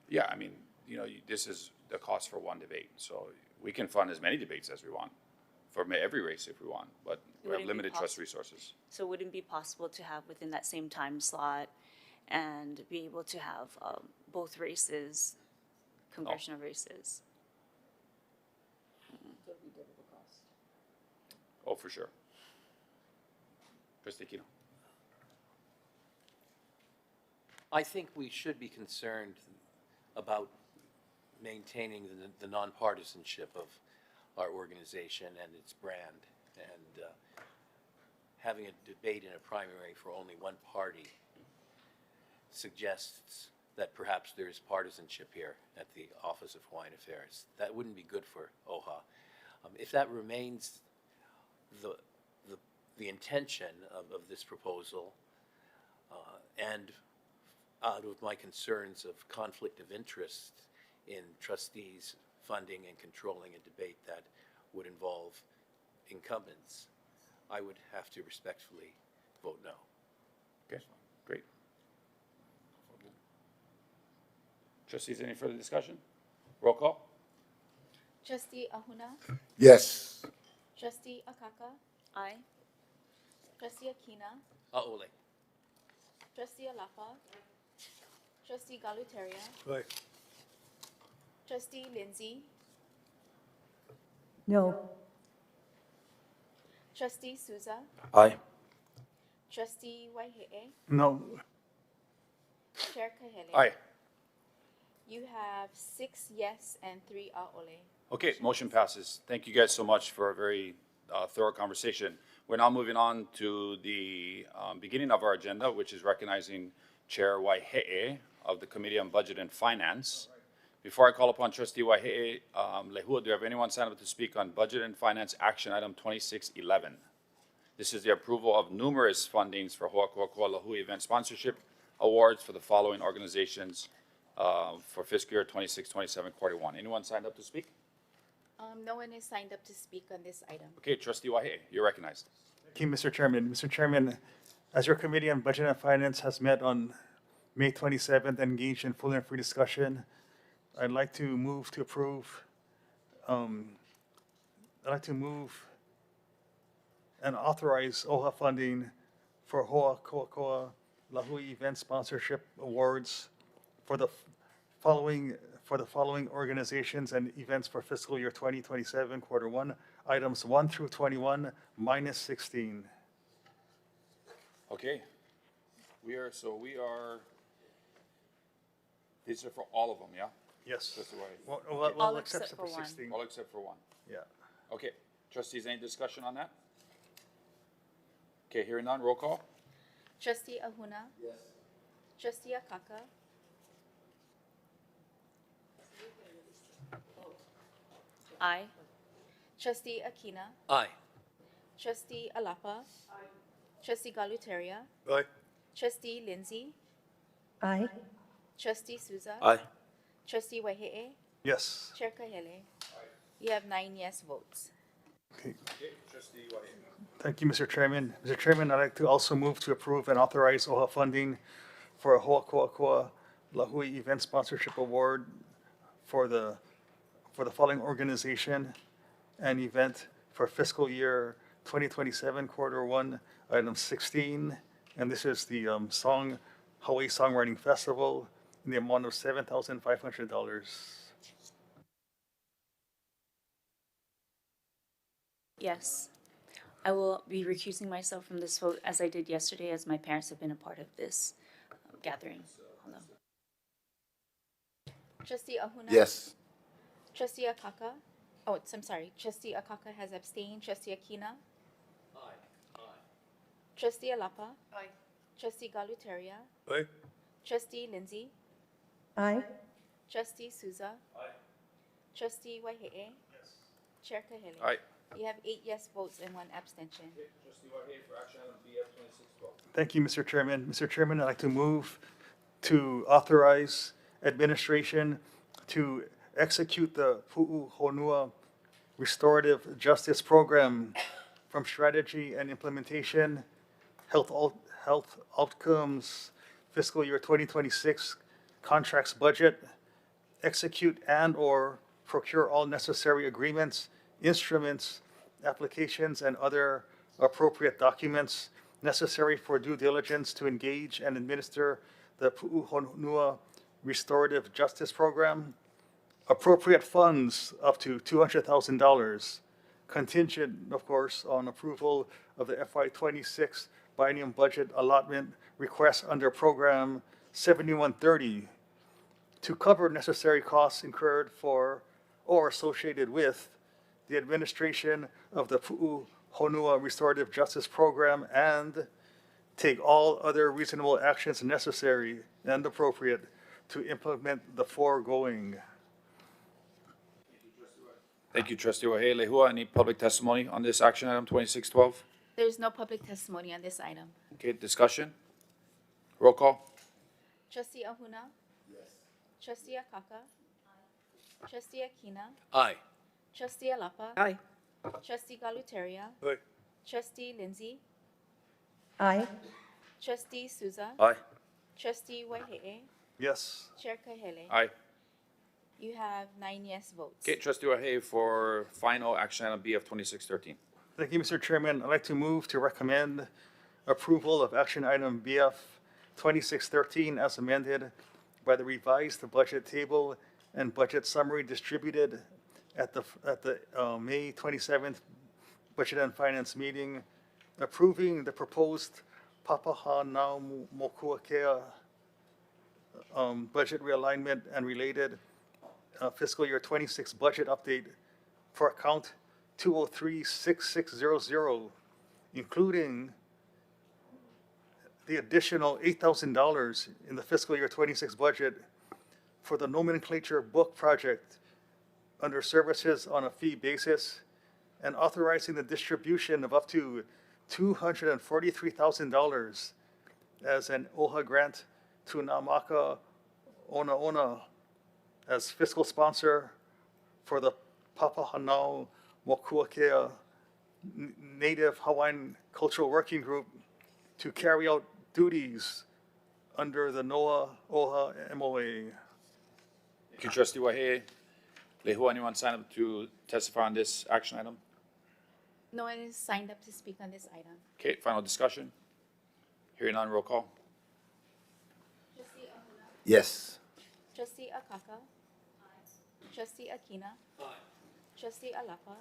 Yeah, I mean, you know, this is the cost for one debate, so we can fund as many debates as we want for every race if we want, but we Would have it be limited trust possi- resources. So would it be possible to have within that same time slot and be able to have both races, congressional races? Oh, for sure. Trustee Kino? I think we should be concerned about maintaining the nonpartisanship of our organization and its brand. And having a debate in a primary for only one party suggests that perhaps there's partisanship here at the Office of Hawaiian Affairs. That wouldn't be good for OHA. If that remains the intention of this proposal, and out of my concerns of conflict of interest in trustees funding and controlling a debate that would involve incumbents, I would have to respectfully vote no. Okay, great. Trustees, any further discussion? Roll call? Trustee Ahuna? Yes. Trustee Akaka? Aye. Trustee Akina? Ole. Trustee Alapa? Trustee Galuteria? Right. Trustee Lindsay? No. Trustee Souza? Aye. Trustee Waihe'e? No, Chair Kahele? Aye. You have 6 yes and 3 a'ole. Okay, motion passes. Thank you guys so much for a very thorough conversation. We're now moving on to the beginning of our agenda, which is recognizing Chair Waihe'e of the Committee on Budget and Finance. Before I call upon Trustee Waihe'e, Lehua, do you have anyone sign up to speak on Budget and Finance Action Item 2611? This is the approval of numerous fundings for Hoʻokuākua Lahui event sponsorship awards for the following organizations for fiscal year 26-27 quarter one. Anyone signed up to speak? No one is signed up to speak on this item. Okay, Trustee Waihe'e, you're recognized. thank you, Mr. Chairman. Mr. Chairman, as your Committee on Budget and Finance has met on May 27th and engaged in full and free discussion, I'd like to move to approve I'd like to move and authorize OHA funding for Hoa Koakoa Lahui event sponsorship awards for the following organizations and events for fiscal year 2027, quarter one, items 1 through 21, minus 16. Okay. These are for all of them, yeah? Yes. That's the way. Well, All except except for for one. 16. All except for one. Yeah. Okay. Trustees, any discussion on that? Okay, hearing none, roll call. Trustee Ahuna. Yes. Trustee Akaka. Aye. Trustee Akina. Aye. Trustee Alapa. Trustee Galuteria. Aye. Trustee Lindsay. Aye. Trustee Souza. Aye. Trustee Wahe'e. Yes. Chair Kahele. You have 9 yes votes. Okay. Okay, trustee Wahi. Thank you, Mr. Chairman. Mr. Chairman, I'd like to also move to approve and authorize OHA funding for a Hoʻokoʻa Lahui event sponsorship award for the following organization and event for fiscal year 2027, quarter one, item 16. And this is the Hawaii Songwriting Festival in the amount of $7,500. Yes. I will be recusing myself from this vote as I did yesterday, as my parents have been a part of this gathering. Hold on. Trustee Ahuna. Yes. Trustee Akaka. Oh, I'm sorry. Trustee Akaka has abstained. Trustee Akina. Aye. Trustee Alapa. Aye. Trustee Galuteria. Aye. Trustee Lindsay. Aye. Trustee Souza. Aye. Trustee Wahe'e. Chair Kahele. Aye. You have 8 yes votes and 1 abstention. Okay, trustee Wahi for action item BF 2612. Thank you, Mr. Chairman. Mr. Chairman, I'd like to move to authorize administration to execute the Puʻuhonua Restorative Justice Program from strategy and implementation, health outcomes, fiscal year 2026 contracts budget, execute and/or procure all necessary agreements, instruments, applications, and other appropriate documents necessary for due diligence to engage and administer the Puʻuhonua Restorative Justice Program, appropriate funds up to $200,000, contingent, of course, on approval of the FY26 biennium budget allotment request under Program 7130 to cover necessary costs incurred for or associated with the administration of the Puʻuhonua Restorative Justice Program and take all other reasonable actions necessary and appropriate to implement the foregoing. Thank you, trustee Wahi. Lehua, any public testimony on this action item 2612? There is no public testimony on this item. Okay, discussion? Roll call. Trustee Ahuna. Yes. Trustee Akaka. Trustee Akina. Aye. Trustee Alapa. Aye. Trustee Galuteria. Aye. Trustee Lindsay. Aye. Trustee Souza. Aye. Trustee Wahe'e. Yes. Chair Kahele. Aye. You have 9 yes votes. Okay, trustee Wahi for final action item BF 2613. Thank you, Mr. Chairman. I'd like to move to recommend approval of action item BF 2613 as amended by the revised budget table and budget summary distributed at the May 27th Budget and Finance meeting, approving the proposed Papahānaumokuākea budget realignment and related fiscal year 26 budget update for account 2036600, including the additional $8,000 in the fiscal year 26 budget for the nomenclature book project under services on a fee basis, and authorizing the distribution of up to $243,000 as an OHA grant to Nā Maka Onaona as fiscal sponsor for the Papahānaumokuākea Native Hawaiian Cultural Working Group to carry out duties under the NOAA OHA MOA. Thank you, trustee Wahi. Lehua, anyone sign up to testify on this action item? No one is signed up to speak on this item. Okay, final discussion? Hearing none, roll call. Trustee Ahuna. Yes. Trustee Akaka. Trustee Akina. Trustee Alapa.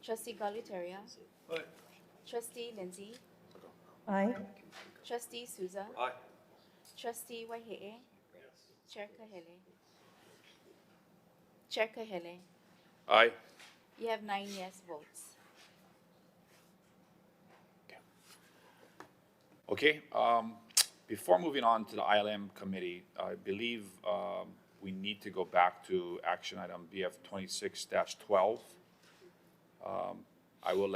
Trustee Galutaria. Trustee Lindsay. Aye. Trustee Souza. Trustee Waihe'e. Chair Kahele. Chair Kahele. Aye. You have 9 yes votes. Okay, before moving on to the ILM committee, I believe we need to go back to action item BF 26-12. I will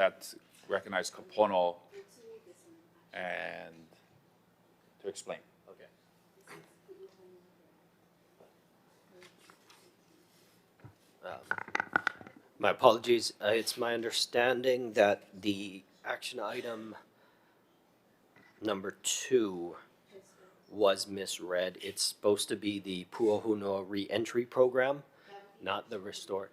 recognize Kapono and to explain. Okay. My apologies. It's my understanding that the action item number 2 was misread. It's supposed to be the Puʻuhonua Reentry Program, not the Restore.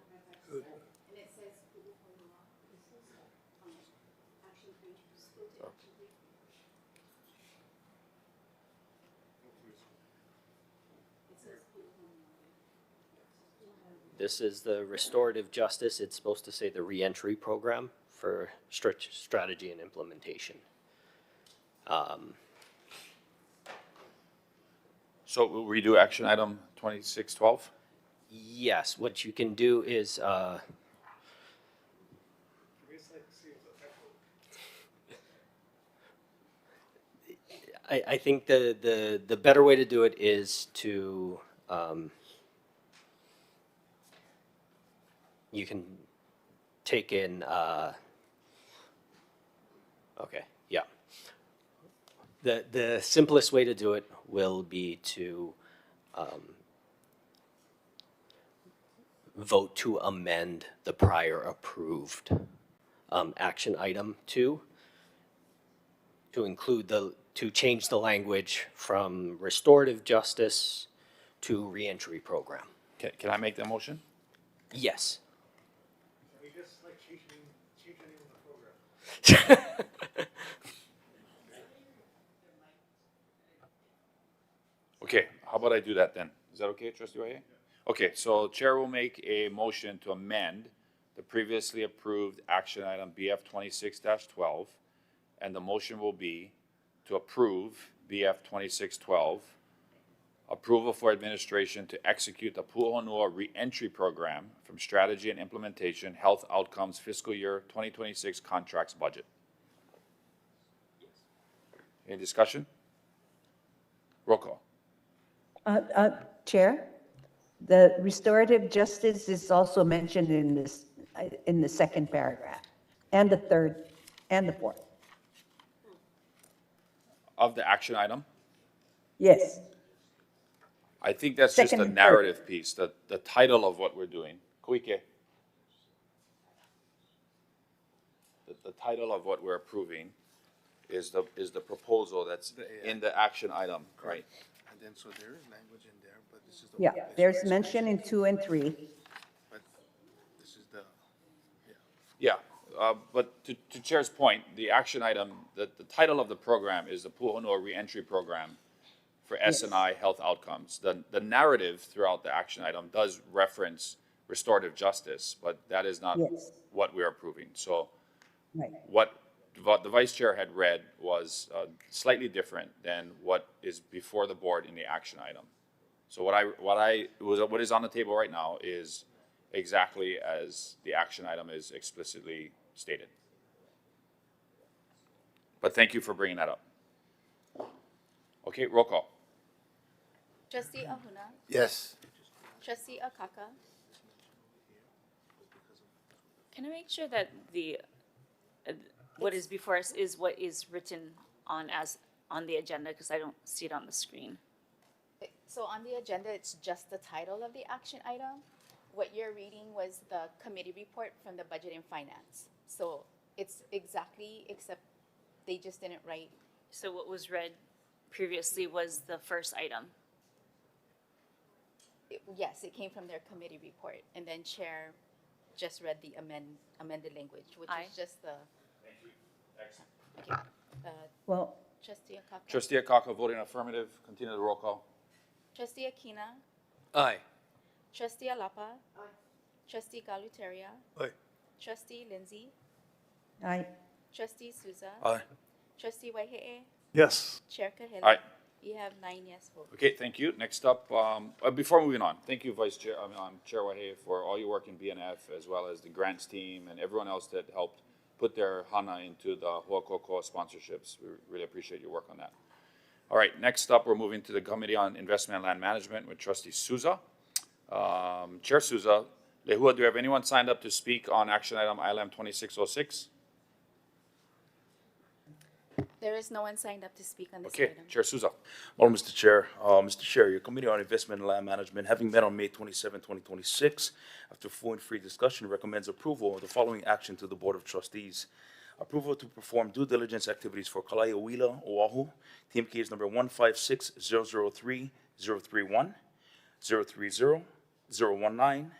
This is the restorative justice. It's supposed to say the reentry program for strategy and implementation. So we'll redo action item 26-12? Yes, what you can do is, I think the better way to do it is to, you can take in, okay, yeah. The simplest way to do it will be to vote to amend the prior approved action item 2 to include to change the language from restorative justice to reentry program. Can I make that motion? Yes. We just like change the name of the program. Okay, how about I do that then? Is that okay, Trustee Waihe? Okay, so Chair will make a motion to amend the previously approved action item BF 26-12, and the motion will be to approve BF 26-12, approval for administration to execute the Puʻuhonua Reentry Program from Strategy and Implementation Health Outcomes Fiscal Year 2026 Contracts Budget. Any discussion? Roll call. Chair, the restorative justice is also mentioned in this, in the second paragraph, and the third, and the fourth. Of the action item? Yes. I think that's Second just a and third. narrative piece, the title of what we're doing. Kuike. The title of what we're approving is the proposal that's in the action item, right? And then, so there is language in there, but this is the. Yeah, one that's there's expressed. mention in 2 and 3. But this is the, Yeah, but to Chair's point, the action item, the title of the program is the Puʻuhonua Reentry Program for S&I Health Outcomes. The narrative throughout the action item does reference restorative justice, but that is not Yes. what we're approving. So Right. what the Vice Chair had read was slightly different than what is before the board in the action item. So what is on the table right now is exactly as the action item is explicitly stated. But thank you for bringing that up. Okay, roll call. Trustee Ahuna. Yes. Trustee Akaka. Can I make sure that what is before us is what is written on the agenda, because I don't see it on the screen. So on the agenda, it's just the title of the action item. What you're reading was the committee report from the Budget and Finance. So it's exactly, except they just didn't write. So what was read previously was the first item. Yes, it came from their committee report, and then Chair just read the amended language, which Aye. is just the, Thank you. Excellent. okay. Well, Trustee Akaka? Trustee Akaka voting affirmative. Continue the roll call. Trustee Akina? Aye. Trustee Alapa? Trustee Galuteria? Aye. Trustee Lindsay? I, Trustee Souza? Aye. Trustee Waihe'e? Yes. Chair Kahele? Aye. You have 9 yes votes. Okay, thank you. Next up, before moving on, thank you, Vice Chair, Chair Wahe, for all your work in BNF, as well as the grants team and everyone else that helped put their hana into the Ho'okoko sponsorships. We really appreciate your work on that. All right, next up, we're moving to the Committee on Investment and Land Management with Trustee Souza. Chair Souza, Lehua, do you have anyone signed up to speak on action item ILM 2606? There is no one signed up to speak on this Okay, item. Chair Souza. Well, Mr. Chair, Mr. Chair, your Committee on Investment and Land Management, having met on May 27, 2026, after full and free discussion, recommends approval of the following action to the Board of Trustees. Approval to perform due diligence activities for Kalaeuila, Oʻahu, TMKs number 156-003-031, 030, 019,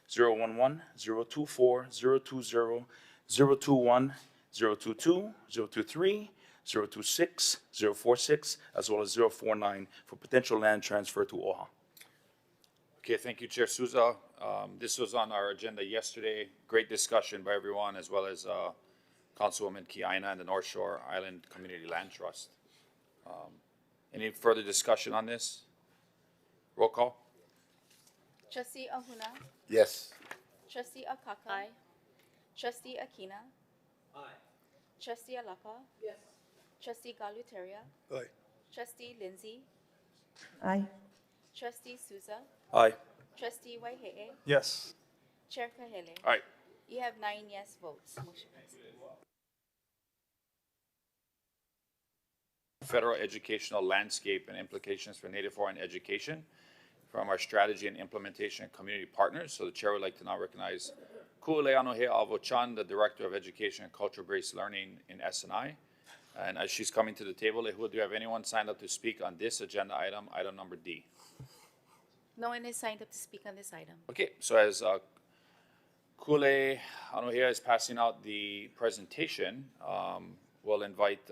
011, 024, 020, 021, 022, 023, 026, 046, as well as 049 for potential land transfer to OHA. Okay, thank you, Chair Souza. This was on our agenda yesterday. Great discussion by everyone, as well as Councilwoman Kiaina and the North Shore Island Community Land Trust. Any further discussion on this? Roll call. Trustee Ahuna? Yes. Trustee Akaka? Aye. Trustee Akina? Aye. Trustee Alapa? Yes. Trustee Galuteria? Aye. Trustee Lindsay? I, Trustee Souza? Aye. Trustee Waihe'e? Yes. Chair Kahele? All right. You have 9 yes votes. Motion passes. Federal educational landscape and implications for Native Hawaiian education from our strategy and implementation community partners. So the chair would like to now recognize Ku'uleanohe Avo-chan, the Director of Education and Culture-Based Learning in S&I. And as she's coming to the table, Lehua, do you have anyone signed up to speak on this agenda item, item number D? No one is signed up to speak on this item. Okay, so as Kule Anohea is passing out the presentation, we'll invite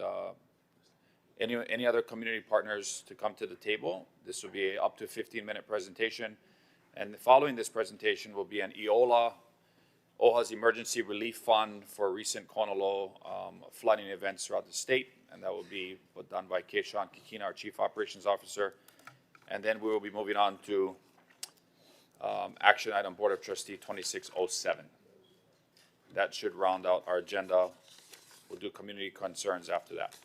any other community partners to come to the table. This will be a up to 15-minute presentation. And following this presentation will be an EOLA, OHA's Emergency Relief Fund for recent Konolo flooding events throughout the state. And that will be done by Keishan Kikina, our Chief Operations Officer. And then we will be moving on to action item Board of Trustee 2607. That should round out our agenda. We'll do community concerns after that.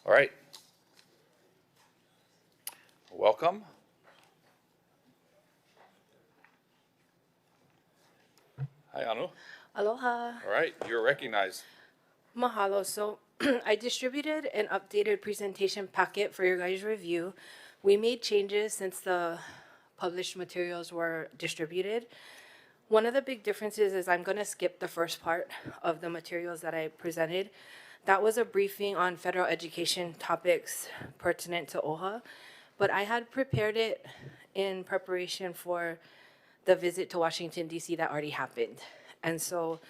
All right. Welcome. Hi, Anu. Aloha. All right, you're recognized. Mahalo. So I distributed an updated presentation packet for your guys' review. We made changes since the published materials were distributed. One of the big differences is I'm going to skip the first part of the materials that I presented. That was a briefing on federal education topics pertinent to OHA, but I had prepared it in preparation for the visit to Washington, D.C. that already happened. And so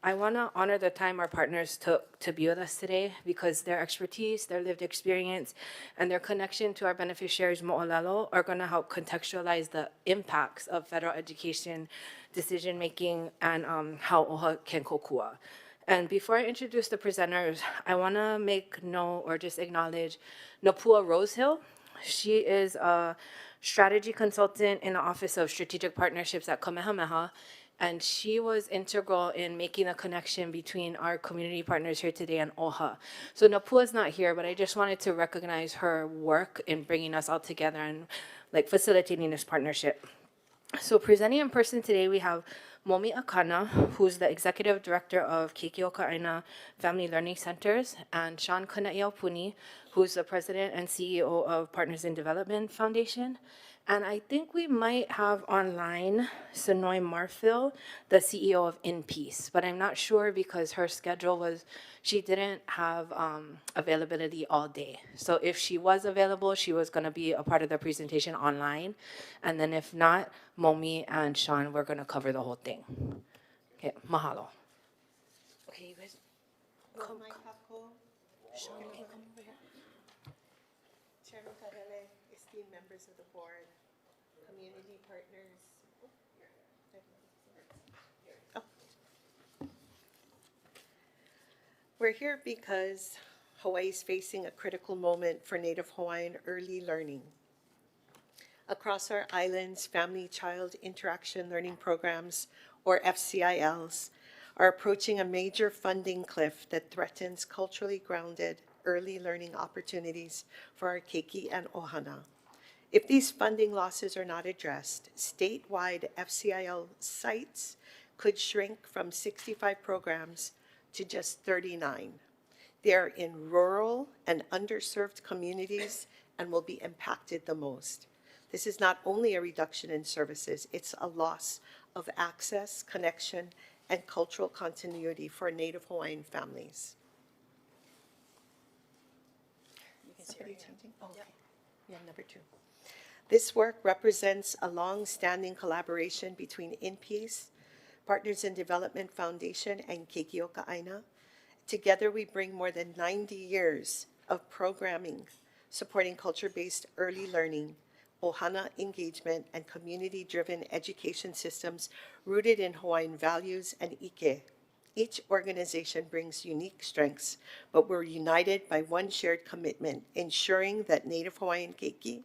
I want to honor the time our partners took to be with us today because their expertise, their lived experience, and their connection to our beneficiaries mo'olelo are going to help contextualize the impacts of federal education decision-making and how OHA can kokua. And before I introduce the presenters, I want to make note or just acknowledge Napua Rosehill. She is a strategy consultant in the Office of Strategic Partnerships at Kamehameha, and she was integral in making a connection between our community partners here today and OHA. So Napua's not here, but I just wanted to recognize her work in bringing us all together and like facilitating this partnership. So presenting in person today, we have Momi Akana, who's the Executive Director of Kekeokaʻaina Family Learning Centers, and Sean Kanaiaupuni, who's the President and CEO of Partners in Development Foundation. And I think we might have online Sonoy Marfil, the CEO of In Peace, but I'm not sure because her schedule was, she didn't have availability all day. So if she was available, she was going to be a part of the presentation online. And then if not, Momi and Sean were going to cover the whole thing. thing. Okay, mahalo. Okay, you guys. Come. Sean, can you come over here? Chairman Kahele, esteemed members of the board, community partners. Oh. We're here because Hawaii is facing a critical moment for Native Hawaiian early learning. Across our islands, family-child interaction learning programs, or FCILs, are approaching a major funding cliff that threatens culturally grounded early learning opportunities for our keiki and ohana. If these funding losses are not addressed, statewide FCIL sites could shrink from 65 programs to just 39. They are in rural and underserved communities and will be impacted the most. This is not only a reduction in services, it's a loss of access, connection, and cultural continuity for Native Hawaiian families. Somebody changing? Oh, okay. Yeah, number 2. This work represents a long-standing collaboration between InPeace, Partners in Development Foundation, and Keikioka Aina. Together, we bring more than 90 years of programming supporting culture-based early learning, ohana engagement, and community-driven education systems rooted in Hawaiian values and ike. Each organization brings unique strengths, but we're united by one shared commitment, ensuring that Native Hawaiian keiki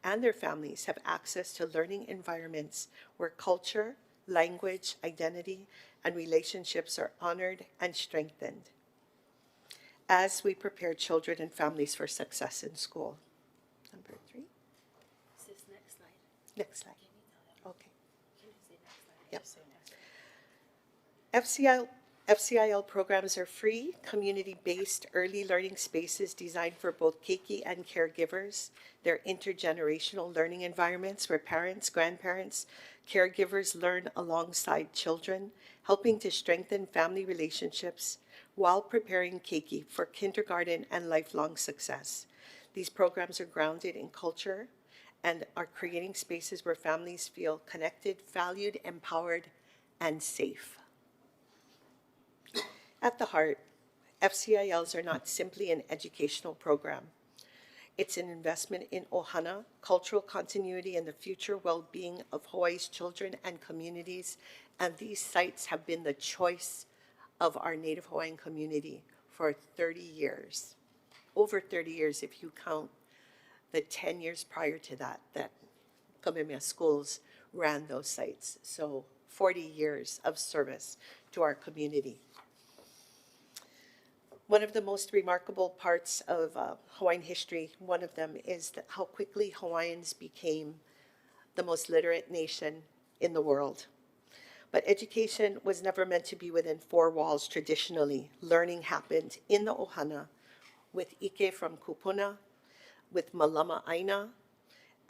and their families have access to learning environments where culture, language, identity, and relationships are honored and strengthened as we prepare children and families for success in school. Number 3. This next slide. Next slide. Okay. Yep. FCIL programs are free, community-based early learning spaces designed for both keiki and caregivers. They're intergenerational learning environments where parents, grandparents, caregivers learn alongside children, helping to strengthen family relationships while preparing keiki for kindergarten and lifelong success. These programs are grounded in culture and are creating spaces where families feel connected, valued, empowered, and safe. At the heart, FCILs are not simply an educational program. It's an investment in ohana, cultural continuity, and the future well-being of Hawaii's children and communities, and these sites have been the choice of our Native Hawaiian community for 30 years. Over 30 years if you count the 10 years prior to that Kamehameha schools ran those sites. So 40 years of service to our community. One of the most remarkable parts of Hawaiian history, one of them is how quickly Hawaiians became the most literate nation in the world. But education was never meant to be within 4 walls traditionally. Learning happened in the ohana with ike from kupuna, with malama aina,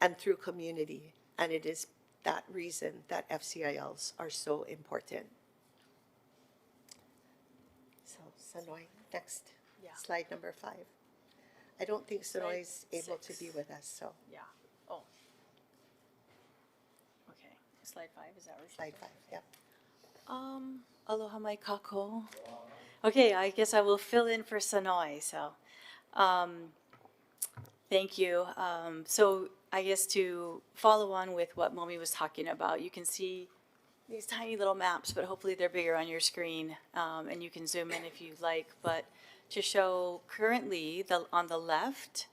and through community. And it is that reason that FCILs are so important. So, Sanoy, next. Yeah. Slide number 5. I don't think Sanoy is able to be with us, so. Yeah. Oh. Okay. Slide 5, is that right? Slide 5, yeah. Aloha mai kako. Okay, I guess I will fill in for Sanoy. So, thank you. So I guess to follow on with what Momi was talking about, you can see these tiny little maps, but hopefully they're bigger on your screen, and you can zoom in if you'd like. But to show currently on the left,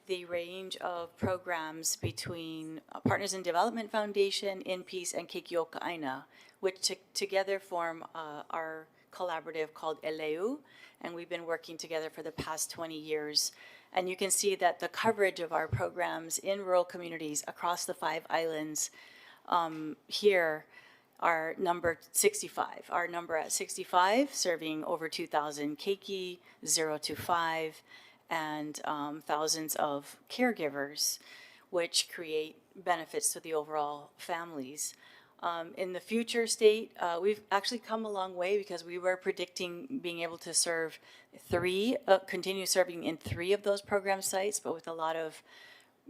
the range of programs between Partners in Development Foundation, InPeace, and Keikioka Aina, which together form our collaborative called Eleu, and we've been working together for the past 20 years. And you can see that the coverage of our programs in rural communities across the 5 islands here are number 65. Our number at 65, serving over 2,000 keiki, 0 to 5, and thousands of caregivers, which create benefits to the overall families. In the future state, we've actually come a long way because we were predicting being able to serve 3, continue serving in 3 of those program sites, but with a lot of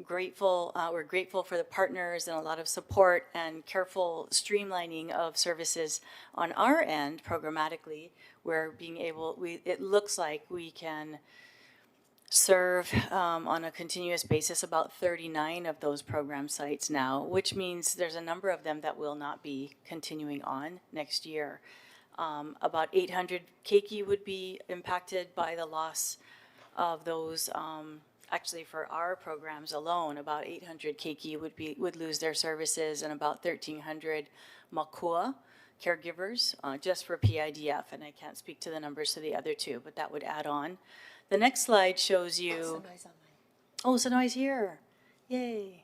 grateful, we're grateful for the partners and a lot of support and careful streamlining of services on our end programmatically. We're being able, it looks like we can serve on a continuous basis about 39 of those program sites now, which means there's a number of them that will not be continuing on next year. About 800 keiki would be impacted by the loss of those. Actually, for our programs alone, about 800 keiki would lose their services, and about 1,300 makua caregivers just for PIDF. And I can't speak to the numbers to the other two, but that would add on. The next slide shows you. Oh, Sanoi's here! Yay!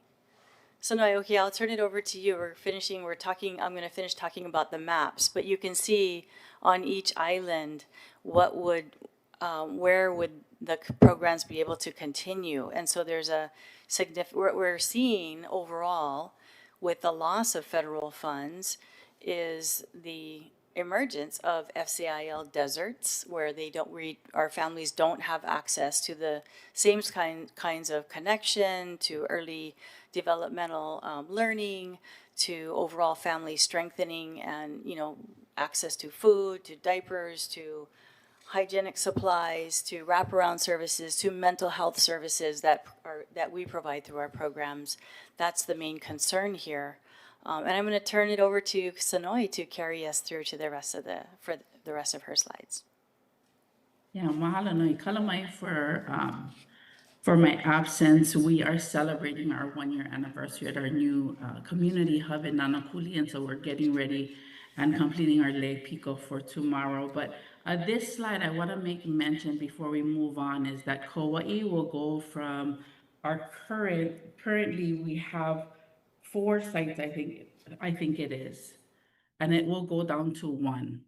Sanoi, okay, I'll turn it over to you. We're talking. I'm going to finish talking about the maps, but you can see on each island what would, where would the programs be able to continue. And so there's a significant, what we're seeing overall with the loss of federal funds is the emergence of FCIL deserts, where they don't our families don't have access to the same kinds of connection, to early developmental learning, to overall family strengthening, and access to food, to diapers, to hygienic supplies, to wraparound services, to mental health services that we provide through our programs. That's the main concern here. And I'm going to turn it over to Sanoi to carry us through to the rest of for the rest of her slides. Yeah, mahalo nui kalamai for my absence. We are celebrating our 1-year anniversary at our new community hub in Nanakuli, and so we're getting ready and completing our lei piko for tomorrow. But this slide I want to make mention before we move on is that Kauai will go from our currently we have 4 sites, I think it is, and it will go down to 1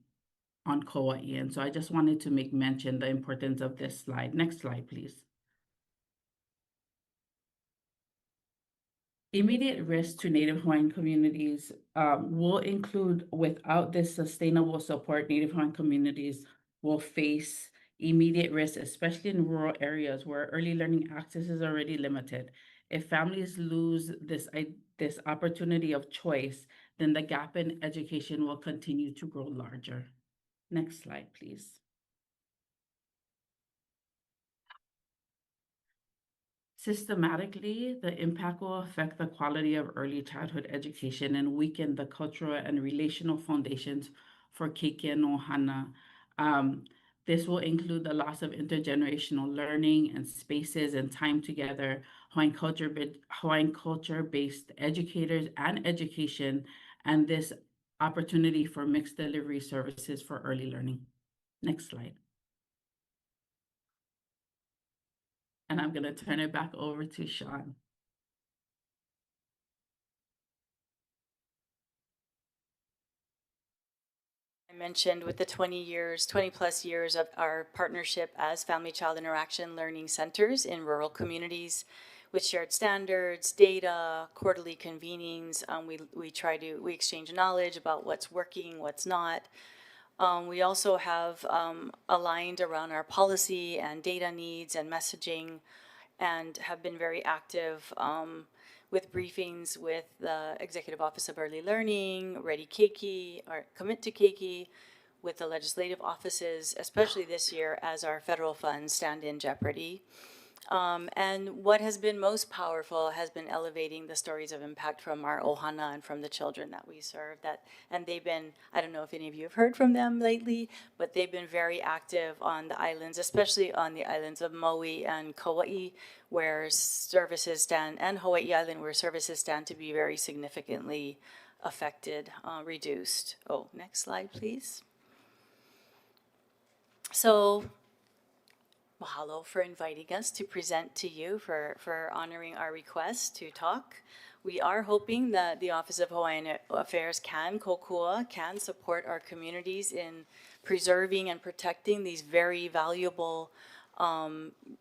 on Kauai. And so I just wanted to make mention the importance of this slide. Next slide, please. Immediate risk to Native Hawaiian communities will include, without this sustainable support, Native Hawaiian communities will face immediate risk, especially in rural areas where early learning access is already limited. If families lose this opportunity of choice, then the gap in education will continue to grow larger. Next slide, please. Systematically, the impact will affect the quality of early childhood education and weaken the cultural and relational foundations for keiki and ohana. This will include the loss of intergenerational learning and spaces and time together, Hawaiian culture-based educators and education, and this opportunity for mixed delivery services for early learning. Next slide. And I'm going to turn it back over to Sean. I mentioned with the 20 plus years of our partnership as Family Child Interaction Learning Centers in rural communities with shared standards, data, quarterly convenings. We exchange knowledge about what's working, what's not. We also have aligned around our policy and data needs and messaging, and have been very active with briefings with the Executive Office of Early Learning, Ready Keiki, or Commit to Keiki, with the legislative offices, especially this year as our federal funds stand in jeopardy. And what has been most powerful has been elevating the stories of impact from our ohana and from the children that we serve. And they've been, I don't know if any of you have heard from them lately, but they've been very active on the islands, especially on the islands of Maui and Kauai, where services stand, and Hawaii Island, where services stand to be very significantly affected, reduced. Oh, next slide, please. So, mahalo for inviting us to present to you, for honoring our request to talk. We are hoping that the Office of Hawaiian Affairs can support our communities in preserving and protecting these very valuable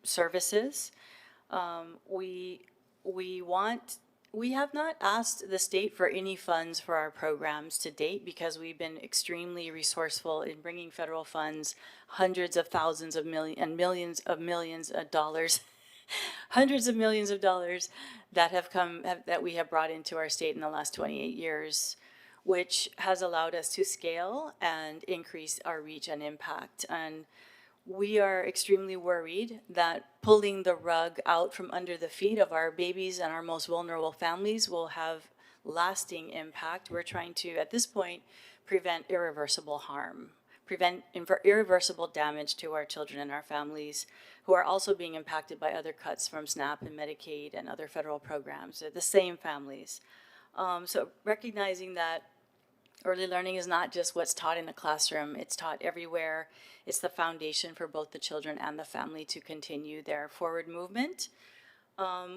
services. We have not asked the state for any funds for our programs to date because we've been extremely resourceful in bringing federal funds, hundreds of thousands of millions of dollars hundreds of millions of dollars that that we have brought into our state in the last 28 years, which has allowed us to scale and increase our reach and impact. And we are extremely worried that pulling the rug out from under the feet of our babies and our most vulnerable families will have lasting impact. We're trying to, at this point, prevent irreversible harm, prevent irreversible damage to our children and our families who are also being impacted by other cuts from SNAP and Medicaid and other federal programs. They're the same families. So recognizing that early learning is not just what's taught in the classroom, it's taught everywhere. It's the foundation for both the children and the family to continue their forward movement.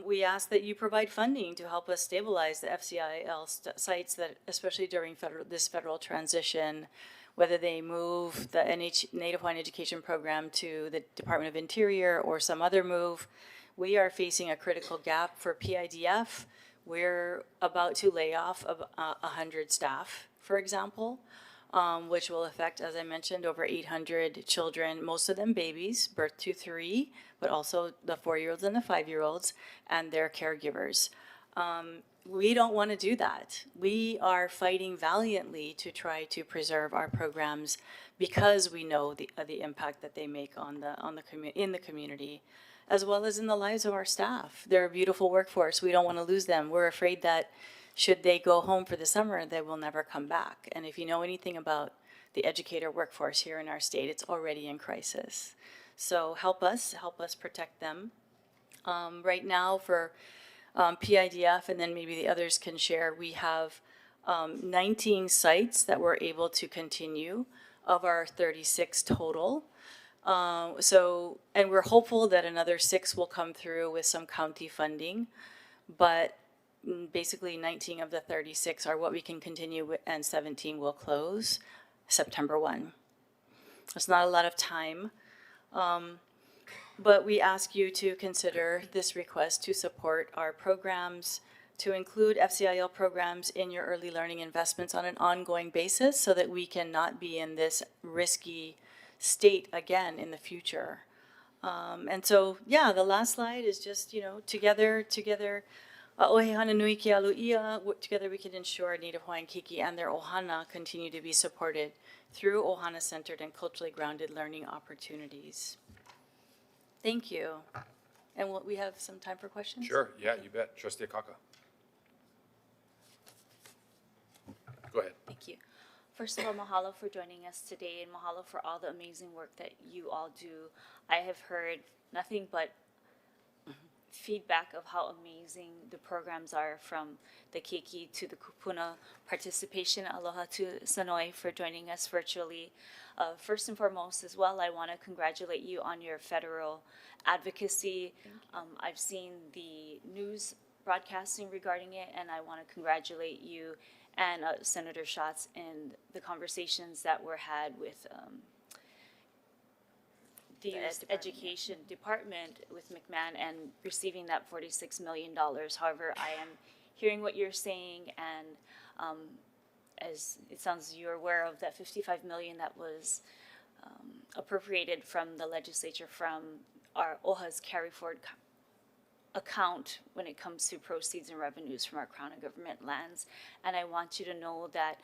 We ask that you provide funding to help us stabilize the FCIL sites that, especially during this federal transition, whether they move the Native Hawaiian Education Program to the Department of Interior or some other move. We are facing a critical gap for PIDF. We're about to lay off 100 staff, for example, which will affect, as I mentioned, over 800 children, most of them babies, birth to 3, but also the 4-year-olds and the 5-year-olds and their caregivers. We don't want to do that. We are fighting valiantly to try to preserve our programs because we know the impact that they make in the community, as well as in the lives of our staff. They're a beautiful workforce. We don't want to lose them. We're afraid that should they go home for the summer, they will never come back. And if you know anything about the educator workforce here in our state, it's already in crisis. So help us protect them. Right now for PIDF, and then maybe the others can share, we have 19 sites that we're able to continue of our 36 total. And we're hopeful that another 6 will come through with some county funding, but basically 19 of the 36 are what we can continue with, and 17 will close September 1. It's not a lot of time. But we ask you to consider this request to support our programs, to include FCIL programs in your early learning investments on an ongoing basis so that we cannot be in this risky state again in the future. And so, yeah, the last slide is just, together, Ohana Nui Ke Aluʻia, together we can ensure Native Hawaiian Keiki and their ohana continue to be supported through ohana-centered and culturally grounded learning opportunities. Thank you. And we have some time for questions? Sure, yeah, you bet. Trustee Akaka. Go ahead. Thank you. First of all, mahalo for joining us today, and mahalo for all the amazing work that you all do. I have heard nothing but feedback of how amazing the programs are, from the keiki to the kupuna participation. Aloha to Sanoi for joining us virtually. First and foremost as well, I want to congratulate you on your federal advocacy. I've seen the news broadcasting regarding it, and I want to congratulate you and Senator Schatz in the conversations that were had with the Education Department with McMahon and receiving that $46 million. However, I am hearing what you're saying, and as it sounds you're aware of that $55 million that was appropriated from the legislature from our OHA's carry forward account when it comes to proceeds and revenues from our Crown and government lands. And I want you to know that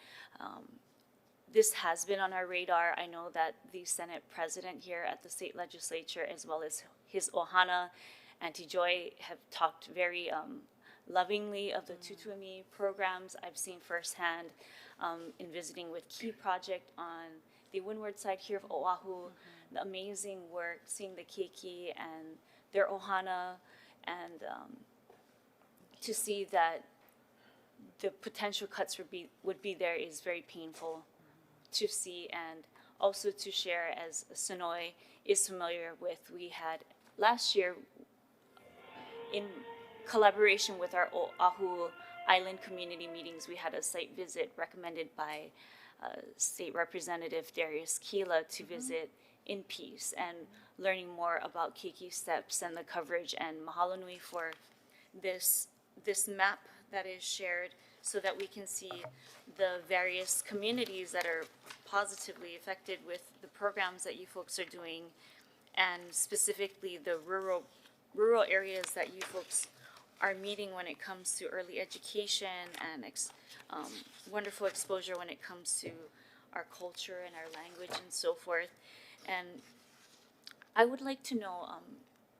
this has been on our radar. I know that the Senate president here at the state legislature, as well as his ohana, Auntie Joy, have talked very lovingly of the Tutuami programs. I've seen firsthand in visiting with Key Project on the windward side here of Oʻahu, the amazing work, seeing the keiki and their ohana, and to see that the potential cuts would be there is very painful to see, and also to share, as Sonoy is familiar with. We had last year, in collaboration with our Oʻahu Island community meetings, we had a site visit recommended by State Representative Darius Kila to visit in peace and learning more about keiki steps and the coverage. And mahalo nui for this map that is shared, so that we can see the various communities that are positively affected with the programs that you folks are doing, and specifically the rural rural areas that you folks are meeting when it comes to early education and wonderful exposure when it comes to our culture and our language and so forth. And I would like to know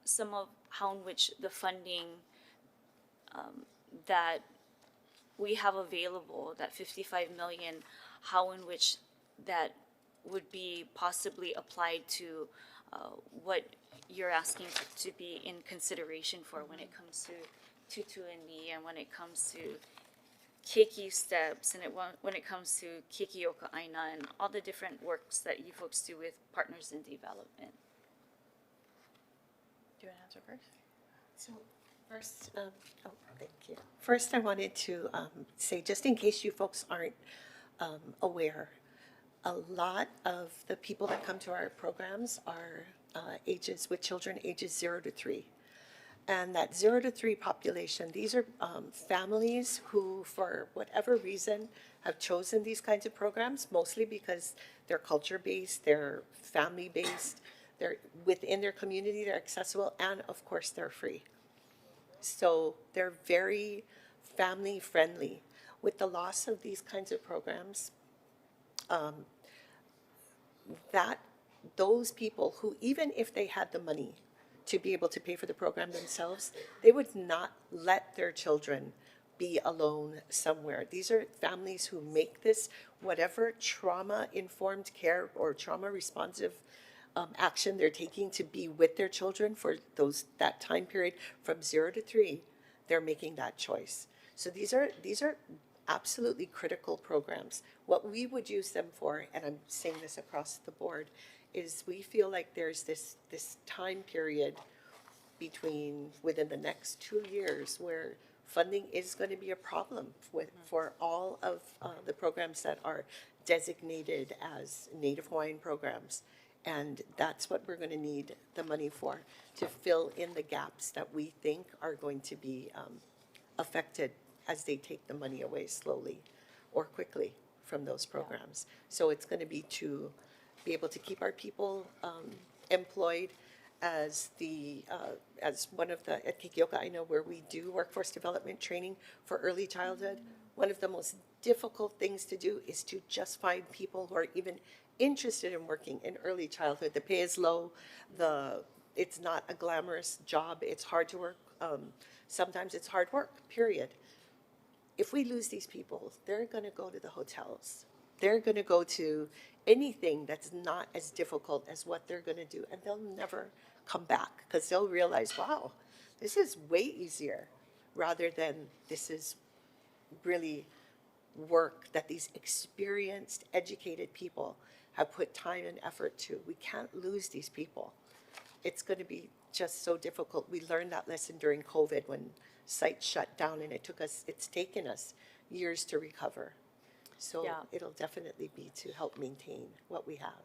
some of how in which the funding that we have available, that 55 million, how in which that would be possibly applied to what you're asking to be in consideration for when it comes to Tutu and Me, and when it comes to Keiki Steps, and when it comes to Keiki Oka'aina, and all the different works that you folks do with partners in development. Do you want to answer first? So first, thank you. First, I wanted to say, just in case you folks aren't aware, a lot of the people that come to our programs are ages with children ages 0 to 3. And that 0 to 3 population, these are families who, for whatever reason, have chosen these kinds of programs, mostly because they're culture-based, they're family-based, they're within their community, they're accessible, and of course, they're free. So they're very family-friendly. With the loss of these kinds of programs, those people who, even if they had the money to be able to pay for the program themselves, they would not let their children be alone somewhere. These are families who make this, whatever trauma-informed care or trauma-responsive action they're taking to be with their children for that time period from 0 to 3, they're making that choice. So these are absolutely critical programs. What we would use them for, and I'm saying this across the board, is we feel like there's this time period within the next 2 years where funding is going to be a problem for all of the programs that are designated as Native Hawaiian programs. And that's what we're going to need the money for, to fill in the gaps that we think are going to be affected as they take the money away slowly or quickly from those programs. So it's going to be to be able to keep our people employed as one of the, at Keiki Oka'aina, where we do workforce development training for early childhood. One of the most difficult things to do is to just find people who are even interested in working in early childhood. The pay is low, it's not a glamorous job, it's hard to work. Sometimes it's hard work, period. If we lose these people, they're gonna go to the hotels. They're gonna go to anything that's not as difficult as what they're gonna do, and they'll never come back because they'll realize, wow, this is way easier, rather than this is really work that these experienced, educated people have put time and effort to. We can't lose these people. It's going to be just so difficult. We learned that lesson during COVID when sites shut down, and it's taken us years to recover. So Yeah. it'll definitely be to help maintain what we have.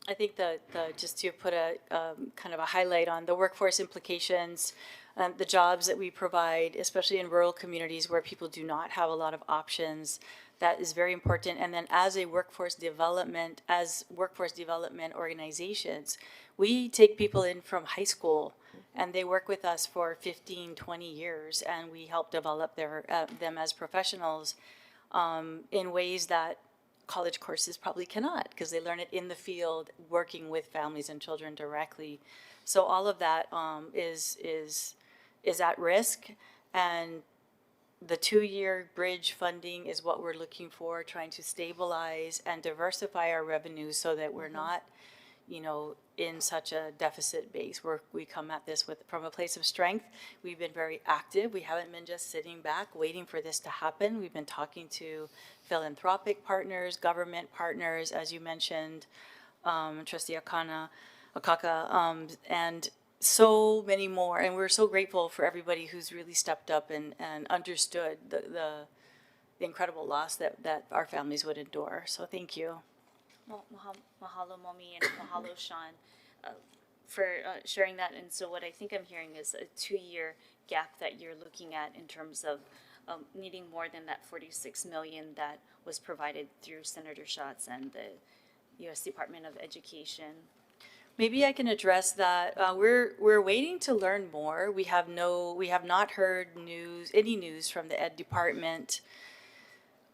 I think just to put a kind of a highlight on the workforce implications, the jobs that we provide, especially in rural communities where people do not have a lot of options, that is very important. And then as workforce development organizations, we take people in from high school and they work with us for 15, 20 years, and we help develop them as professionals in ways that college courses probably cannot, because they learn it in the field, working with families and children directly. So all of that is at risk, and the 2-year bridge funding is what we're looking for, trying to stabilize and diversify our revenues so that we're not, in such a deficit base. We come at this from a place of strength. We've been very active. We haven't been just sitting back waiting for this to happen. We've been talking to philanthropic partners, government partners, as you mentioned, Trustee Akaka, and so many more. And we're so grateful for everybody who's really stepped up and understood the incredible loss that our families would endure. So thank you. Mahalo, Momi, and mahalo, Sean, for sharing that. And so what I think I'm hearing is a 2-year gap that you're looking at in terms of needing more than that 46 million that was provided through Senator Schatz and the U.S. Department of Education. Maybe I can address that. We're waiting to learn more. We have not heard any news from the Ed Department.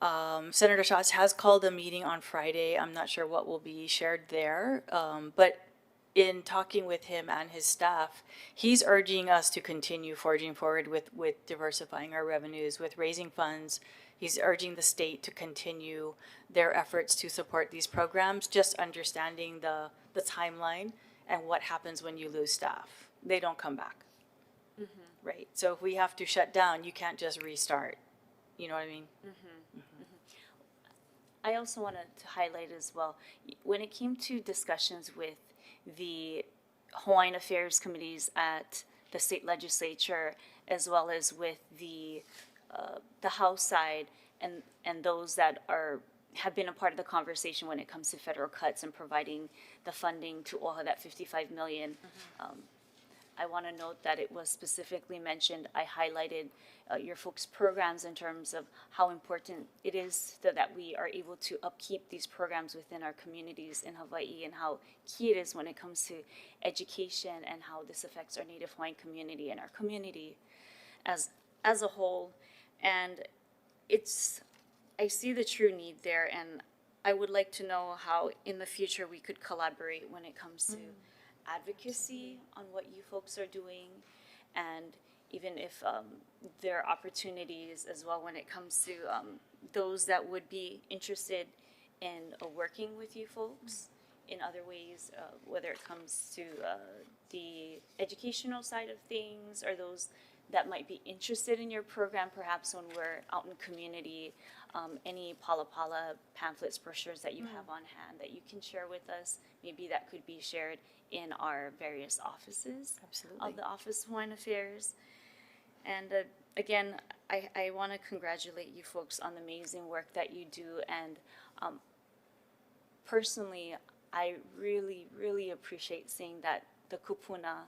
Senator Schatz has called a meeting on Friday. I'm not sure what will be shared there. But in talking with him and his staff, he's urging us to continue forging forward with diversifying our revenues, with raising funds. He's urging the state to continue their efforts to support these programs, just understanding the timeline and what happens when you lose staff. They don't come back, right? So if we have to shut down, you can't just restart. You know what I mean? I also wanted to highlight as well, when it came to discussions with the Hawaiian Affairs committees at the state legislature, as well as with the House side and those that have been a part of the conversation when it comes to federal cuts and providing the funding to OHA, that $55 million. I want to note that it was specifically mentioned. I highlighted your folks' programs in terms of how important it is that we are able to upkeep these programs within our communities in Hawaii, and how key it is when it comes to education and how this affects our Native Hawaiian community and our community as a whole. And I see the true need there, and I would like to know how in the future we could collaborate when it comes to advocacy on what you folks are doing, and even if there are opportunities as well when it comes to those that would be interested in working with you folks in other ways, whether it comes to the educational side of things, or those that might be interested in your program, perhaps when we're out in community, any Pala pamphlets, brochures that you have on hand that you can share with us, maybe that could be shared in our various offices of the Office of Hawaiian Affairs. And again, I want to congratulate you folks on the amazing work that you do. And personally, I really, really appreciate seeing that the kupuna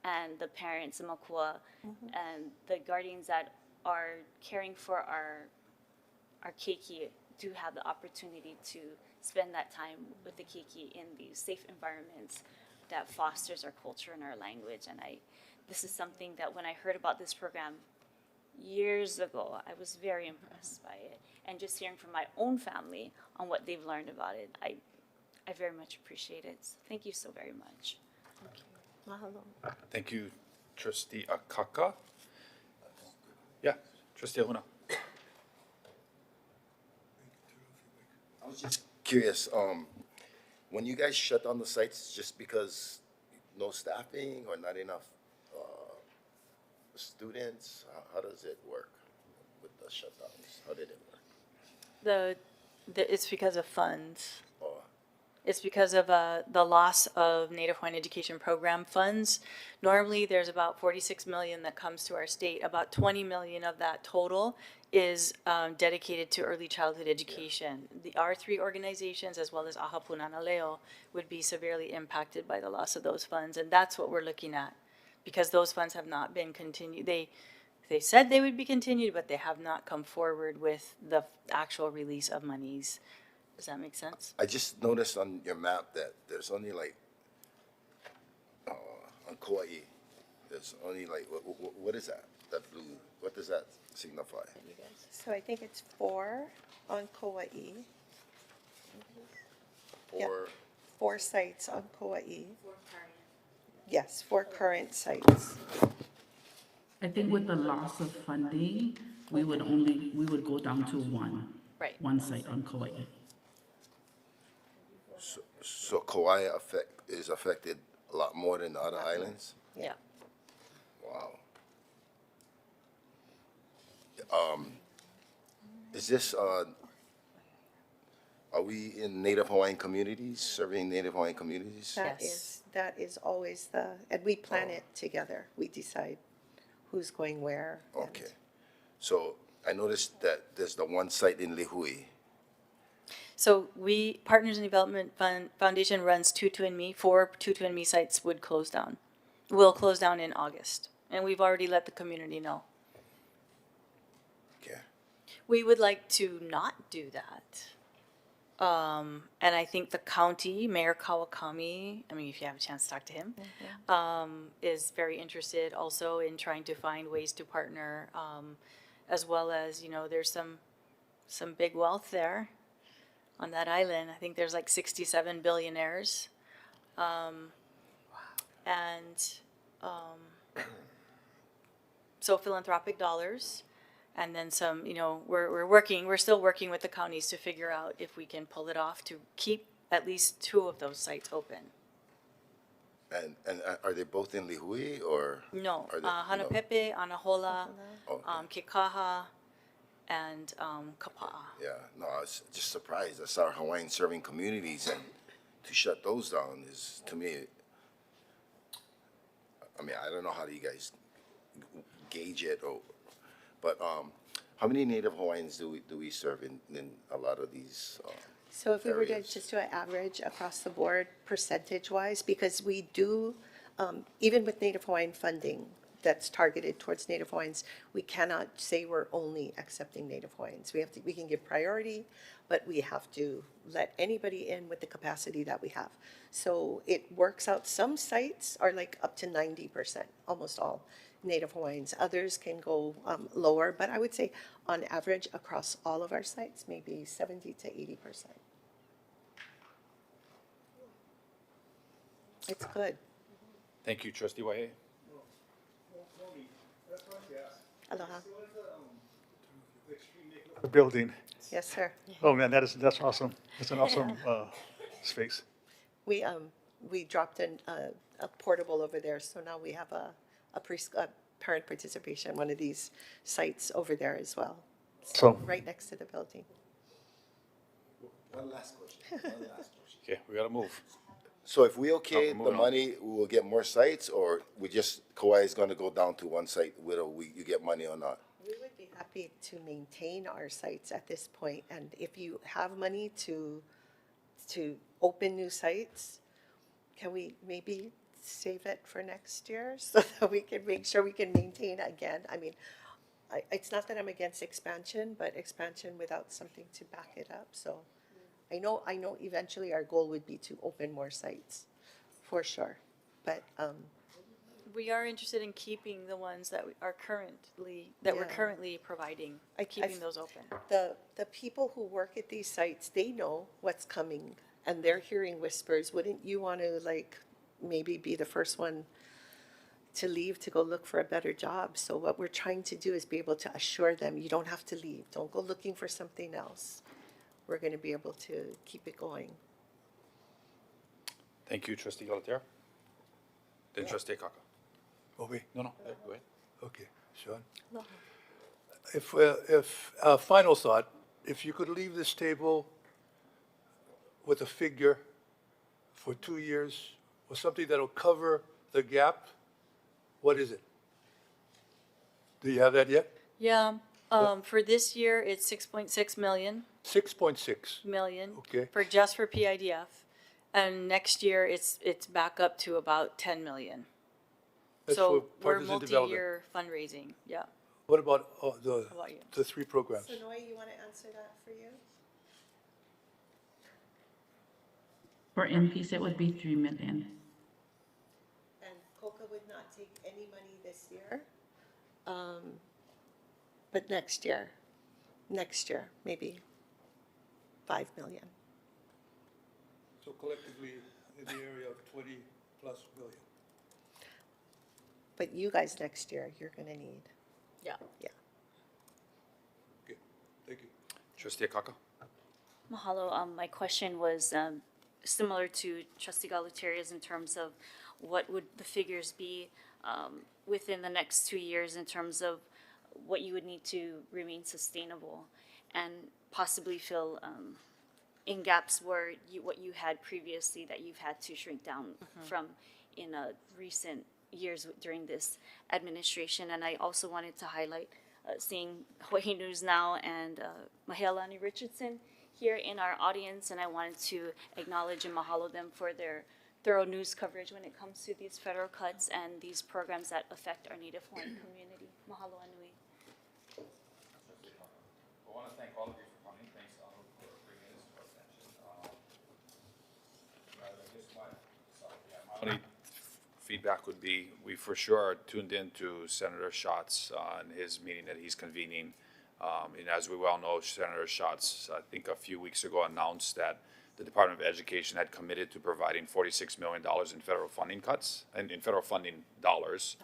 and the parents in Makua and the guardians that are caring for our keiki do have the opportunity to spend that time with the keiki in these safe environments that fosters our culture and our language. And this is something that when I heard about this program years ago, I was very impressed by it. And just hearing from my own family on what they've learned about it, I very much appreciate it. So thank you so very much. Thank you. Mahalo. Thank you, Trustee Akaka. Yeah, Trustee Ahuna. I was just curious, when you guys shut down the sites, just because no staffing or not enough students, how does it work with the shutdowns? How did it work? It's because of funds. It's because of the loss of Native Hawaiian Education Program funds. Normally, there's about 46 million that comes to our state. About 20 million of that total is dedicated to early childhood education. Our three organizations, as well as AHA Punana Leo, would be severely impacted by the loss of those funds, and that's what we're looking at, because those funds have not been continued. They said they would be continued, but they have not come forward with the actual release of monies. Does that make sense? I just noticed on your map that there's only like, on Kauai, there's only like, what is that? That blue, what does that signify? So I think it's 4 on Kauai. Yeah, 4 sites on Kauai. Yes, 4 current sites. I think with the loss of funding, we would go down to one site on Kauai. So Kauai is affected a lot more than the other islands? Yeah. Wow. Is this, are we in Native Hawaiian communities, serving Native Hawaiian communities? That is always and we plan it together. We decide who's going where. Okay. So I noticed that there's the one site in Lihui. So Partners in Development Foundation runs 2 4 2 sites will close down in August. And we've already let the community know. Okay. We would like to not do that. And I think the county, Mayor Kawakami, I mean, if you have a chance to talk to him, is very interested also in trying to find ways to partner, as well as, there's some big wealth there on that island. I think there's like 67 billionaires. So philanthropic dollars. And then some, we're still working with the counties to figure out if we can pull it off to keep at least 2 of those sites open. And are they both in Lihui or? No, are they- Hanapepe, Anahola, Okay. Kekaha, and Kapa'a. Yeah, no, I was just surprised. I saw Hawaiian serving communities, and to shut those down is, to me, I mean, I don't know how you guys gauge it, but how many Native Hawaiians do we serve in a lot of these? So if we were to areas? just do an average across the board, percentage-wise, because we do, even with Native Hawaiian funding that's targeted towards Native Hawaiians, we cannot say we're only accepting Native Hawaiians. We can give priority, but we have to let anybody in with the capacity that we have. So it works out. Some sites are like up to 90%, almost all Native Hawaiians. Others can go lower, but I would say on average across all of our sites, maybe 70 to 80%. It's good. Thank you, Trustee Wahe. Aloha. The building. Yes, sir. Oh, man, that's awesome. It's an awesome space. We dropped in a portable over there, so now we have a parent participation, one of these sites over there as well. So- right next to the building. One last question. Okay, we gotta move. So if we okay the moving on. money, we will get more sites, or Kauai is gonna go down to one site, whether you get money or not? We would be happy to maintain our sites at this point, and if you have money to open new sites, can we maybe save it for next year so that we can make sure we can maintain again? I mean, it's not that I'm against expansion, but expansion without something to back it up, so. I know eventually our goal would be to open more sites, for sure, but, We are interested in keeping the ones that we're currently providing, keeping those open. the people who work at these sites, they know what's coming, and they're hearing whispers. Wouldn't you want to, like, maybe be the first one to leave to go look for a better job? So what we're trying to do is be able to assure them, you don't have to leave, don't go looking for something else. We're going to be able to keep it going. Thank you, Trustee Galatea. Then Trustee Kaka. Oh, wait. No, go ahead. Okay, Sean. If final thought, if you could leave this table with a figure for 2 years, or something that'll cover the gap, what is it? Do you have that yet? Yeah, for this year, it's 6.6 million. 6.6. Million. Okay. Just for PIDF. And next year, it's back up to about 10 million. That's So for we're partners in development. multi-year fundraising, yeah. What about about you? the 3 programs? So Noi, you want to answer that for you? For NPs, it would be 3 million. And COCA would not take any money this year, but next year, maybe 5 million. So collectively, in the area of 20+ million. But you guys next year, you're going to need. Yeah. Yeah. Okay, thank you. Trustee Kaka. Mahalo. My question was similar to Trustee Galateria's in terms of what would the figures be within the next 2 years in terms of what you would need to remain sustainable and possibly fill in gaps where what you had previously that you've had to shrink down from in recent years during this administration. And I also wanted to highlight seeing Hawaii News Now and Mahealani Richardson here in our audience, and I wanted to acknowledge and mahalo them for their thorough news coverage when it comes to these federal cuts and these programs that affect our Native Hawaiian community. Mahalo anui. I want to thank all of you for coming. Thanks, Anu, for bringing this to our attention. Only feedback would be, we for sure are tuned in to Senator Schatz and his meeting that he's convening. And as we well know, Senator Schatz, I think a few weeks ago, announced that the Department of Education had committed to providing $46 million in federal funding cuts, and in federal funding dollars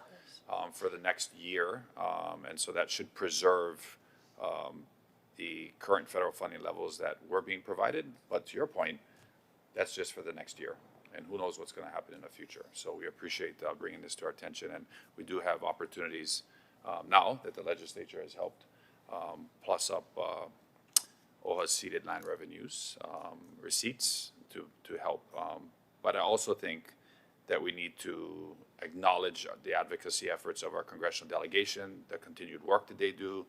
for the next year. And so that should preserve the current federal funding levels that were being provided. But to your point, that's just for the next year. And who knows what's going to happen in the future. So we appreciate bringing this to our attention. And we do have opportunities now that the legislature has helped plus up OHA's ceded land revenues, receipts to help. But I also think that we need to acknowledge the advocacy efforts of our congressional delegation, the continued work that they do,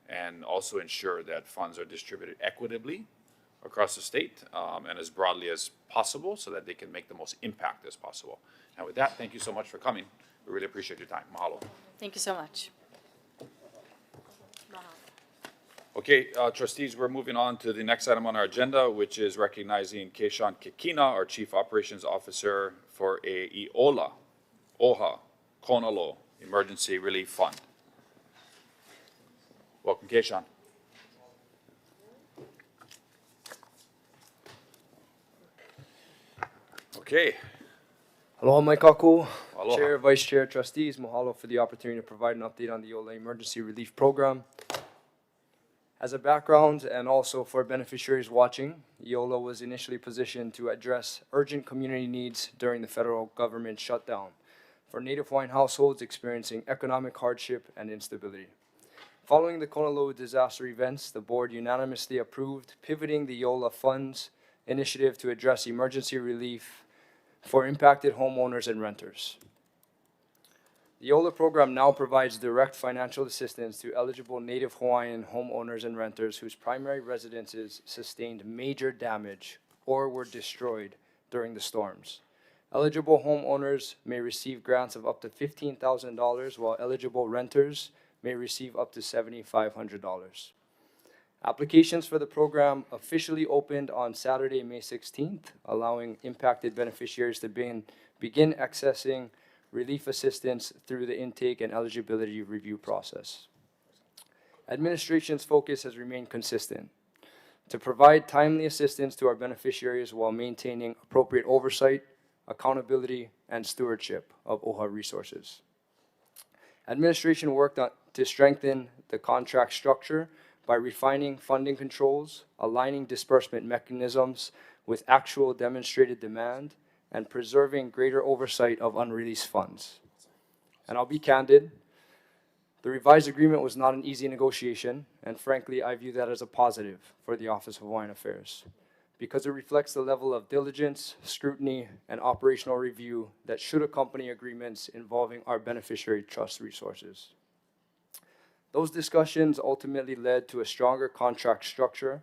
and also ensure that funds are distributed equitably across the state and as broadly as possible so that they can make the most impact as possible. And with that, thank you so much for coming. We really appreciate your time. Mahalo. Thank you so much. Okay, trustees, we're moving on to the next item on our agenda, which is recognizing Keishan Kekina, our Chief Operations Officer for a OHA Konalo Emergency Relief Fund. Welcome, Keishan. Okay. Aloha mai kakou. Aloha. Chair, Vice Chair, Trustees, mahalo for the opportunity to provide an update on the OHA Emergency Relief Program. As a background, and also for beneficiaries watching, EOLA was initially positioned to address urgent community needs during the federal government shutdown for Native Hawaiian households experiencing economic hardship and instability. Following the Honolulu disaster events, the board unanimously approved pivoting the EOLA funds initiative to address emergency relief for impacted homeowners and renters. The EOLA program now provides direct financial assistance to eligible Native Hawaiian homeowners and renters whose primary residences sustained major damage or were destroyed during the storms. Eligible homeowners may receive grants of up to $15,000, while eligible renters may receive up to $7,500. Applications for the program officially opened on Saturday, May 16th, allowing impacted beneficiaries to begin accessing relief assistance through the intake and eligibility review process. Administration's focus has remained consistent: to provide timely assistance to our beneficiaries while maintaining appropriate oversight, accountability, and stewardship of OHA resources. Administration worked to strengthen the contract structure by refining funding controls, aligning disbursement mechanisms with actual demonstrated demand, and preserving greater oversight of unreleased funds. And I'll be candid, the revised agreement was not an easy negotiation, and frankly, I view that as a positive for the Office of Hawaiian Affairs, because it reflects the level of diligence, scrutiny, and operational review that should accompany agreements involving our beneficiary trust resources. Those discussions ultimately led to a stronger contract structure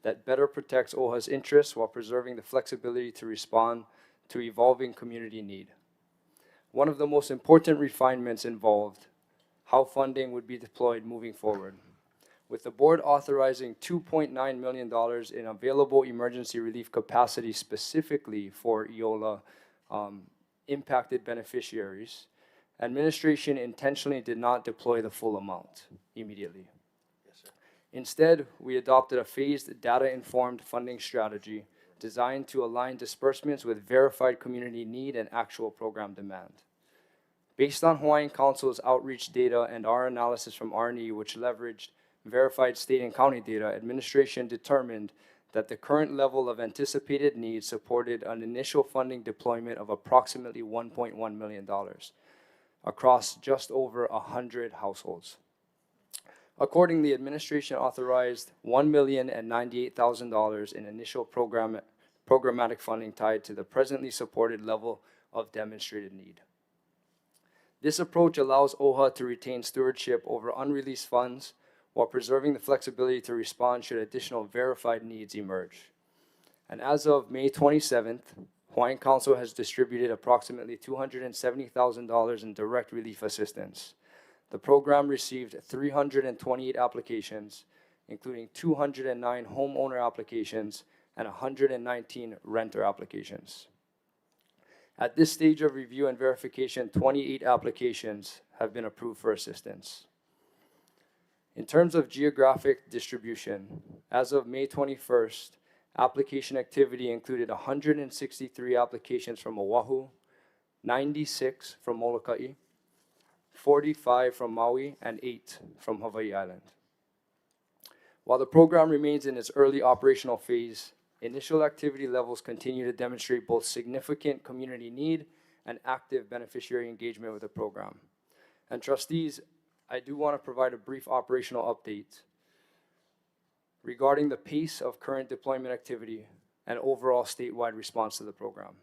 that better protects OHA's interests while preserving the flexibility to respond to evolving community need. One of the most important refinements involved how funding would be deployed moving forward, with the board authorizing $2.9 million in available emergency relief capacity specifically for EOLA impacted beneficiaries. Administration intentionally did not deploy the full amount immediately. Yes, sir. Instead, we adopted a phased data-informed funding strategy designed to align disbursements with verified community need and actual program demand. Based on Hawaiian Council's outreach data and our analysis from R&E, which leveraged verified state and county data, administration determined that the current level of anticipated needs supported an initial funding deployment of approximately $1.1 million across just over 100 households. Accordingly, administration authorized $1,098,000 in initial programmatic funding tied to the presently supported level of demonstrated need. This approach allows OHA to retain stewardship over unreleased funds while preserving the flexibility to respond should additional verified needs emerge. And as of May 27th, Hawaiian Council has distributed approximately $270,000 in direct relief assistance. The program received 328 applications, including 209 homeowner applications and 119 renter applications. At this stage of review and verification, 28 applications have been approved for assistance. In terms of geographic distribution, as of May 21st, application activity included 163 applications from Oʻahu, 96 from Molokaʻi, 45 from Maui, and 8 from Hawaii Island. While the program remains in its early operational phase, initial activity levels continue to demonstrate both significant community need and active beneficiary engagement with the program. And trustees, I do want to provide a brief operational update regarding the pace of current deployment activity and overall statewide response to the program.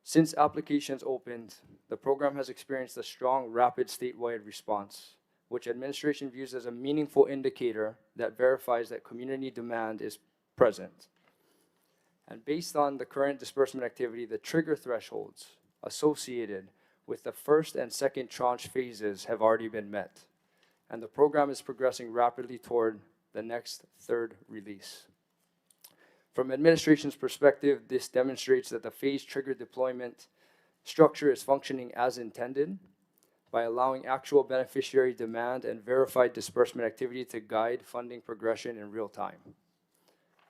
Since applications opened, the program has experienced a strong, rapid statewide response, which administration views as a meaningful indicator that verifies that community demand is present. And based on the current disbursement activity, the trigger thresholds associated with the first and second tranche phases have already been met, and the program is progressing rapidly toward the next third release. From administration's perspective, this demonstrates that the phase trigger deployment structure is functioning as intended by allowing actual beneficiary demand and verified disbursement activity to guide funding progression in real time.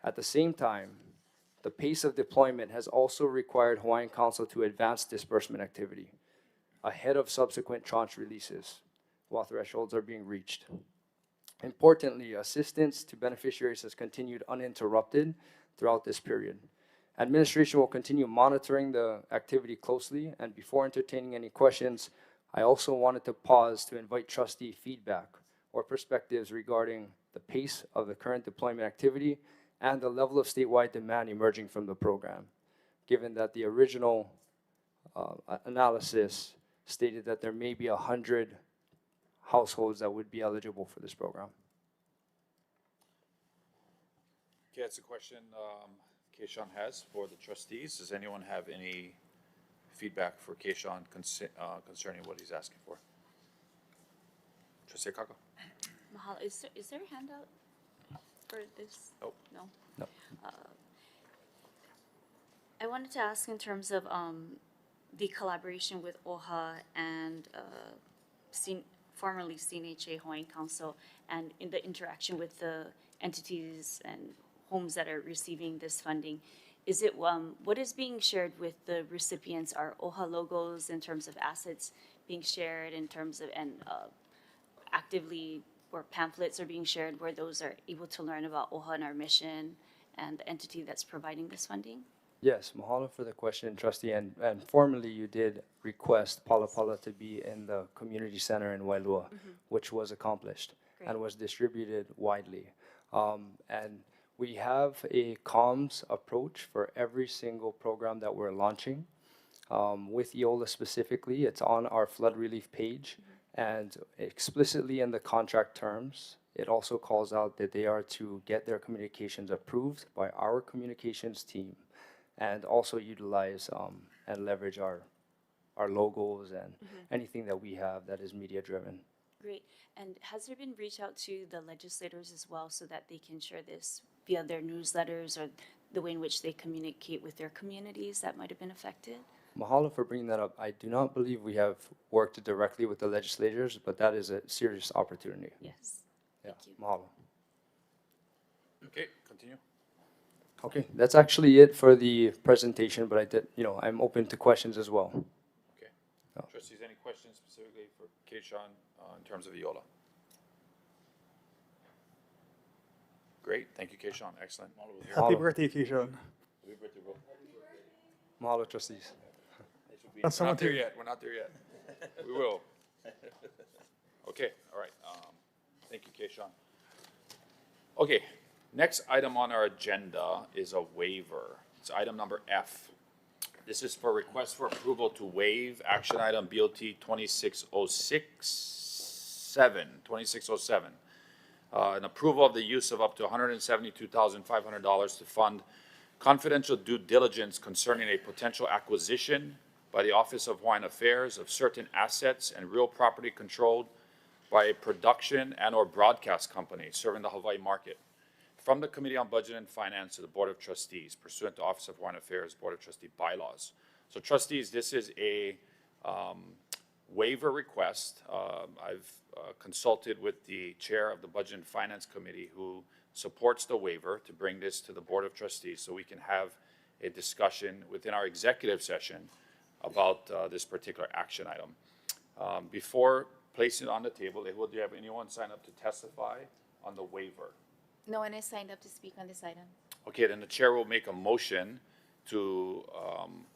At the same time, the pace of deployment has also required Hawaiian Council to advance disbursement activity ahead of subsequent tranche releases while thresholds are being reached. Importantly, assistance to beneficiaries has continued uninterrupted throughout this period. Administration will continue monitoring the activity closely, and before entertaining any questions, I also wanted to pause to invite trustee feedback or perspectives regarding the pace of the current deployment activity and the level of statewide demand emerging from the program, given that the original analysis stated that there may be 100 households that would be eligible for this program. Okay, that's a question Keishan has for the trustees. Does anyone have any feedback for Keishan concerning what he's asking for? Trustee Kaka? Mahalo. Is there a handout for this? Nope. No? No. I wanted to ask in terms of the collaboration with OHA and formerly CNHA Hawaiian Council, and in the interaction with the entities and homes that are receiving this funding. Is it what is being shared with the recipients? Are OHA logos in terms of assets being shared in terms of, and actively, or pamphlets are being shared where those are able to learn about OHA and our mission and the entity that's providing this funding? Yes, mahalo for the question, trustee. And formally, you did request Palapala to be in the community center in Wailua, which was accomplished. Great. And was distributed widely. And we have a comms approach for every single program that we're launching. With EOLA specifically, it's on our flood relief page, and explicitly in the contract terms, it also calls out that they are to get their communications approved by our communications team, and also utilize and leverage our logos and anything that we have that is media driven. Great. And has there been reach out to the legislators as well so that they can share this via their newsletters or the way in which they communicate with their communities that might have been affected? Mahalo for bringing that up. I do not believe we have worked directly with the legislators, but that is a serious opportunity. Yes. Yeah. Thank you. Mahalo. Okay, continue. Okay, that's actually it for the presentation, but I'm open to questions as well. Okay. Trustees, any questions specifically for Keishan in terms of EOLA? Great, thank you, Keishan. Excellent. Happy birthday, Keishan. Happy birthday, bro. Mahalo, trustees. We're not there yet. We're not there yet. We will. Okay, all right. Thank you, Keishan. Okay, next item on our agenda is a waiver. It's item number F. This is for request for approval to waive action item BOT 2607. An approval of the use of up to $172,500 to fund confidential due diligence concerning a potential acquisition by the Office of Hawaiian Affairs of certain assets and real property controlled by a production and or broadcast company serving the Hawaii market from the Committee on Budget and Finance to the Board of Trustees pursuant to Office of Hawaiian Affairs Board of Trustee bylaws So trustees, this is a waiver request. I've consulted with the chair of the Budget and Finance Committee who supports the waiver to bring this to the Board of Trustees so we can have a discussion within our executive session about this particular action item. Before placing it on the table, do you have anyone sign up to testify on the waiver? No one has signed up to speak on this item. Okay, then the chair will make a motion to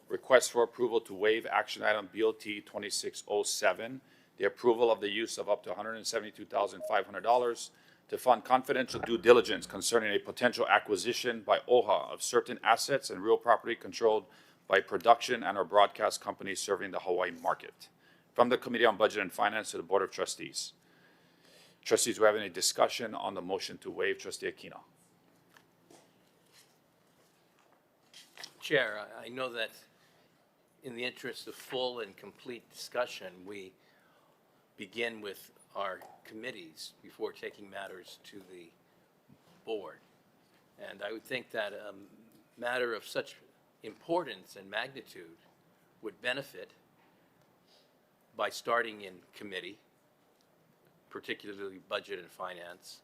request for approval to waive action item BOT 2607, the approval of the use of up to $172,500 to fund confidential due diligence concerning a potential acquisition by OHA of certain assets and real property controlled by production and or broadcast companies serving the Hawaii market. From the Committee on Budget and Finance to the Board of Trustees. Trustees, we have any discussion on the motion to waive? Trustee Aquino. Chair, I know that in the interest of full and complete discussion, we begin with our committees before taking matters to the board. And I would think that a matter of such importance and magnitude would benefit by starting in committee, particularly Budget and Finance.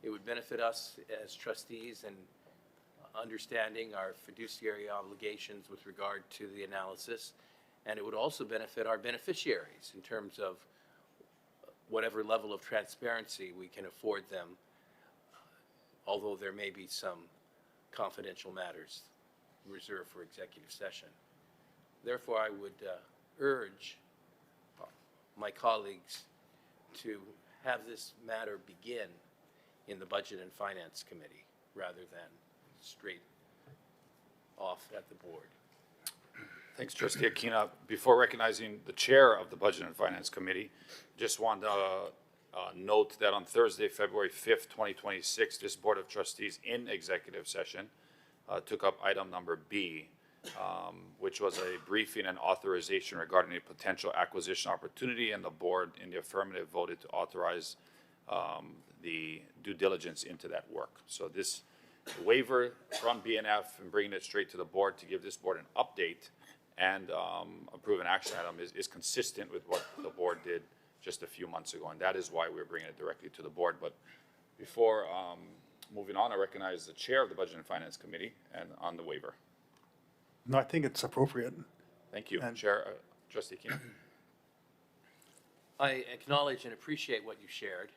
It would benefit us as trustees in understanding our fiduciary obligations with regard to the analysis, and it would also benefit our beneficiaries in terms of whatever level of transparency we can afford them, although there may be some confidential matters reserved for executive session. Therefore, I would urge my colleagues to have this matter begin in the Budget and Finance Committee rather than straight off at the board. Thanks, Trustee Aquino. Before recognizing the chair of the Budget and Finance Committee, just want to note that on Thursday, February 5th, 2026, this Board of Trustees in executive session took up item number B, which was a briefing and authorization regarding a potential acquisition opportunity, and the board in the affirmative voted to authorize the due diligence into that work. So this waiver from BNF and bringing it straight to the board to give this board an update and approve an action item is consistent with what the board did just a few months ago, and that is why we're bringing it directly to the board. But before moving on, I recognize the chair of the Budget and Finance Committee and on the waiver. No, I think it's appropriate. Thank you. Chair, Trustee Aquino. I acknowledge and appreciate what you shared,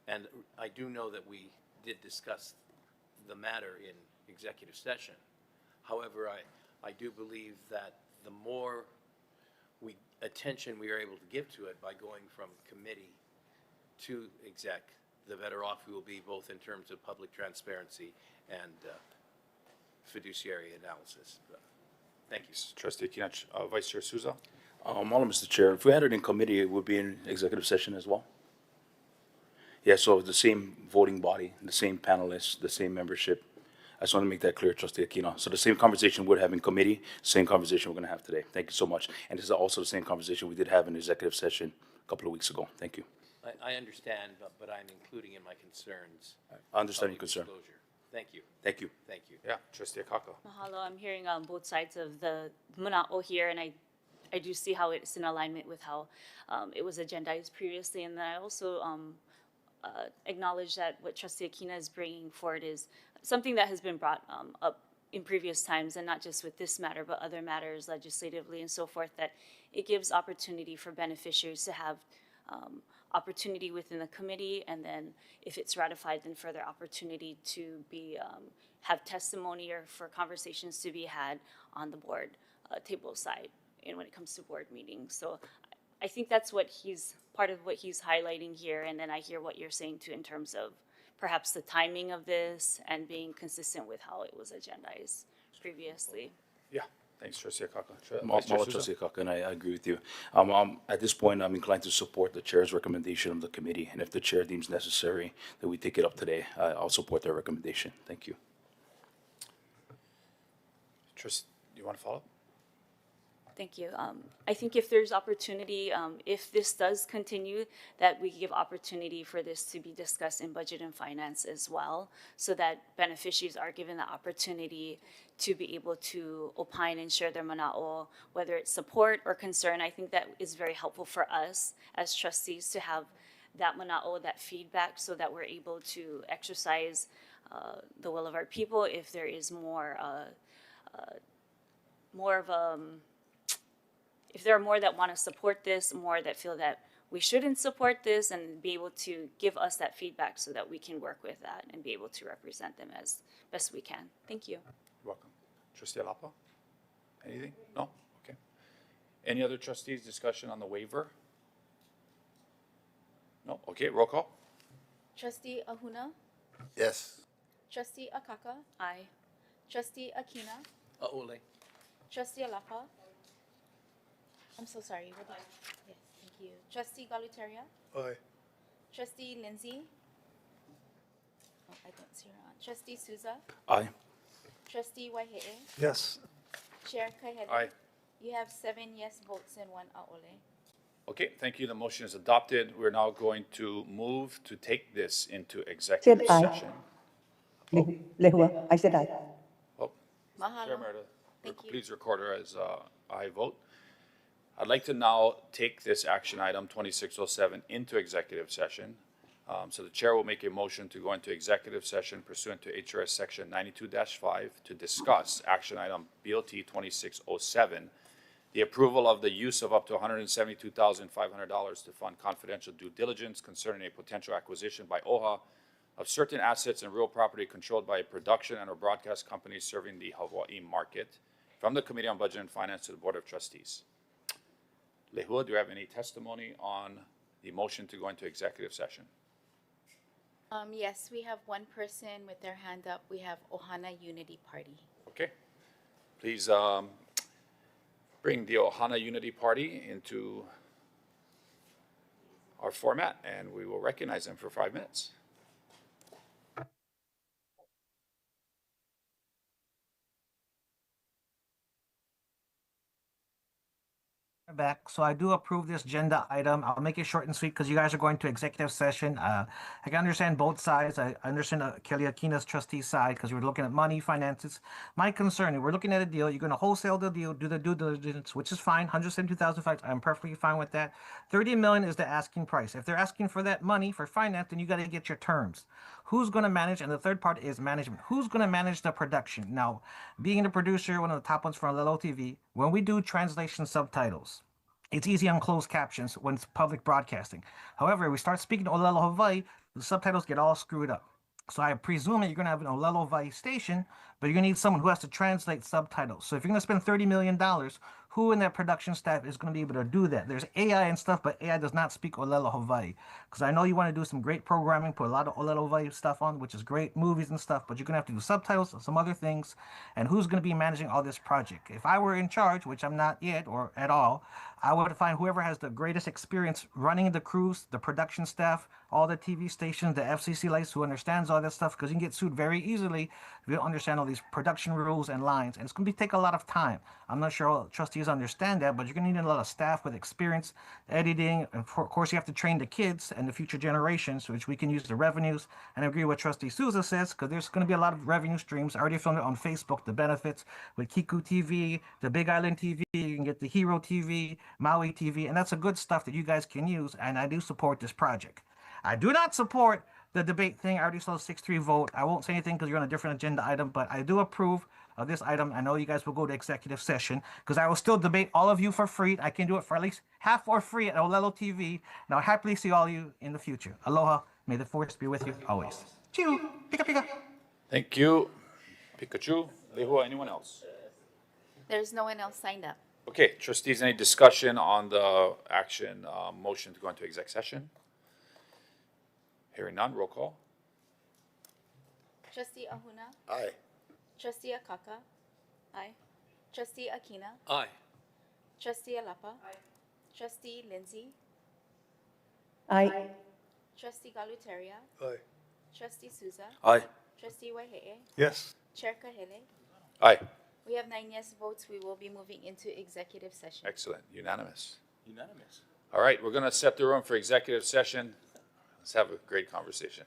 and I do know that we did discuss the matter in executive session. However, I do believe that the more attention we are able to give to it by going from committee to exec, the better off we will be, both in terms of public transparency and fiduciary analysis. Thank you. Trustee Aquino. Vice Chair Souza. Mr. Chair, if we had it in committee, it would be in executive session as well. Yeah, so the same voting body, the same panelists, the same membership. I just want to make that clear, Trustee Aquino. So the same conversation we're having in committee, same conversation we're going to have today. Thank you so much. And this is also the same conversation we did have in executive session a couple of weeks ago. Thank you. I understand, but I'm including in my concerns. I understand your concern. Disclosure. Thank you. Thank you. Thank you. Yeah, Trustee Akaka. Mahalo. I'm hearing both sides of the mana'o here, and I do see how it's in alignment with how it was agendized previously. And then I also acknowledge that what Trustee Aquino is bringing forward is something that has been brought up in previous times, and not just with this matter, but other matters legislatively and so forth, that it gives opportunity for beneficiaries to have opportunity within the committee, and then if it's ratified, then further opportunity to be have testimony or for conversations to be had on the board table side and when it comes to board meetings. So I think that's what part of what he's highlighting here, and then I hear what you're saying too in terms of perhaps the timing of this and being consistent with how it was agendized previously. Yeah. Thanks, Trustee Akaka. Mauli Trustee Akaka, and I agree with you. At this point, I'm inclined to support the chair's recommendation of the committee, and if the chair deems necessary that we take it up today, I'll support their recommendation. Thank you. You want to follow up? Thank you. I think if there's opportunity, if this does continue, that we give opportunity for this to be discussed in budget and finance as well, so that beneficiaries are given the opportunity to be able to opine and share their mana'o, whether it's support or concern. I think that is very helpful for us as trustees to have that mana'o, that feedback, so that we're able to exercise the will of our people if there is more of if there are more that want to support this, more that feel that we shouldn't support this, and be able to give us that feedback so that we can work with that and be able to represent them as best we can. Thank you. You're welcome. Trustee Alapa? Anything? No? Okay. Any other trustees discussion on the waiver? No? Okay, roll call. Trustee Ahuna? Yes. Trustee Akaka? Aye. Trustee Akina? A'ole. Trustee Alapa? I'm so sorry. What did yes, thank you. Trustee Galuteria? Aye. Trustee Lindsay? Oh, I don't see her on. Trustee Souza? Aye. Trustee Waihe'e? Yes. Chair Kahele? Aye. You have 7 yes votes and 1 a'ole. Okay, thank you. The motion is adopted. We're now going to move to take this into executive Said aye. session. Lehua, I said aye. Oh, Mahalo. Chair Meredith, Thank you. please record her as aye vote. I'd like to now take this action item 2607 into executive session. So the chair will make a motion to go into executive session pursuant to HRS section 92-5 to discuss action item BOT 2607, the approval of the use of up to $172,500 to fund confidential due diligence concerning a potential acquisition by OHA of certain assets and real property controlled by a production and or broadcast company serving the Hawaii market, from the Committee on Budget and Finance to the Board of Trustees. Lehua, do you have any testimony on the motion to go into executive session? Yes, we have one person with their hand up. We have Ohana Unity Party. Okay. Please bring the Ohana Unity Party into our format, and we will recognize them for 5 minutes. Back. So I do approve this agenda item. I'll make it short and sweet because you guys are going to executive session. I can understand both sides. I understand Kelly Akina's trustee side because we're looking at money, finances. My concern, if we're looking at a deal, you're going to wholesale the deal, do the due diligence, which is fine. 172,000. I'm perfectly fine with that. 30 million is the asking price. If they're asking for that money for finance, then you got to get your terms. Who's going to manage? And the third part is management. Who's going to manage the production? Now, being the producer, one of the top ones for Olelo TV, when we do translation subtitles, it's easy on closed captions when it's public broadcasting. However, we start speaking to Olelo Hawaii, the subtitles get all screwed up. So I presume that you're going to have an Olelo Hawaii station, but you're going to need someone who has to translate subtitles. So if you're going to spend $30 million, who in that production staff is going to be able to do that? There's AI and stuff, but AI does not speak Olelo Hawaii. Because I know you want to do some great programming, put a lot of Olelo Hawaii stuff on, which is great, movies and stuff, but you're going to have to do subtitles, some other things, and who's going to be managing all this project? If I were in charge, which I'm not yet or at all, I would find whoever has the greatest experience running the crews, the production staff, all the TV stations, the FCC license, who understands all that stuff, because you can get sued very easily if you don't understand all these production rules and lines, and it's going to take a lot of time. I'm not sure all trustees understand that, but you're going to need a lot of staff with experience, editing, and of course you have to train the kids and the future generations, which we can use the revenues, and I agree with Trustee Souza says, because there's going to be a lot of revenue streams. I already filmed it on Facebook, the benefits with Kiku TV, the Big Island TV, you can get the Hero TV, Maui TV, and that's a good stuff that you guys can use, and I do support this project. I do not support the debate thing. I already saw a 6-3 vote. I won't say anything because you're on a different agenda item, but I do approve of this item. I know you guys will go to executive session because I will still debate all of you for free. I can do it for at least half for free at Olelo TV, and I'll happily see all of you in the future. Aloha. May the force be with you always. Chew. Pika pika. Thank you. Pikachu. Lehua, anyone else? There's no one else signed up. Okay, trustees, any discussion on the action motion to go into exec session? Hearing none, roll call. Trustee Ahuna? Aye. Trustee Akaka? Aye. Trustee Akina? Aye. Trustee Alapa? Aye. Trustee Lindsay? Aye. Trustee Galuteria? Aye. Trustee Souza? Aye. Trustee Waihe'e? Yes. Chair Kahele? Aye. We have 9 yes votes. We will be moving into executive session. Excellent, unanimous. Unanimous. All right, we're gonna set the room for executive session. Let's have a great conversation.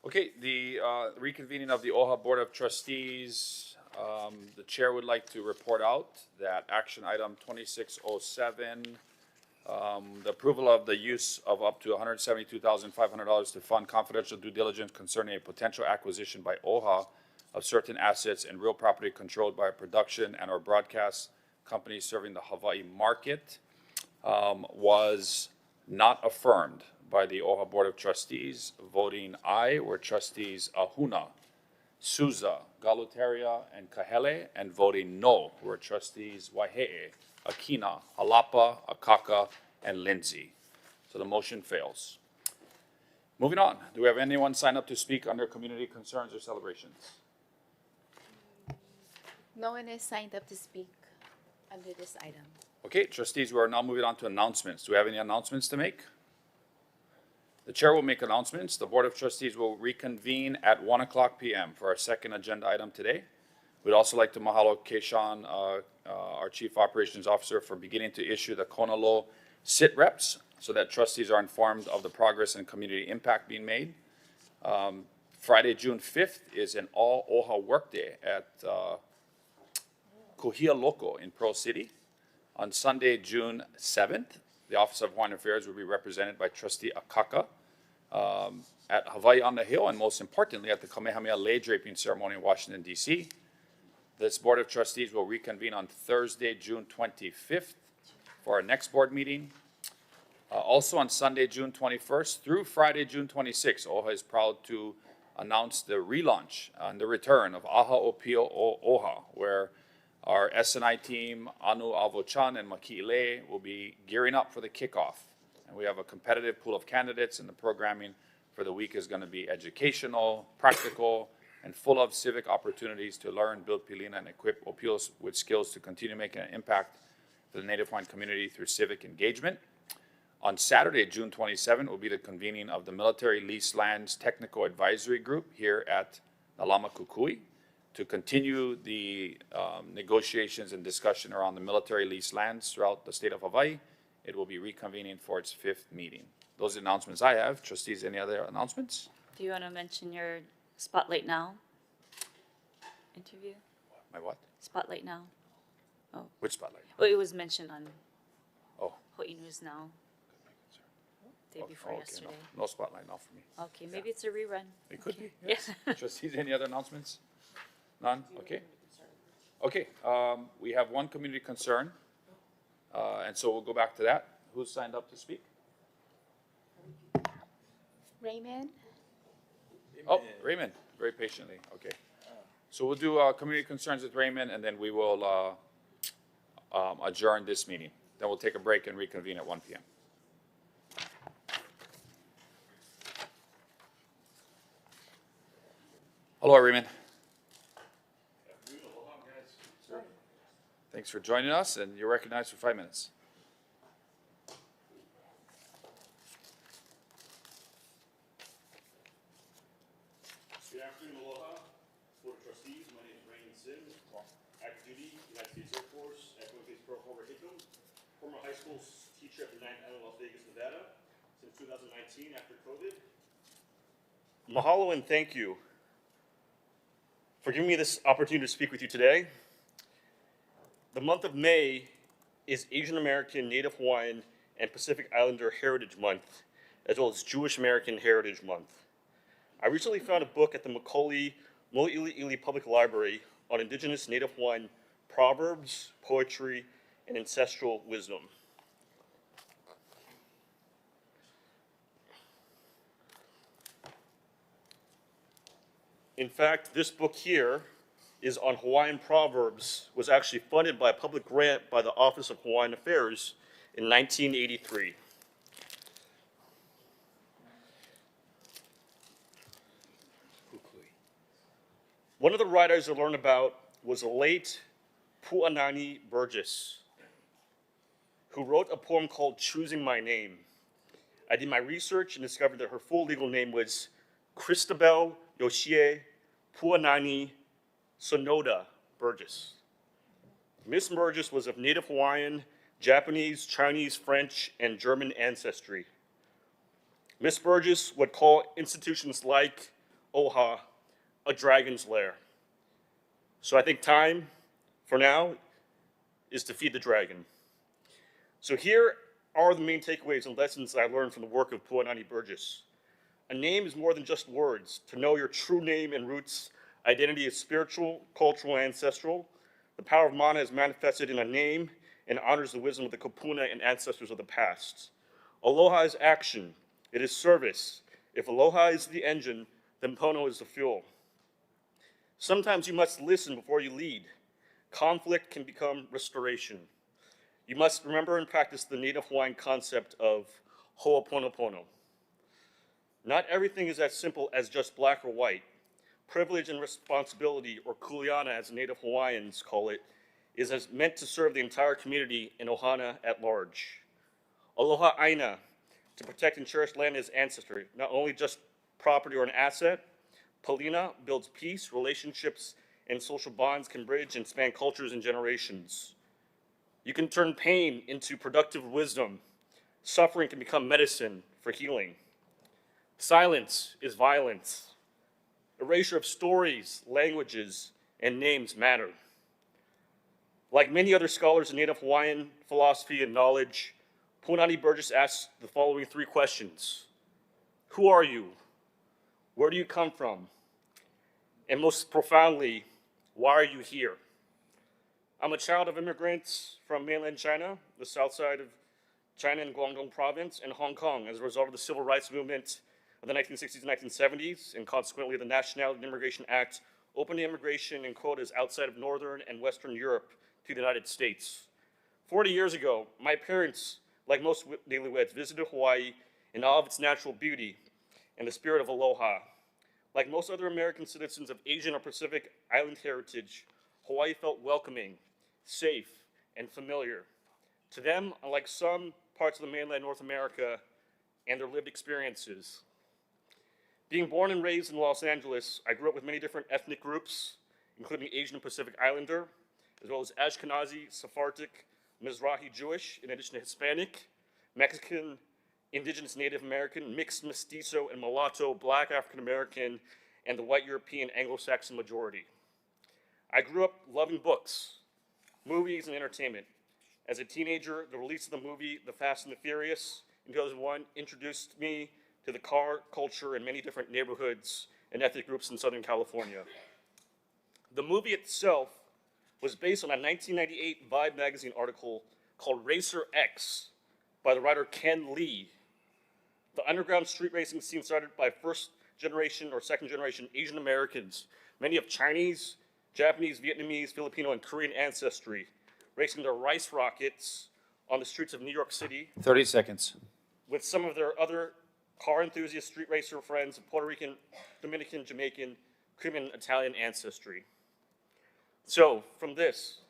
Okay, the reconvening of the OHA Board of Trustees, the chair would like to report out that action item 2607, the approval of the use of up to $172,500 to fund confidential due diligence concerning a potential acquisition by OHA of certain assets and real property controlled by a production and or broadcast company serving the Hawaii market, was not affirmed by the OHA Board of Trustees. Voting aye were trustees Ahuna, Souza, Galutaria, and Kahele, and voting no were trustees Waihe'e, Akina, Halapa, Akaka, and Lindsay. So the motion fails. Moving on, do we have anyone sign up to speak under community concerns or celebrations? No one is signed up to speak under this item. Okay, trustees, we are now moving on to announcements. Do we have any announcements to make? The chair will make announcements. The Board of Trustees will reconvene at 1:00 p.m. for our second agenda item today. We'd also like to mahalo Keishan, our Chief Operations Officer, for beginning to issue the Konalo sit reps so that trustees are informed of the progress and community impact being made. Friday, June 5th is an all OHA workday at Kuhia Loko in Pearl City. On Sunday, June 7th, the Office of Hawaiian Affairs will be represented by Trustee Akaka at Hawaii on the Hill, and most importantly, at the Kamehameha lei draping ceremony in Washington, D.C. This Board of Trustees will reconvene on Thursday, June 25th for our next board meeting. Also on Sunday, June 21st through Friday, June 26th, OHA is proud to announce the relaunch and the return of Aha Opio o OHA, where our S&I team, Anu Avo-chan and Maki'ile, will be gearing up for the kickoff. And we have a competitive pool of candidates, and the programming for the week is going to be educational, practical, and full of civic opportunities to learn, build pilina, and equip Opios with skills to continue making an impact for the Native Hawaiian community through civic engagement. On Saturday, June 27, will be the convening of the Military Leased Lands Technical Advisory Group here at the Lāma Kukui to continue the negotiations and discussion around the military leased lands throughout the state of Hawaii. It will be reconvening for its 5th meeting. Those are the announcements I have. Trustees, any other announcements? Do you want to mention your Spotlight Now interview? My what? Spotlight Now. Oh. Which spotlight? Well, it was mentioned on Oh. Hawaii News Now. Day before okay, yesterday. No spotlight, not for me. Okay, maybe it's a rerun. It could be, yes. Trustees, any other announcements? None? Okay. Okay, we have one community concern, and so we'll go back to that. Who signed up to speak? Raymond? Oh, Raymond, very patiently, okay. So we'll do community concerns with Raymond, and then we will adjourn this meeting. Then we'll take a break and reconvene at 1 p.m. Hello, Raymond. Thanks for joining us, and you're recognized for 5 minutes. Good afternoon, aloha, Board of Trustees. My name is Raymond Sims, active duty, United States Air Force, at Puʻuhonua Reentry Program, former high school teacher at the Ninth Island, Las Vegas, Nevada, since 2019 after COVID. Mahalo and thank you for giving me this opportunity to speak with you today. The month of May is Asian American, Native Hawaiian, and Pacific Islander Heritage Month, as well as Jewish American Heritage Month. I recently found a book at the Mauli Ola Public Library on Indigenous Native Hawaiian proverbs, poetry, and ancestral wisdom. In fact, this book here is on Hawaiian proverbs, was actually funded by a public grant by the Office of Hawaiian Affairs in 1983. One of the writers I learned about was the late Puʻuhonua Burgess, who wrote a poem called Choosing My Name. I did my research and discovered that her full legal name was Christabel Yoshie Puʻuhonua Sonoda Burgess. Miss Burgess was of Native Hawaiian, Japanese, Chinese, French, and German ancestry. Miss Burgess would call institutions like OHA a dragon's lair. So I think time, for now, is to feed the dragon. So here are the main takeaways and lessons that I learned from the work of Puʻuhonua Burgess. A name is more than just words. To know your true name and roots, identity is spiritual, cultural, and ancestral. The power of mana is manifested in a name and honors the wisdom of the kupuna and ancestors of the past. Aloha is action. It is service. If aloha is the engine, then pono is the fuel. Sometimes you must listen before you lead. Conflict can become restoration. You must remember and practice the Native Hawaiian concept of ho'oponopono. Not everything is as simple as just black or white. Privilege and responsibility, or kuleana as Native Hawaiians call it, is as meant to serve the entire community in Ohana at large. Aloha aina, to protect and cherish land as ancestry, not only just property or an asset. Palina builds peace, relationships, and social bonds can bridge and span cultures and generations. You can turn pain into productive wisdom. Suffering can become medicine for healing. Silence is violence. Erasure of stories, languages, and names matter. Like many other scholars in Native Hawaiian philosophy and knowledge, Puʻuhonua Burgess asks the following 3 questions. Who are you? Where do you come from? And most profoundly, why are you here? I'm a child of immigrants from mainland China, the south side of China in Guangdong province, and Hong Kong as a result of the civil rights movement of the 1960s and 1970s, and consequently the Nationality and Immigration Act opened immigration and quotas outside of Northern and Western Europe to the United States. 40 years ago, my parents, like most newlyweds, visited Hawaii in awe of its natural beauty and the spirit of aloha. Like most other American citizens of Asian or Pacific Island heritage, Hawaii felt welcoming, safe, and familiar. To them, unlike some parts of the mainland North America and their lived experiences. Being born and raised in Los Angeles, I grew up with many different ethnic groups, including Asian and Pacific Islander, as well as Ashkenazi, Sephardic, Mizrahi Jewish, in addition to Hispanic, Mexican, Indigenous Native American, mixed mestizo and mulatto, Black African American, and the white European Anglo-Saxon majority. I grew up loving books, movies, and entertainment. As a teenager, the release of the movie The Fast and the Furious in 2001 introduced me to the car culture in many different neighborhoods and ethnic groups in Southern California. The movie itself was based on a 1998 Vibe magazine article called Racer X by the writer Ken Lee. The underground street racing scene started by first generation or second generation Asian Americans, many of Chinese, Japanese, Vietnamese, Filipino, and Korean ancestry, racing their rice rockets on the streets of New York City 30 seconds. with some of their other car enthusiast street racer friends of Puerto Rican, Dominican, Jamaican, Cuban, and Italian ancestry. So from this,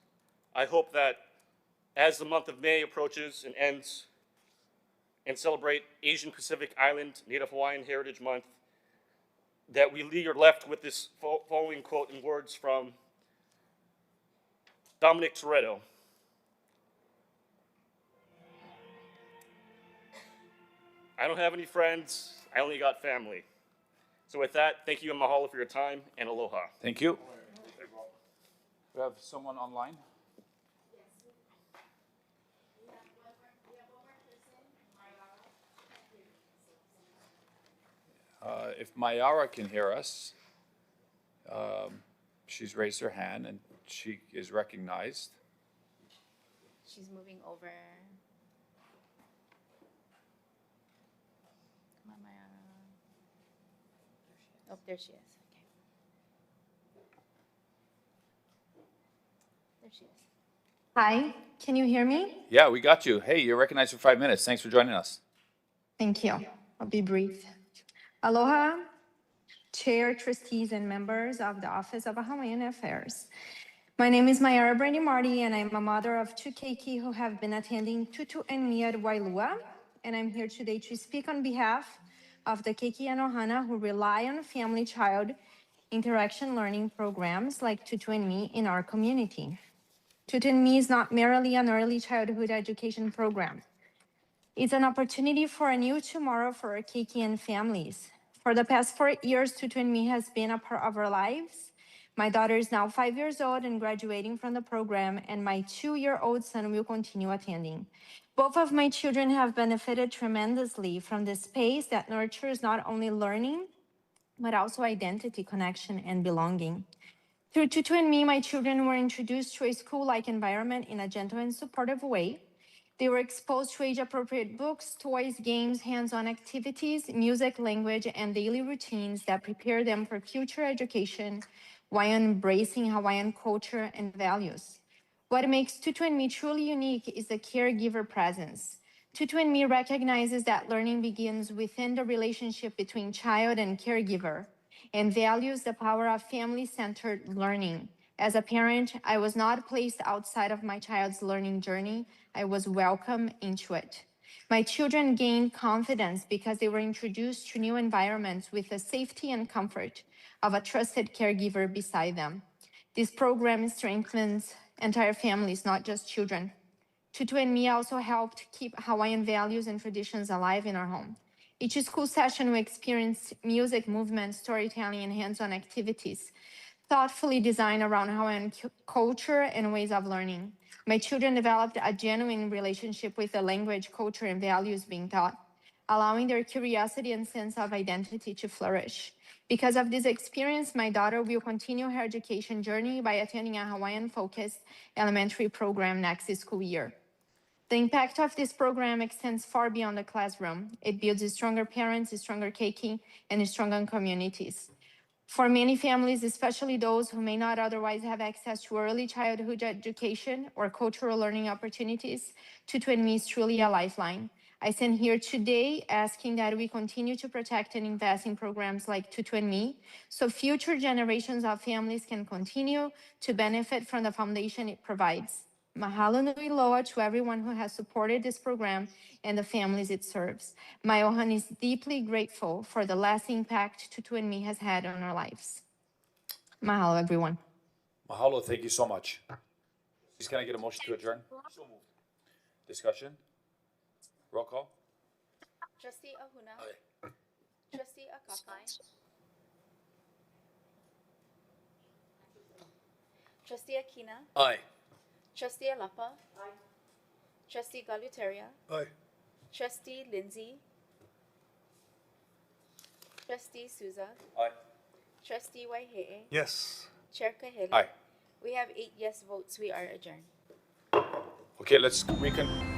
I hope that as the month of May approaches and ends and celebrate Asian Pacific Island Native Hawaiian Heritage Month, that we are left with this following quote in words from Dominic Toretto. I don't have any friends, I only got family. So with that, thank you and mahalo for your time, and aloha. Thank you. We have someone online? If Mayara can hear us, she's raised her hand and she is recognized. She's moving over. Come on, Mayara. Oh, there she is. Okay. There she is. Hi, can you hear me? Yeah, we got you. Hey, you're recognized for 5 minutes. Thanks for joining us. Thank you. I'll be brief. Aloha, Chair, Trustees, and members of the Office of Hawaiian Affairs. My name is Mayara Brandy Marty, and I'm a mother of 2 keiki who have been attending Tutu and Mia Wailua, and I'm here today to speak on behalf of the keiki and ohana who rely on family-child interaction learning programs like Tutu and Me in our community. Tutu and Me is not merely an early childhood education program. It's an opportunity for a new tomorrow for our keiki and families. For the past 4 years, Tutu and Me has been a part of our lives. My daughter is now 5 years old and graduating from the program, and my 2-year-old son will continue attending. Both of my children have benefited tremendously from this space that nurtures not only learning, but also identity, connection, and belonging. Through Tutu and Me, my children were introduced to a school-like environment in a gentle and supportive way. They were exposed to age-appropriate books, toys, games, hands-on activities, music, language, and daily routines that prepare them for future education while embracing Hawaiian culture and values. What makes Tutu and Me truly unique is the caregiver presence. Tutu and Me recognizes that learning begins within the relationship between child and caregiver and values the power of family-centered learning. As a parent, I was not placed outside of my child's learning journey. I was welcomed into it. My children gained confidence because they were introduced to new environments with the safety and comfort of a trusted caregiver beside them. This program strengthens entire families, not just children. Tutu and Me also helped keep Hawaiian values and traditions alive in our home. Each school session, we experienced music, movement, storytelling, and hands-on activities, thoughtfully designed around Hawaiian culture and ways of learning. My children developed a genuine relationship with the language, culture, and values being taught, allowing their curiosity and sense of identity to flourish. Because of this experience, my daughter will continue her education journey by attending a Hawaiian-focused elementary program next school year. The impact of this program extends far beyond the classroom. It builds stronger parents, stronger keiki, and stronger communities. For many families, especially those who may not otherwise have access to early childhood education or cultural learning opportunities, Tutu and Me is truly a lifeline. I stand here today asking that we continue to protect and invest in programs like Tutu and Me so future generations of families can continue to benefit from the foundation it provides. Mahalo nui loa to everyone who has supported this program and the families it serves. My Ohana is deeply grateful for the lasting impact Tutu and Me has had on our lives. Mahalo, everyone. Mahalo, thank you so much. Can I get a motion to adjourn? So moved. Discussion? Roll call? Trustee Ahuna. Aye. Trustee Akakai. Trustee Akina. Aye. Trustee Alapa. Aye. Trustee Galuteria. Aye. Trustee Lindsay. Trustee Souza. Aye. Trustee Waihe'e. Yes. Chair Kahele. Aye. We have 8 yes votes. We are adjourned. Okay, let's reconvene.